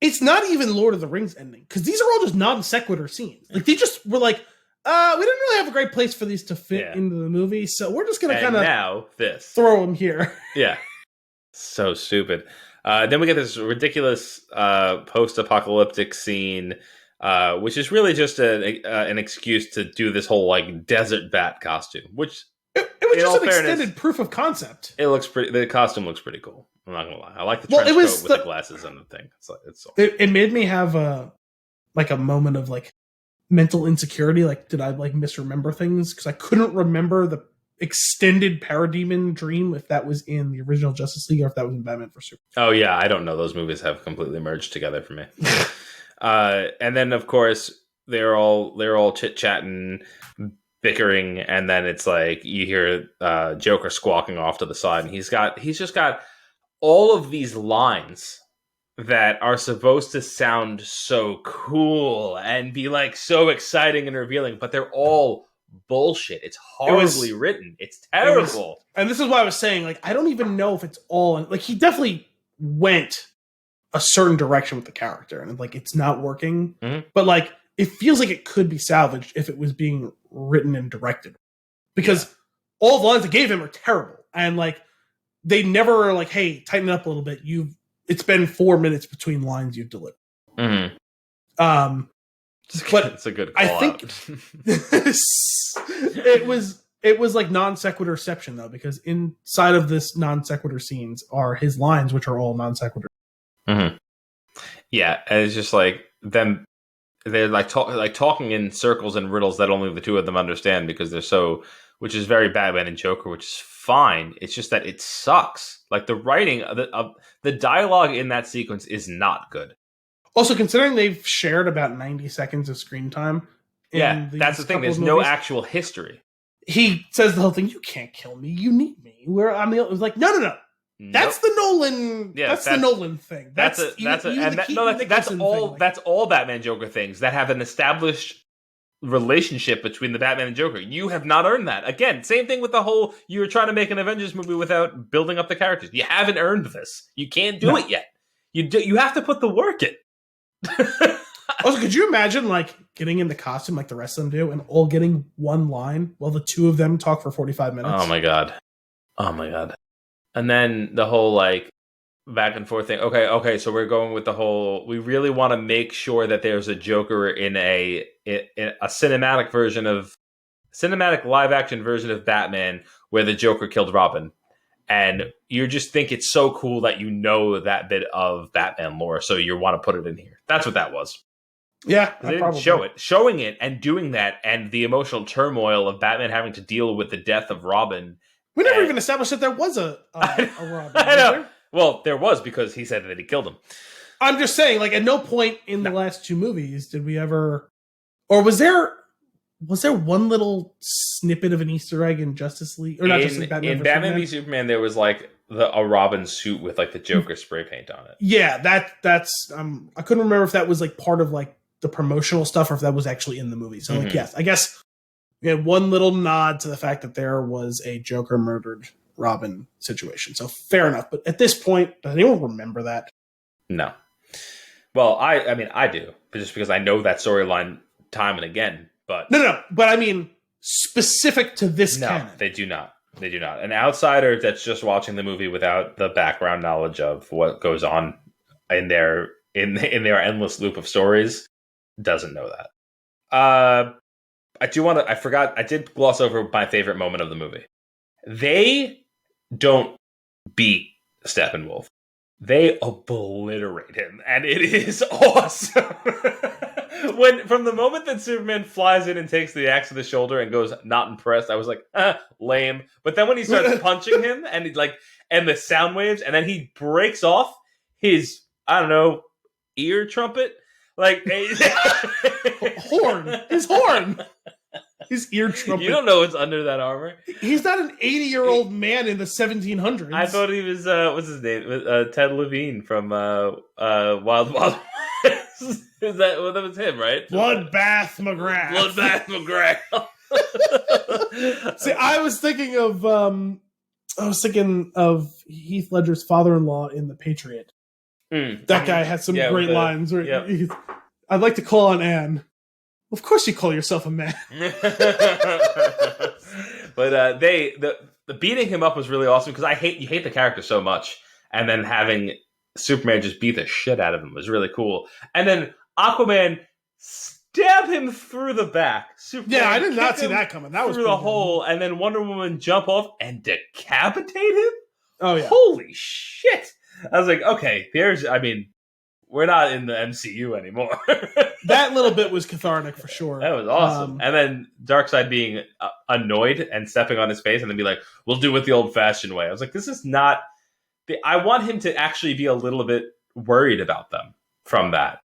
[SPEAKER 2] it's not even Lord of the Rings ending, because these are all just non sequitur scenes. Like, they just were like, we didn't really have a great place for these to fit into the movie, so we're just going to kind of throw them here.
[SPEAKER 1] Yeah. So stupid. Then we get this ridiculous post-apocalyptic scene, which is really just an excuse to do this whole like desert bat costume, which
[SPEAKER 2] it was just an extended proof of concept.
[SPEAKER 1] It looks pretty. The costume looks pretty cool. I'm not gonna lie. I like the trench coat with the glasses and the thing.
[SPEAKER 2] It made me have a moment of like mental insecurity. Like, did I like misremember things? Because I couldn't remember the extended Parademon dream, if that was in the original Justice League or if that was in Batman vs Superman.
[SPEAKER 1] Oh yeah, I don't know. Those movies have completely merged together for me. And then of course they're all chit-chatting, bickering, and then it's like you hear Joker squawking off to the side, and he's just got all of these lines that are supposed to sound so cool and be like so exciting and revealing, but they're all bullshit. It's horribly written. It's terrible.
[SPEAKER 2] And this is why I was saying, like, I don't even know if it's all like, he definitely went a certain direction with the character, and like it's not working. But like it feels like it could be salvaged if it was being written and directed, because all the lines they gave him are terrible, and like they never are like, hey, tighten it up a little bit. It's been 4 minutes between lines you've delivered. But
[SPEAKER 1] it's a good call
[SPEAKER 2] I think it was like non sequiturception though, because inside of this non sequitur scenes are his lines, which are all non sequitur.
[SPEAKER 1] Yeah, and it's just like them. They're like talking in circles and riddles that only the two of them understand, because they're so, which is very Batman and Joker, which is fine. It's just that it sucks. Like the writing, the dialogue in that sequence is not good.
[SPEAKER 2] Also, considering they've shared about 90 seconds of screen time.
[SPEAKER 1] That's the thing. There's no actual history.
[SPEAKER 2] He says the whole thing. You can't kill me. You need me. It was like, no. That's the Nolan. That's the Nolan thing. That's
[SPEAKER 1] all Batman Joker things that have an established relationship between the Batman and Joker. You have not earned that. Again, same thing with the whole. You were trying to make an Avengers movie without building up the characters. You haven't earned this. You can't do it yet. You have to put the work in.
[SPEAKER 2] Also, could you imagine like getting in the costume like the rest of them do, and all getting one line while the two of them talk for 45 minutes?
[SPEAKER 1] Oh my god. And then the whole like back and forth thing. Okay, so we're going with the whole. We really want to make sure that there's a Joker in a cinematic live action version of Batman where the Joker killed Robin, and you just think it's so cool that you know that bit of Batman lore, so you want to put it in here. That's what that was.
[SPEAKER 2] Yeah,
[SPEAKER 1] They didn't show it. Showing it and doing that, and the emotional turmoil of Batman having to deal with the death of Robin.
[SPEAKER 2] We never even established that there was a Robin.
[SPEAKER 1] I know. Well, there was, because he said that he killed him.
[SPEAKER 2] I'm just saying, like, at no point in the last two movies did we ever, or was there one little snippet of an Easter egg in Justice League, or not Justice League, Batman?
[SPEAKER 1] In Batman v Superman, there was like a Robin suit with like the Joker spray paint on it.
[SPEAKER 2] Yeah, that's I couldn't remember if that was like part of like the promotional stuff or if that was actually in the movie. So like, yes, I guess we had one little nod to the fact that there was a Joker murdered Robin situation. So fair enough. But at this point, does anyone remember that?
[SPEAKER 1] No. Well, I mean, I do, but just because I know that storyline time and again. But
[SPEAKER 2] no. But I mean, specific to this canon.
[SPEAKER 1] They do not. They do not. An outsider that's just watching the movie without the background knowledge of what goes on in their endless loop of stories doesn't know that. I forgot. I did gloss over my favorite moment of the movie. They don't beat Steppenwolf. They obliterate him, and it is awesome. From the moment that Superman flies in and takes the axe to the shoulder and goes not impressed, I was like, lame. But then when he starts punching him and and the sound waves, and then he breaks off his, I don't know, ear trumpet, like
[SPEAKER 2] horn, his horn. His ear trumpet.
[SPEAKER 1] You don't know what's under that armor.
[SPEAKER 2] He's not an 80-year-old man in the 1700s.
[SPEAKER 1] I thought he was, what's his name? Ted Levine from Wild Wild West. That was him, right?
[SPEAKER 2] Bloodbath McGrath.
[SPEAKER 1] Bloodbath McGrath.
[SPEAKER 2] See, I was thinking of Heath Ledger's father-in-law in The Patriot. That guy had some great lines. Where I'd like to call on Anne. Of course you call yourself a man.
[SPEAKER 1] But the beating him up was really awesome, because you hate the character so much, and then having Superman just beat the shit out of him was really cool. And then Aquaman stab him through the back. Superman
[SPEAKER 2] I did not see that coming. That was
[SPEAKER 1] through the hole, and then Wonder Woman jump off and decapitate him.
[SPEAKER 2] Oh yeah!
[SPEAKER 1] Holy shit! I was like, okay, we're not in the MCU anymore.
[SPEAKER 2] That little bit was cathartic for sure.
[SPEAKER 1] That was awesome. And then Darkseid being annoyed and stepping on his face, and then be like, we'll do it the old-fashioned way. I was like, this is not... I want him to actually be a little bit worried about them from that,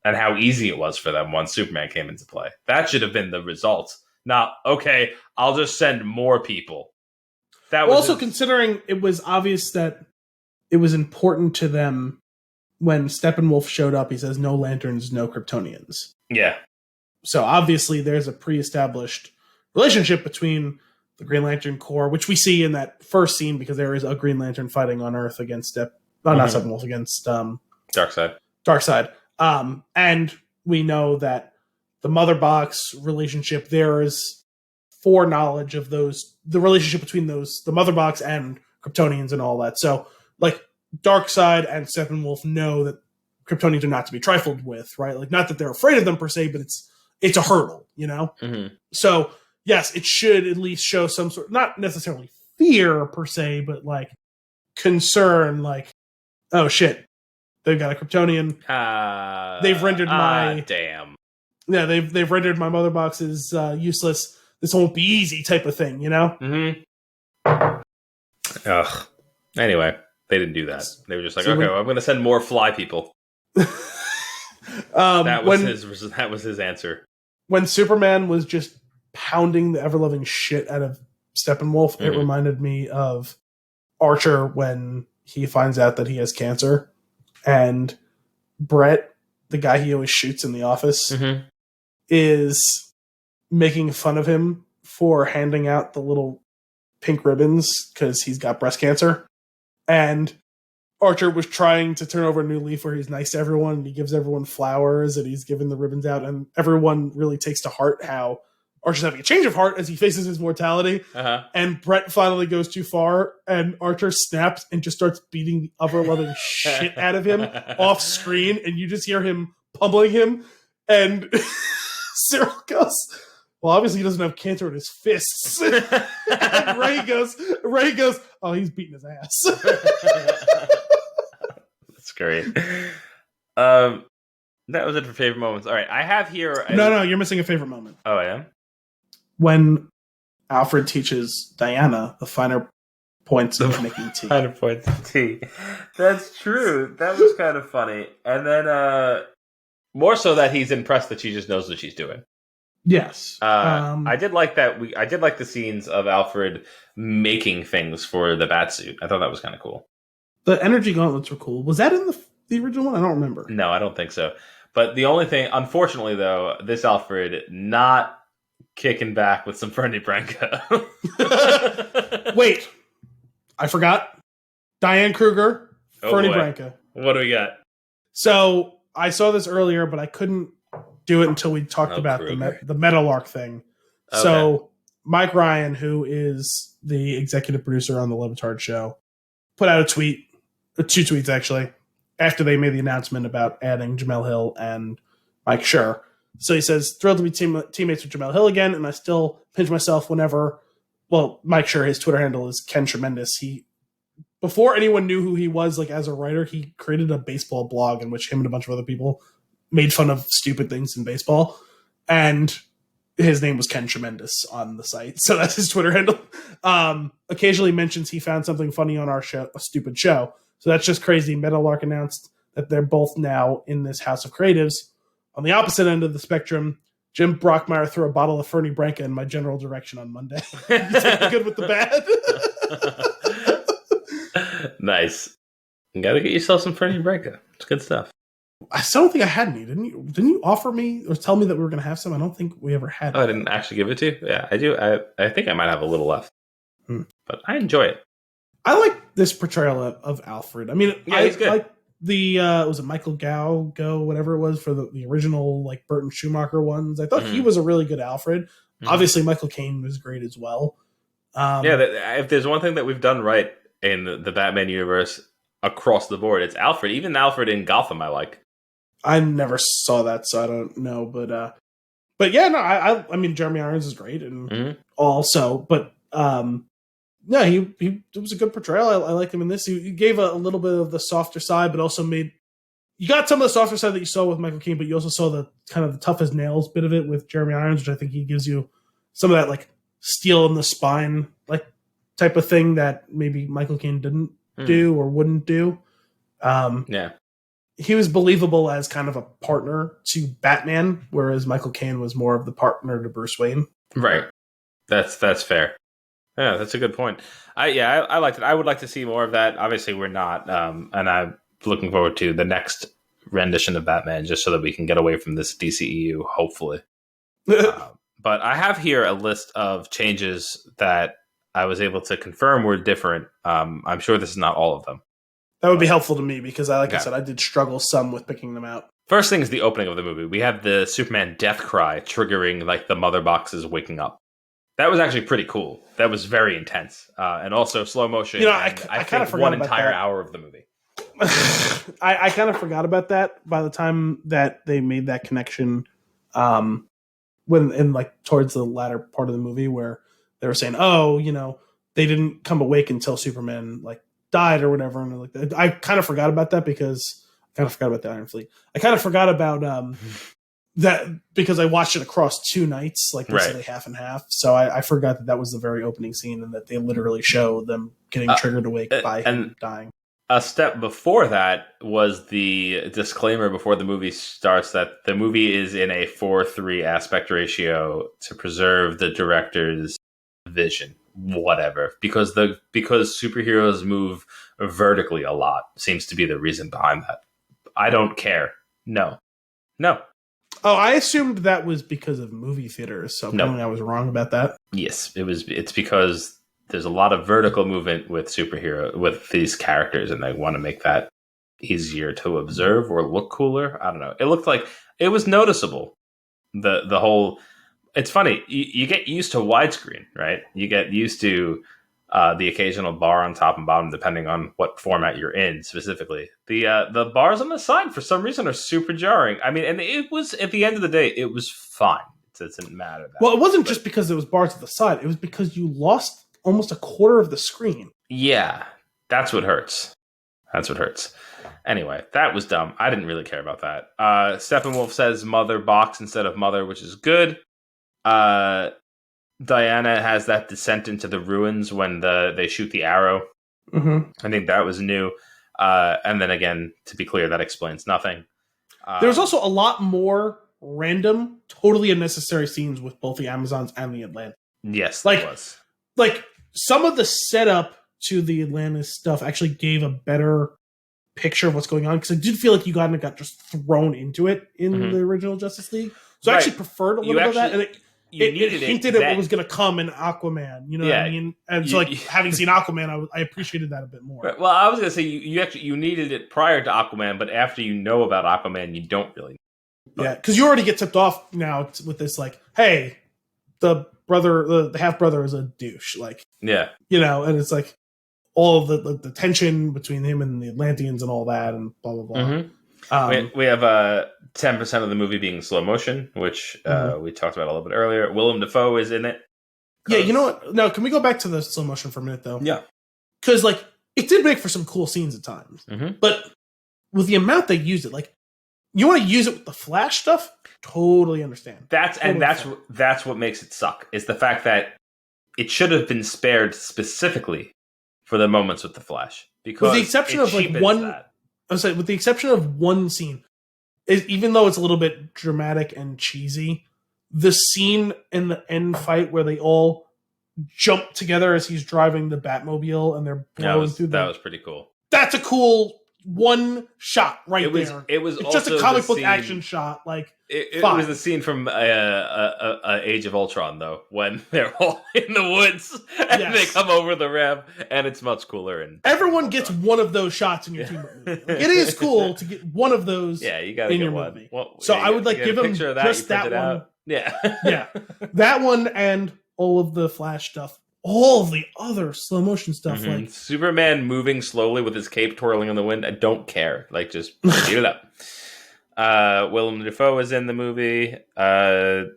[SPEAKER 1] and how easy it was for them once Superman came into play. That should have been the result. Not, okay, I'll just send more people. That was
[SPEAKER 2] also considering it was obvious that it was important to them. When Steppenwolf showed up, he says, no lanterns, no Kryptonians.
[SPEAKER 1] Yeah.
[SPEAKER 2] So obviously there's a pre-established relationship between the Green Lantern Corps, which we see in that first scene, because there is a Green Lantern fighting on Earth against not Steppenwolf, against Darkseid. And we know that the Mother Box relationship, there is foreknowledge of the relationship between the Mother Box and Kryptonians and all that. So, like, Darkseid and Steppenwolf know that Kryptonians are not to be trifled with, right? Like, not that they're afraid of them per se, but it's a hurdle, you know?
[SPEAKER 1] Mm-hmm.
[SPEAKER 2] So, yes, it should at least show some sort, not necessarily fear per se, but like concern, like, oh shit, they've got a Kryptonian. They've rendered they've rendered my Mother Boxes useless. This won't be easy, type of thing, you know?
[SPEAKER 1] Mm-hmm. Ugh. Anyway. They didn't do that. They were just like, okay, I'm going to send more fly people. That was his answer.
[SPEAKER 2] When Superman was just pounding the ever-loving shit out of Steppenwolf, it reminded me of Archer when he finds out that he has cancer. And Brett, the guy he always shoots in the office, is making fun of him for handing out the little pink ribbons because he's got breast cancer. And Archer was trying to turn over a new leaf where he's nice to everyone, and he gives everyone flowers, and he's giving the ribbons out, and everyone really takes to heart how Archer's having a change of heart as he faces his mortality. And Brett finally goes too far, and Archer snaps and just starts beating the ever loving shit out of him off screen, and you just hear him pummeling him. And Cyril goes, well, obviously he doesn't have cancer in his fists. And Ray goes, oh, he's beating his ass.
[SPEAKER 1] That's great. That was it for favorite moments. All right, I have here.
[SPEAKER 2] No, you're missing a favorite moment.
[SPEAKER 1] Oh, I am?
[SPEAKER 2] When Alfred teaches Diana the finer points of making tea.
[SPEAKER 1] Finer points of tea. That's true. That was kind of funny. And then more so that he's impressed that she just knows what she's doing.
[SPEAKER 2] Yes.
[SPEAKER 1] I did like that. I did like the scenes of Alfred making things for the Batsuit. I thought that was kind of cool.
[SPEAKER 2] The energy gauntlets were cool. Was that in the original one? I don't remember.
[SPEAKER 1] No, I don't think so. But the only thing, unfortunately, though, this Alfred not kicking back with some Fernie Branca.
[SPEAKER 2] Wait, I forgot. Diane Kruger, Fernie Branca.
[SPEAKER 1] What do we got?
[SPEAKER 2] So I saw this earlier, but I couldn't do it until we talked about the Meadowlark thing. Okay. So Mike Ryan, who is the executive producer on the Levitard show, put out a tweet, 2 tweets actually, after they made the announcement about adding Jamel Hill and Mike Schur. So he says, thrilled to be teammates with Jamel Hill again, and I still pinch myself whenever, well, Mike Schur, his Twitter handle is Ken Tremendous. Before anyone knew who he was, like as a writer, he created a baseball blog in which him and a bunch of other people made fun of stupid things in baseball. And his name was Ken Tremendous on the site. So that's his Twitter handle. Occasionally mentions he found something funny on our show, a stupid show. So that's just crazy. Meadowlark announced that they're both now in this House of Creatives. On the opposite end of the spectrum, Jim Brockmeyer threw a bottle of Fernie Branca in my general direction on Monday. You take the good with the
[SPEAKER 1] bad. Nice. You gotta get yourself some Fernie Branca. It's good stuff.
[SPEAKER 2] I still don't think I had any. Didn't you offer me or tell me that we were going to have some? I don't think we ever had.
[SPEAKER 1] Oh, I didn't actually give it to you? Yeah, I do. I think I might have a little left. But I enjoy it.
[SPEAKER 2] I like this portrayal of Alfred. I mean,
[SPEAKER 1] yeah, he's good.
[SPEAKER 2] I like the was it Michael Go whatever it was for the original like Burton Schumacher ones. I thought he was a really good Alfred. Obviously, Michael Caine was great as well.
[SPEAKER 1] If there's one thing that we've done right in the Batman universe across the board, it's Alfred. Even Alfred in Gotham, I like.
[SPEAKER 2] I never saw that, so I don't know. But yeah, no, I mean Jeremy Irons is great and also, but yeah, he was a good portrayal. I liked him in this. He gave a little bit of the softer side, but also you got some of the softer side that you saw with Michael Caine, but you also saw the kind of the tough as nails bit of it with Jeremy Irons, which I think he gives you some of that like steel in the spine like type of thing that maybe Michael Caine didn't do or wouldn't do.
[SPEAKER 1] Yeah.
[SPEAKER 2] He was believable as kind of a partner to Batman, whereas Michael Caine was more of the partner to Bruce Wayne.
[SPEAKER 1] Right. That's fair. Yeah, that's a good point. I liked it. I would like to see more of that. Obviously, we're not, and I'm looking forward to the next rendition of Batman, just so that we can get away from this DCEU, hopefully. But I have here a list of changes that I was able to confirm were different. I'm sure this is not all of them.
[SPEAKER 2] That would be helpful to me because, I said, I did struggle some with picking them out.
[SPEAKER 1] First thing is the opening of the movie. We have the Superman death cry triggering like the mother boxes waking up. That was actually pretty cool. That was very intense. And also slow motion.
[SPEAKER 2] I kind of forgot
[SPEAKER 1] one
[SPEAKER 2] about
[SPEAKER 1] entire
[SPEAKER 2] that.
[SPEAKER 1] hour of the movie.
[SPEAKER 2] I kind of forgot about that by the time that they made that connection when in like towards the latter part of the movie where they were saying, oh, they didn't come awake until Superman like died or whatever. And like that. I kind of forgot about that because I kind of forgot about the Iron Fleet. I kind of forgot about that because I watched it across 2 nights, like basically half and half. So I forgot that was the very opening scene and that they literally show them getting triggered awake by him dying.
[SPEAKER 1] A step before that was the disclaimer before the movie starts that the movie is in a 4:3 aspect ratio to preserve the director's vision, whatever. Because superheroes move vertically a lot seems to be the reason behind that. I don't care. No.
[SPEAKER 2] Oh, I assumed that was because of movie theaters, so apparently I was wrong about that.
[SPEAKER 1] Yes, it's because there's a lot of vertical movement with with these characters, and they want to make that easier to observe or look cooler. I don't know. It looked like it was noticeable. The whole It's funny. You get used to widescreen, right? You get used to the occasional bar on top and bottom, depending on what format you're in specifically. The bars on the side, for some reason, are super jarring. I mean, and it was, at the end of the day, it was fine. It doesn't matter.
[SPEAKER 2] Well, it wasn't just because there was bars at the side. It was because you lost almost a quarter of the screen.
[SPEAKER 1] Yeah, that's what hurts. That's what hurts. Anyway, that was dumb. I didn't really care about that. Steppenwolf says mother box instead of mother, which is good. Diana has that descent into the ruins when they shoot the arrow.
[SPEAKER 2] Mm-hmm.
[SPEAKER 1] I think that was new. And then again, to be clear, that explains nothing.
[SPEAKER 2] There was also a lot more random, totally unnecessary scenes with both the Amazons and the Atlantis.
[SPEAKER 1] Yes, there was.
[SPEAKER 2] Like, some of the setup to the Atlantis stuff actually gave a better picture of what's going on, because I did feel like you got just thrown into it in the original Justice League. So I actually preferred a little bit of that, and it hinted at what was going to come in Aquaman. You know what I mean? And so, having seen Aquaman, I appreciated that a bit more.
[SPEAKER 1] Right. Well, I was going to say you needed it prior to Aquaman, but after you know about Aquaman, you don't really.
[SPEAKER 2] Yeah, because you already get tipped off now with this, like, hey, the half brother is a douche, like,
[SPEAKER 1] yeah,
[SPEAKER 2] and it's like all of the tension between him and the Atlanteans and all that, and blah blah blah.
[SPEAKER 1] Mm-hmm. We have 10% of the movie being slow motion, which we talked about a little bit earlier. Willem Dafoe is in it.
[SPEAKER 2] Yeah, you know what? Now, can we go back to the slow motion for a minute, though?
[SPEAKER 1] Yeah,
[SPEAKER 2] because like it did make for some cool scenes at times, but with the amount they used it, like, you want to use it with the Flash stuff? Totally understand.
[SPEAKER 1] That's what makes it suck, is the fact that it should have been spared specifically for the moments with the Flash. Because
[SPEAKER 2] with the exception of like with the exception of one scene, even though it's a little bit dramatic and cheesy, the scene in the end fight where they all jump together as he's driving the Batmobile and they're blowing through
[SPEAKER 1] that was pretty cool.
[SPEAKER 2] That's a cool one shot there.
[SPEAKER 1] It was
[SPEAKER 2] it's just a comic book action shot. Like,
[SPEAKER 1] it was the scene from Age of Ultron, though, when they're all in the woods and they come over the ramp, and it's much cooler. And
[SPEAKER 2] everyone gets one of those shots in your team movie. Like, it is cool to get one of those.
[SPEAKER 1] Yeah, you got to get one. Movie. Well,
[SPEAKER 2] so I would give them just that one.
[SPEAKER 1] Out.
[SPEAKER 2] Yeah, that one and all of the Flash stuff. All the other slow motion stuff, like
[SPEAKER 1] Superman moving slowly with his cape twirling in the wind. I don't care. Like, just eat it up. Willem Dafoe is in the movie. Steppenwolf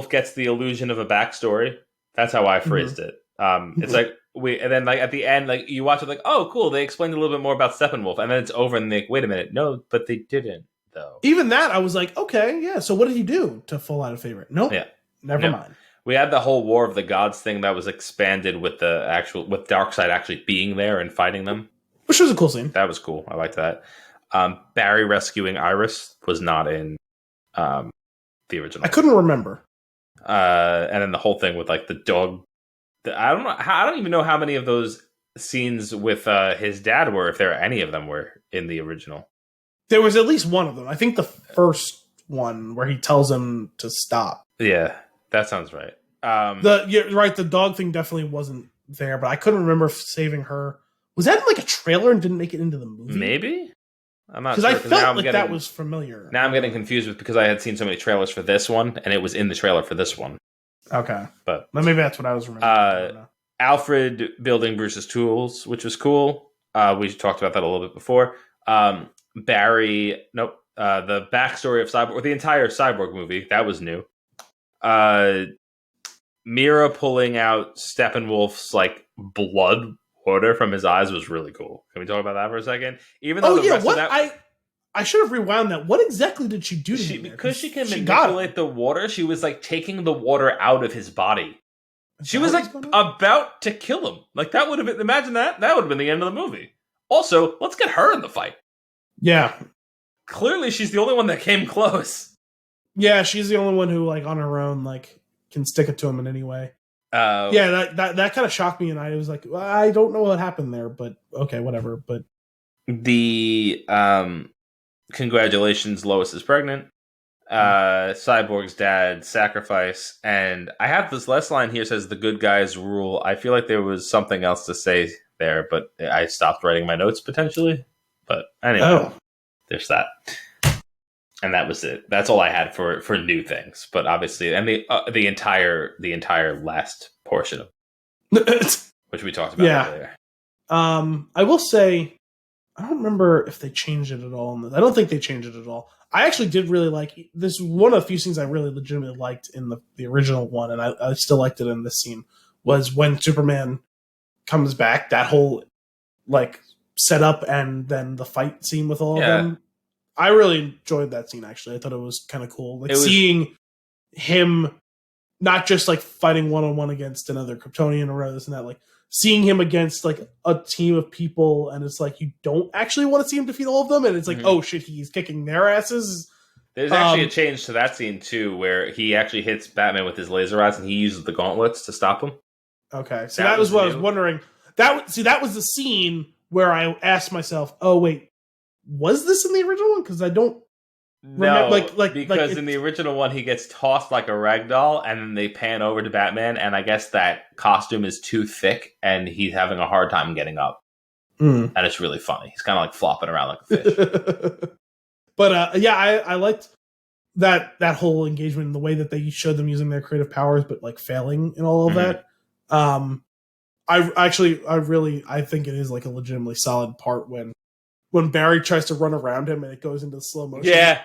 [SPEAKER 1] gets the illusion of a backstory. That's how I phrased it. It's like and then like at the end, like you watch it, like, oh, cool. They explained a little bit more about Steppenwolf, and then it's over, and they like, wait a minute, no, but they didn't though.
[SPEAKER 2] Even that, I was like, okay, yeah. So what did he do to fall out of favor? Nope. Yeah, never mind.
[SPEAKER 1] We had the whole War of the Gods thing that was expanded with with Darkseid actually being there and fighting them,
[SPEAKER 2] which was a cool scene.
[SPEAKER 1] That was cool. I liked that. Barry rescuing Iris was not in the original.
[SPEAKER 2] I couldn't remember.
[SPEAKER 1] And then the whole thing with like the dog. I don't even know how many of those scenes with his dad were, if any of them were in the original.
[SPEAKER 2] There was at least one of them. I think the first one where he tells him to stop.
[SPEAKER 1] Yeah. That sounds right.
[SPEAKER 2] You're right. The dog thing definitely wasn't there, but I couldn't remember saving her. Was that in like a trailer and didn't make it into the movie?
[SPEAKER 1] Maybe. I'm not
[SPEAKER 2] sure. Because I felt like that was familiar.
[SPEAKER 1] Now I'm getting confused because I had seen so many trailers for this one, and it was in the trailer for this one.
[SPEAKER 2] Okay.
[SPEAKER 1] But
[SPEAKER 2] maybe that's what I was remembering.
[SPEAKER 1] Alfred building Bruce's tools, which was cool. We talked about that a little bit before. Barry, the backstory of Cyborg, or the entire Cyborg movie, that was new. Mira pulling out Steppenwolf's like blood water from his eyes was really cool. Can we talk about that for a second? Even though
[SPEAKER 2] I should have rewound that. What exactly did she do to him?
[SPEAKER 1] Because she can manipulate the water, she was like taking the water out of his body. She was like about to kill him. Like, that would have been, imagine that. That would have been the end of the movie. Also, let's get her in the fight.
[SPEAKER 2] Yeah.
[SPEAKER 1] Clearly, she's the only one that came close.
[SPEAKER 2] Yeah, she's the only one who, like, on her own, like, can stick it to him in any way. That kind of shocked me, and I was like, well, I don't know what happened there, but okay, whatever. But
[SPEAKER 1] the congratulations, Lois is pregnant. Cyborg's dad sacrifice, and I have this last line here says the good guys rule. I feel like there was something else to say there, but I stopped writing my notes potentially. But anyway, there's that. And that was it. That's all I had for new things. But obviously, and the entire last portion of which we talked about earlier.
[SPEAKER 2] I will say, I don't remember if they changed it at all. I don't think they changed it at all. I actually did really like this. One of the few scenes I really legitimately liked in the original one, and I still liked it in this scene, was when Superman comes back. That whole like setup and then the fight scene with all of them. I really enjoyed that scene. Actually, I thought it was kind of cool. Like seeing him not just like fighting one-on-one against another Kryptonian or this and that, like seeing him against like a team of people, and it's like you don't actually want to see him defeat all of them, and it's like, oh shit, he's kicking their asses.
[SPEAKER 1] There's actually a change to that scene too, where he actually hits Batman with his laser eyes, and he uses the gauntlets to stop him.
[SPEAKER 2] Okay, so that was what I was wondering. That was the scene where I asked myself, oh wait, was this in the original one? Because I don't.
[SPEAKER 1] No, because in the original one he gets tossed like a ragdoll, and then they pan over to Batman, and I guess that costume is too thick, and he's having a hard time getting up, and it's really funny. He's kind of like flopping around like a fish.
[SPEAKER 2] But I liked that whole engagement and the way that they showed them using their creative powers, but like failing in all of that. I think it is like a legitimately solid part when Barry tries to run around him and it goes into slow motion.
[SPEAKER 1] Yeah,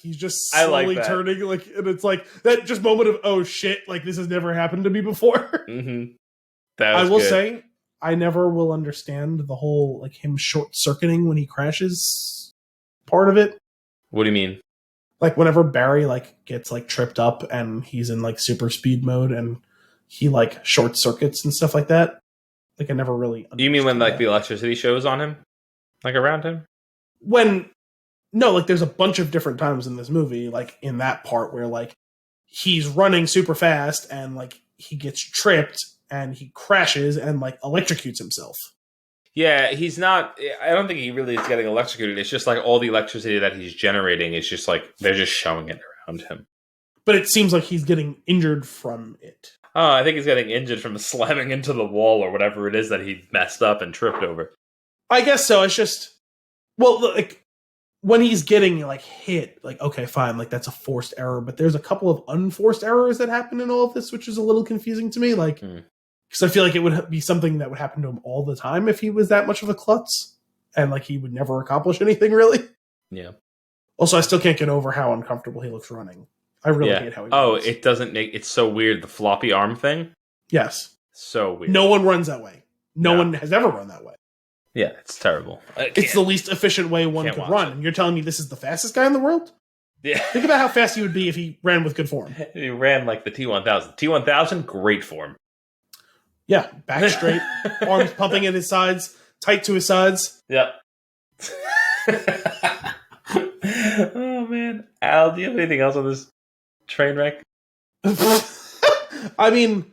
[SPEAKER 2] he's just slowly turning, like, and it's like that just moment of, oh shit, like this has never happened to me before. I will say, I never will understand the whole like him short circuiting when he crashes part of it.
[SPEAKER 1] What do you mean?
[SPEAKER 2] Like whenever Barry like gets like tripped up and he's in like super speed mode and he like short circuits and stuff like that. Like I never really understood.
[SPEAKER 1] You mean when like the electricity shows on him? Like around him?
[SPEAKER 2] There's a bunch of different times in this movie, like in that part where like he's running super fast and like he gets tripped and he crashes and like electrocutes himself.
[SPEAKER 1] Yeah, he's not. I don't think he really is getting electrocuted. It's just like all the electricity that he's generating is just like they're just showing it around him.
[SPEAKER 2] But it seems like he's getting injured from it.
[SPEAKER 1] Oh, I think he's getting injured from slamming into the wall or whatever it is that he messed up and tripped over.
[SPEAKER 2] I guess so. It's just, well, like when he's getting like hit, like, okay, fine, like that's a forced error, but there's a couple of unforced errors that happen in all of this, which is a little confusing to me. Like, because I feel like it would be something that would happen to him all the time if he was that much of a klutz, and like he would never accomplish anything really.
[SPEAKER 1] Yeah.
[SPEAKER 2] Also, I still can't get over how uncomfortable he looks running. I really hate how he runs.
[SPEAKER 1] It doesn't make it's so weird. The floppy arm thing.
[SPEAKER 2] Yes.
[SPEAKER 1] So weird.
[SPEAKER 2] No one runs that way. No one has ever run that way.
[SPEAKER 1] Yeah, it's terrible.
[SPEAKER 2] It's the least efficient way one could run. And you're telling me this is the fastest guy in the world?
[SPEAKER 1] Yeah.
[SPEAKER 2] Think about how fast he would be if he ran with good form.
[SPEAKER 1] He ran like the T-1000. T-1000, great form.
[SPEAKER 2] Yeah, back straight, arms pumping at his sides, tight to his sides.
[SPEAKER 1] Yeah. Oh, man. Al, do you have anything else on this train wreck?
[SPEAKER 2] I mean,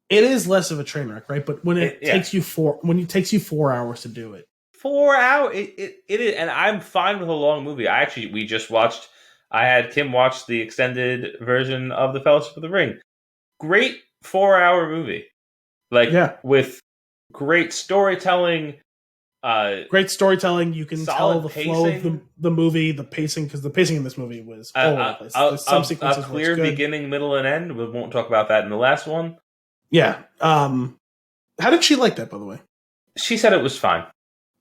[SPEAKER 2] it is less of a train wreck, right? But when it takes you 4 hours to do it.
[SPEAKER 1] 4 hours? It is, and I'm fine with a long movie. I had Kim watch the extended version of The Fellowship of the Ring. Great 4-hour movie. With great storytelling.
[SPEAKER 2] Great storytelling. You can tell the
[SPEAKER 1] pacing.
[SPEAKER 2] flow of the movie, the pacing, because the pacing in this movie was all over the place. There's some sequences
[SPEAKER 1] a clear beginning, middle, and end. We won't talk about that in the last one.
[SPEAKER 2] Yeah. How did she like that, by the way?
[SPEAKER 1] She said it was fine.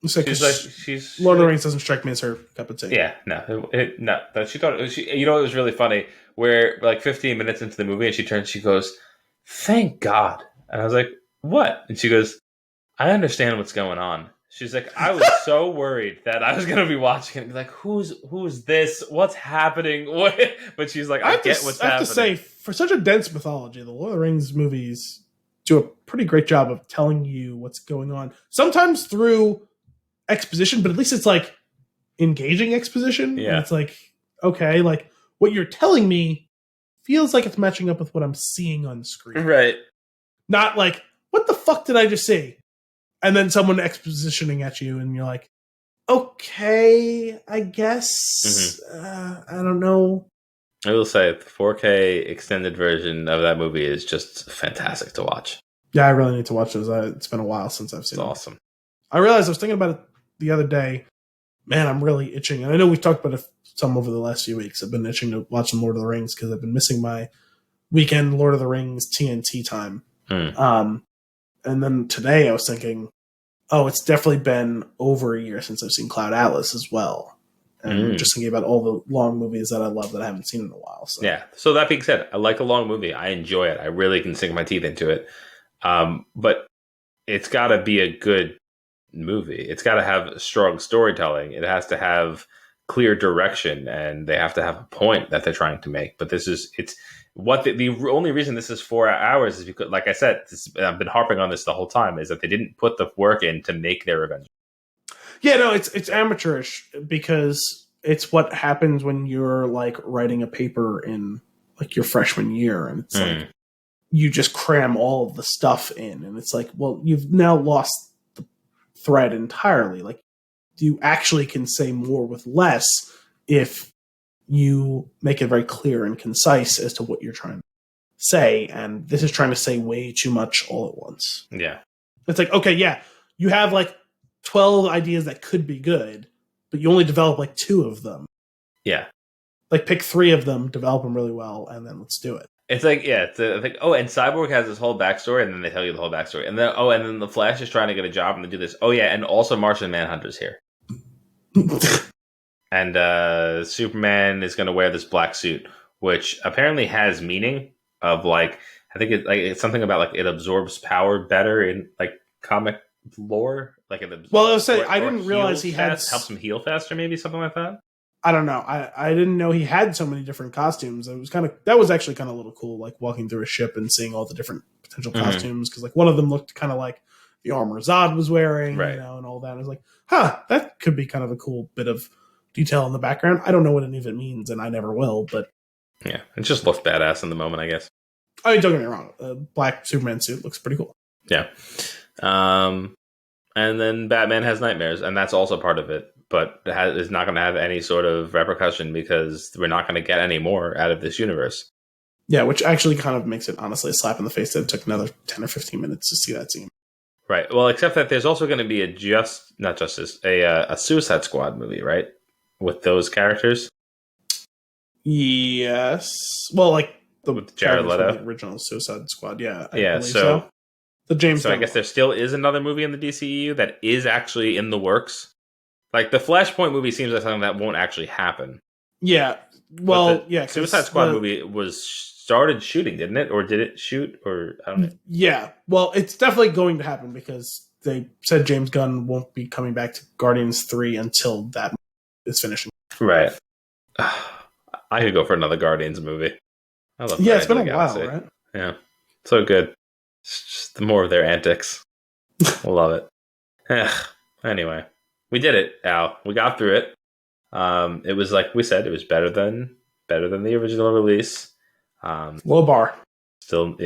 [SPEAKER 2] She's Lord of the Rings doesn't strike me as her cup of tea.
[SPEAKER 1] Yeah, no. But she thought it was. It was really funny. Where like 15 minutes into the movie, and she turns, she goes, "Thank God." And I was like, "What?" And she goes, "I understand what's going on." She's like, "I was so worried that I was going to be watching it and be like, who's this? What's happening?" But she's like, I get what's happening. I have to say,
[SPEAKER 2] for such a dense mythology, the Lord of the Rings movies do a pretty great job of telling you what's going on. Sometimes through exposition, but at least it's like engaging exposition.
[SPEAKER 1] Yeah.
[SPEAKER 2] And it's like, okay, like what you're telling me feels like it's matching up with what I'm seeing on screen.
[SPEAKER 1] Right.
[SPEAKER 2] Not like, what the fuck did I just see? And then someone expositioning at you, and you're like, okay, I guess. I don't know.
[SPEAKER 1] I will say, the 4K extended version of that movie is just fantastic to watch.
[SPEAKER 2] Yeah, I really need to watch those. It's been a while since I've seen it.
[SPEAKER 1] It's awesome.
[SPEAKER 2] I realized I was thinking about it the other day. man, I'm really itching. And I know we've talked about some over the last few weeks. I've been itching to watch some Lord of the Rings because I've been missing my weekend Lord of the Rings TNT time. And then today I was thinking, oh, it's definitely been over a year since I've seen Cloud Atlas as well. And just thinking about all the long movies that I love that I haven't seen in a while. So.
[SPEAKER 1] Yeah. So that being said, I like a long movie. I enjoy it. I really can sink my teeth into it. But it's got to be a good movie. It's got to have strong storytelling. It has to have clear direction, and they have to have a point that they're trying to make. But it's what the only reason this is 4 hours is because, like I said, I've been harping on this the whole time, is that they didn't put the work in to make their Avengers.
[SPEAKER 2] Yeah, no, it's amateurish because it's what happens when you're like writing a paper in like your freshman year, and it's like you just cram all of the stuff in, and it's like, well, you've now lost the thread entirely. Like, you actually can say more with less if you make it very clear and concise as to what you're trying to say, and this is trying to say way too much all at once.
[SPEAKER 1] Yeah.
[SPEAKER 2] It's like, okay, yeah, you have like 12 ideas that could be good, but you only develop like 2 of them.
[SPEAKER 1] Yeah.
[SPEAKER 2] Like, pick 3 of them, develop them really well, and then let's do it.
[SPEAKER 1] It's like, yeah, it's like, oh, and Cyborg has this whole backstory, and then they tell you the whole backstory. And then, oh, and then the Flash is trying to get a job, and they do this. Oh, yeah, and also Martian Manhunter's here. And Superman is going to wear this black suit, which apparently has meaning of, like, I think it's something about, like, it absorbs power better in, like, comic lore. Like, it absorbs,
[SPEAKER 2] well, I was saying, I didn't realize he had...
[SPEAKER 1] helps him heal faster, maybe, something like that.
[SPEAKER 2] I don't know. I didn't know he had so many different costumes. It was that was actually kind of a little cool, like walking through a ship and seeing all the different potential costumes. Because like one of them looked kind of like the armor Zod was wearing,
[SPEAKER 1] right,
[SPEAKER 2] you know, and all that. And I was like, that could be kind of a cool bit of detail in the background. I don't know what any of it means, and I never will. But
[SPEAKER 1] yeah, it just looks badass in the moment, I guess.
[SPEAKER 2] I mean, don't get me wrong. A black Superman suit looks pretty cool.
[SPEAKER 1] Yeah. And then Batman has nightmares, and that's also part of it. But is not going to have any sort of repercussion because we're not going to get any more out of this universe.
[SPEAKER 2] Yeah, which actually kind of makes it, honestly, a slap in the face that it took another 10 or 15 minutes to see that scene.
[SPEAKER 1] Right. Well, except that there's also going to be a Suicide Squad movie, right? With those characters?
[SPEAKER 2] Yes. Well, like
[SPEAKER 1] with Jared Leto.
[SPEAKER 2] The original Suicide Squad, yeah.
[SPEAKER 1] I believe so.
[SPEAKER 2] The James
[SPEAKER 1] Gunn. I guess there still is another movie in the DCEU that is actually in the works. Like, the Flashpoint movie seems like something that won't actually happen.
[SPEAKER 2] Yeah. Well, yeah.
[SPEAKER 1] Suicide Squad movie started shooting, didn't it? Or did it shoot? Or I don't know.
[SPEAKER 2] Yeah. Well, it's definitely going to happen because they said James Gunn won't be coming back to Guardians 3 until that is finishing.
[SPEAKER 1] Right. I could go for another Guardians movie. I love
[SPEAKER 2] it's been a while, right?
[SPEAKER 1] Yeah. So good. It's just the more of their antics. Love it. Anyway. We did it, Al. We got through it. It was, like we said, it was better than the original release.
[SPEAKER 2] Low bar.
[SPEAKER 1] Still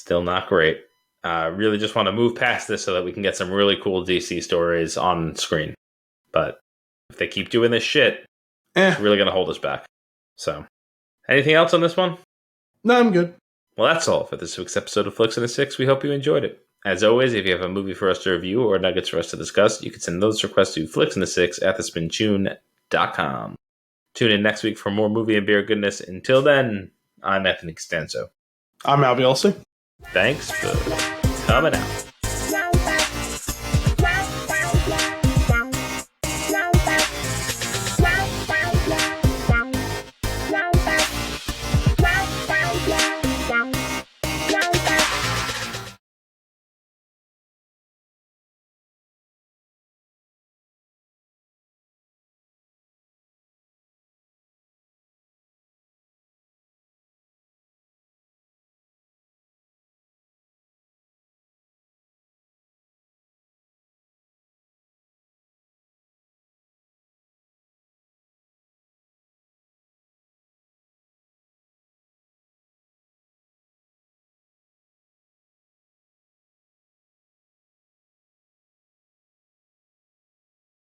[SPEAKER 1] not great. Really just want to move past this so that we can get some really cool DC stories on screen. But if they keep doing this shit, it's really going to hold us back. So, anything else on this one?
[SPEAKER 2] No, I'm good.
[SPEAKER 1] Well, that's all for this week's episode of Flix in the Six. We hope you enjoyed it. As always, if you have a movie for us to review or nuggets for us to discuss, you can send those requests to flixinthesix@thespintune.com. Tune in next week for more movie and beer goodness. Until then, I'm Anthony Costanzo.
[SPEAKER 2] I'm Al Bielsi.
[SPEAKER 1] Thanks for coming out.